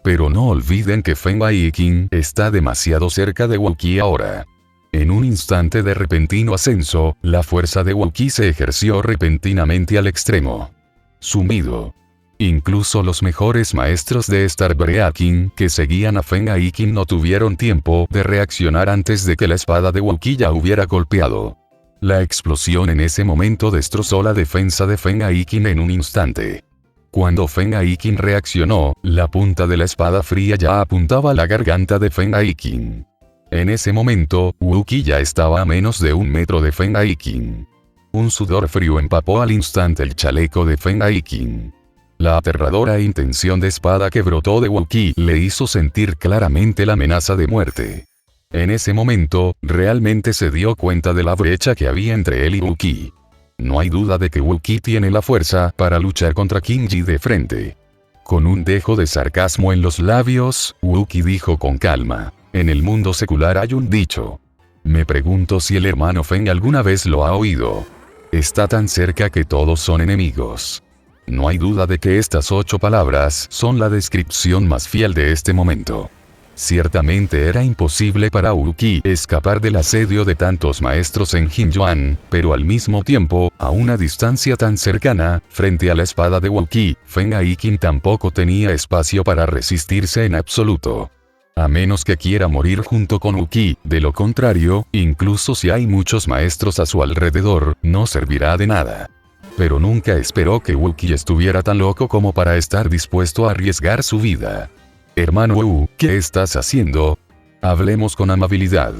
Pero no olviden que Feng Baiqing está demasiado cerca de Wukey ahora. En un instante de repentino ascenso, la fuerza de Wukey se ejerció repentinamente al extremo. Sumido. Incluso los mejores maestros de Starbreaking que seguían a Feng Baiqing no tuvieron tiempo de reaccionar antes de que la espada de Wukey ya hubiera golpeado. La explosión en ese momento destrozó la defensa de Feng Baiqing en un instante. Cuando Feng Baiqing reaccionó, la punta de la espada fría ya apuntaba a la garganta de Feng Baiqing. En ese momento, Wukey ya estaba a menos de 1 metro de Feng Baiqing. Un sudor frío empapó al instante el chaleco de Feng Baiqing. La aterradora intención de espada que brotó de Wukey le hizo sentir claramente la amenaza de muerte. En ese momento, realmente se dio cuenta de la brecha que había entre él y Wukey. No hay duda de que Wukey tiene la fuerza para luchar contra Qin Ji de frente. Con un dejo de sarcasmo en los labios, Wukey dijo con calma: en el mundo secular hay un dicho. Me pregunto si el hermano Feng alguna vez lo ha oído. Está tan cerca que todos son enemigos. No hay duda de que estas 8 palabras son la descripción más fiel de este momento. Ciertamente era imposible para Wukey escapar del asedio de tantos maestros en Jinjuan, pero al mismo tiempo, a una distancia tan cercana, frente a la espada de Wukey, Feng Baiqing tampoco tenía espacio para resistirse en absoluto. A menos que quiera morir junto con Wukey, de lo contrario, incluso si hay muchos maestros a su alrededor, no servirá de nada. Pero nunca esperó que Wukey estuviera tan loco como para estar dispuesto a arriesgar su vida. Hermano Wu, ¿qué estás haciendo? Hablemos con amabilidad.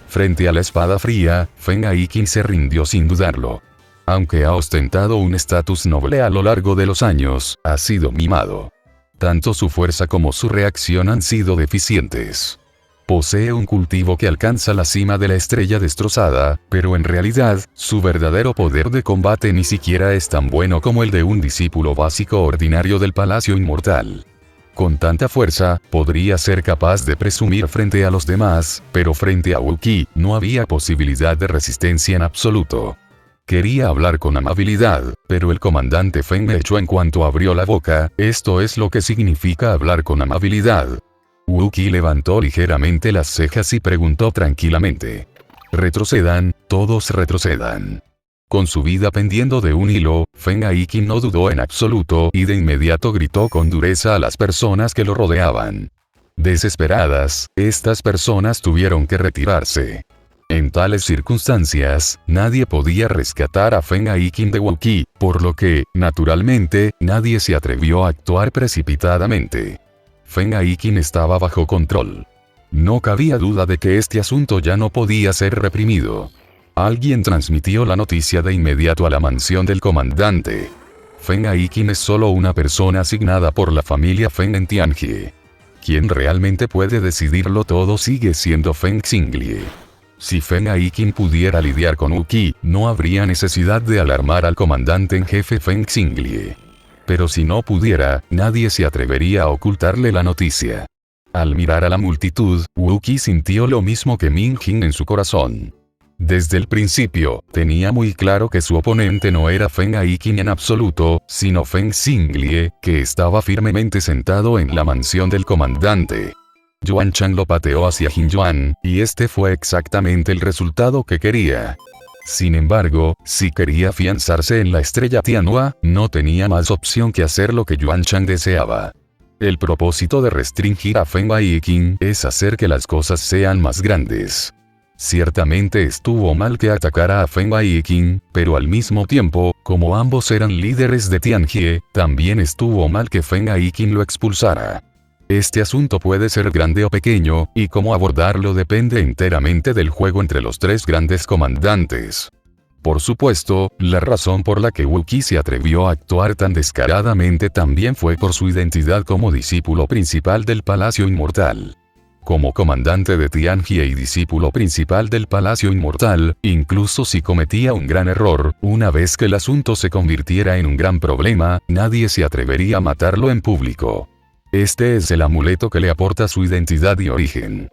Frente a la espada fría, Feng Baiqing se rindió sin dudarlo. Aunque ha ostentado un estatus noble a lo largo de los años, ha sido mimado. Tanto su fuerza como su reacción han sido deficientes. Posee un cultivo que alcanza la cima de la estrella destrozada, pero en realidad, su verdadero poder de combate ni siquiera es tan bueno como el de un discípulo básico ordinario del Palacio Inmortal. Con tanta fuerza, podría ser capaz de presumir frente a los demás, pero frente a Wukey, no había posibilidad de resistencia en absoluto. Quería hablar con amabilidad, pero el comandante Feng me echó en cuanto abrió la boca. Esto es lo que significa hablar con amabilidad. Wukey levantó ligeramente las cejas y preguntó tranquilamente: retrocedan, todos retrocedan. Con su vida pendiendo de un hilo, Feng Baiqing no dudó en absoluto y de inmediato gritó con dureza a las personas que lo rodeaban. Desesperadas, estas personas tuvieron que retirarse. En tales circunstancias, nadie podía rescatar a Feng Baiqing de Wukey, por lo que, naturalmente, nadie se atrevió a actuar precipitadamente. Feng Baiqing estaba bajo control. No cabía duda de que este asunto ya no podía ser reprimido. Alguien transmitió la noticia de inmediato a la mansión del comandante. Feng Baiqing es solo una persona asignada por la familia Feng en Tianjie. Quien realmente puede decidirlo todo sigue siendo Feng Xinglie. Si Feng Baiqing pudiera lidiar con Wukey, no habría necesidad de alarmar al comandante en jefe Feng Xinglie. Pero si no pudiera, nadie se atrevería a ocultarle la noticia. Al mirar a la multitud, Wukey sintió lo mismo que Ming Jin en su corazón. Desde el principio, tenía muy claro que su oponente no era Feng Baiqing en absoluto, sino Feng Xinglie, que estaba firmemente sentado en la mansión del comandante. Yuan Chang lo pateó hacia Jinjuan, y este fue exactamente el resultado que quería. Sin embargo, si quería afianzarse en la estrella Tianhua, no tenía más opción que hacer lo que Yuan Chang deseaba. El propósito de restringir a Feng Baiqing es hacer que las cosas sean más grandes. Ciertamente estuvo mal que atacara a Feng Baiqing, pero al mismo tiempo, como ambos eran líderes de Tianjie, también estuvo mal que Feng Baiqing lo expulsara. Este asunto puede ser grande o pequeño, y cómo abordarlo depende enteramente del juego entre los 3 grandes comandantes. Por supuesto, la razón por la que Wukey se atrevió a actuar tan descaradamente también fue por su identidad como discípulo principal del Palacio Inmortal. Como comandante de Tianjie y discípulo principal del Palacio Inmortal, incluso si cometía un gran error, una vez que el asunto se convirtiera en un gran problema, nadie se atrevería a matarlo en público. Este es el amuleto que le aporta su identidad y origen.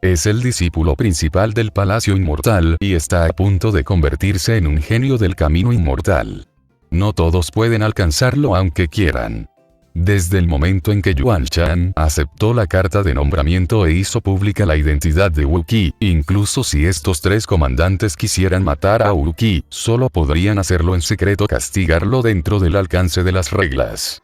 Es el discípulo principal del Palacio Inmortal y está a punto de convertirse en un genio del camino inmortal. No todos pueden alcanzarlo aunque quieran. Desde el momento en que Yuan Shan aceptó la carta de nombramiento e hizo pública la identidad de Wu Qi, incluso si estos 3 comandantes quisieran matar a Wu Qi, solo podrían hacerlo en secreto, castigarlo dentro del alcance de las reglas.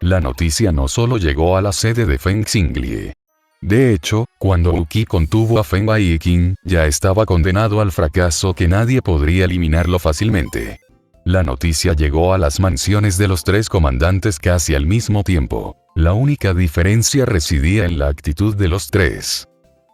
La noticia no solo llegó a la sede de Feng Xinglie. De hecho, cuando Wu Qi contuvo a Feng Baiqing, ya estaba condenado al fracaso que nadie podría eliminarlo fácilmente. La noticia llegó a las mansiones de los 3 comandantes casi al mismo tiempo. La única diferencia residía en la actitud de los 3.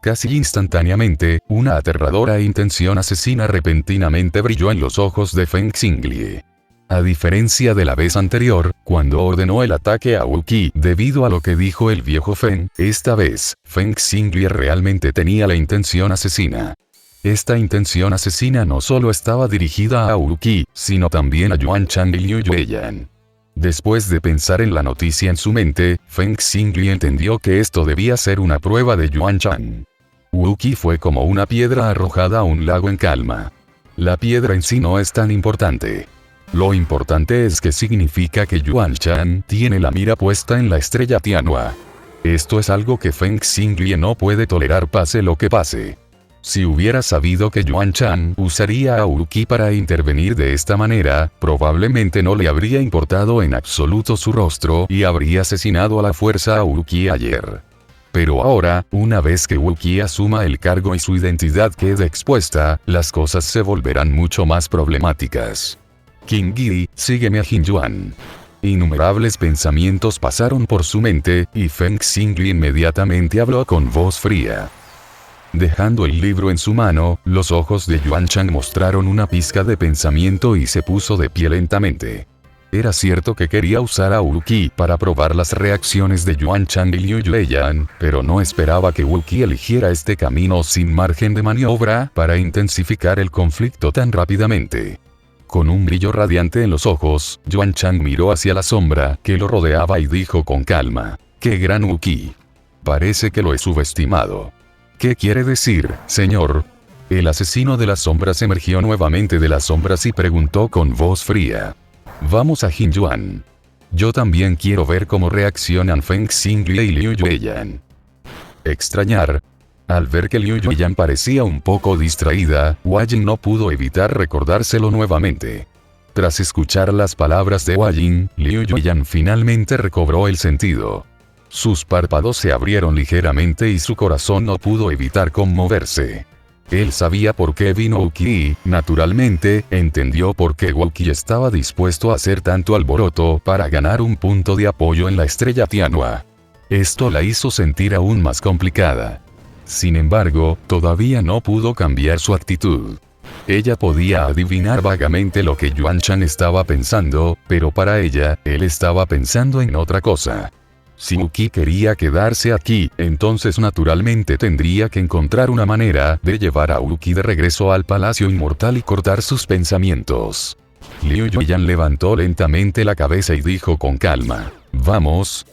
Casi instantáneamente, una aterradora intención asesina repentinamente brilló en los ojos de Feng Xinglie. A diferencia de la vez anterior, cuando ordenó el ataque a Wu Qi debido a lo que dijo el viejo Feng, esta vez, Feng Xinglie realmente tenía la intención asesina. Esta intención asesina no solo estaba dirigida a Wu Qi, sino también a Yuan Shan y Liu Yueyan. Después de pensar en la noticia en su mente, Feng Xinglie entendió que esto debía ser una prueba de Yuan Shan. Wu Qi fue como una piedra arrojada a un lago en calma. La piedra en sí no es tan importante. Lo importante es que significa que Yuan Shan tiene la mira puesta en la estrella Tianhua. Esto es algo que Feng Xinglie no puede tolerar pase lo que pase. Si hubiera sabido que Yuan Shan usaría a Wu Qi para intervenir de esta manera, probablemente no le habría importado en absoluto su rostro y habría asesinado a la fuerza a Wu Qi ayer. Pero ahora, una vez que Wu Qi asuma el cargo y su identidad quede expuesta, las cosas se volverán mucho más problemáticas. Qing Yi, sígueme a Jin Yuan. Innumerables pensamientos pasaron por su mente, y Feng Xinglie inmediatamente habló con voz fría. Dejando el libro en su mano, los ojos de Yuan Shan mostraron una pizca de pensamiento y se puso de pie lentamente. Era cierto que quería usar a Wu Qi para probar las reacciones de Yuan Shan y Liu Yueyan, pero no esperaba que Wu Qi eligiera este camino sin margen de maniobra para intensificar el conflicto tan rápidamente. Con un brillo radiante en los ojos, Yuan Shan miró hacia la sombra que lo rodeaba y dijo con calma: ¡Qué gran Wu Qi! Parece que lo he subestimado. ¿Qué quiere decir, señor? El asesino de las sombras emergió nuevamente de las sombras y preguntó con voz fría. Vamos a Jin Yuan. Yo también quiero ver cómo reaccionan Feng Xinglie y Liu Yueyan. Extrañar. Al ver que Liu Yueyan parecía un poco distraída, Hua Jing no pudo evitar recordárselo nuevamente. Tras escuchar las palabras de Hua Jing, Liu Yueyan finalmente recobró el sentido. Sus párpados se abrieron ligeramente y su corazón no pudo evitar conmoverse. Él sabía por qué vino Wu Qi, naturalmente, entendió por qué Wu Qi estaba dispuesto a hacer tanto alboroto para ganar un punto de apoyo en la estrella Tianhua. Esto la hizo sentir aún más complicada. Sin embargo, todavía no pudo cambiar su actitud. Ella podía adivinar vagamente lo que Yuan Shan estaba pensando, pero para ella, él estaba pensando en otra cosa. Si Wu Qi quería quedarse aquí, entonces naturalmente tendría que encontrar una manera de llevar a Wu Qi de regreso al Palacio Inmortal y cortar sus pensamientos. Liu Yueyan levantó lentamente la cabeza y dijo con calma: vamos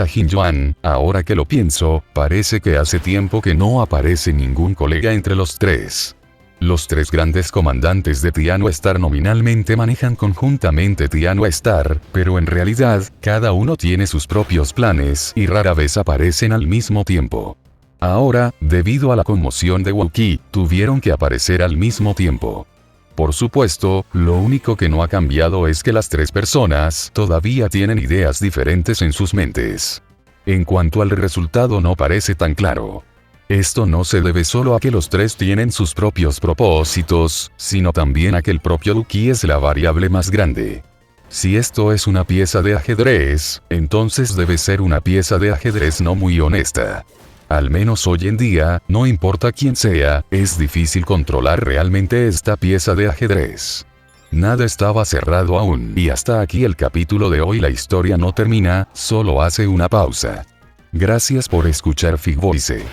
a Jin Yuan. Ahora que lo pienso, parece que hace tiempo que no aparece ningún colega entre los 3. Los 3 grandes comandantes de Tianhua Star nominalmente manejan conjuntamente Tianhua Star, pero en realidad, cada uno tiene sus propios planes y rara vez aparecen al mismo tiempo. Ahora, debido a la conmoción de Wu Qi, tuvieron que aparecer al mismo tiempo. Por supuesto, lo único que no ha cambiado es que las 3 personas todavía tienen ideas diferentes en sus mentes. En cuanto al resultado, no parece tan claro. Esto no se debe solo a que los 3 tienen sus propios propósitos, sino también a que el propio Wu Qi es la variable más grande. Si esto es una pieza de ajedrez, entonces debe ser una pieza de ajedrez no muy honesta. Al menos hoy en día, no importa quién sea, es difícil controlar realmente esta pieza de ajedrez. Nada estaba cerrado aún, y hasta aquí el capítulo de hoy. La historia no termina, solo hace una pausa. Gracias por escuchar Fig Voice.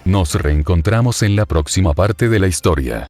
Nos reencontramos en la próxima parte de la historia.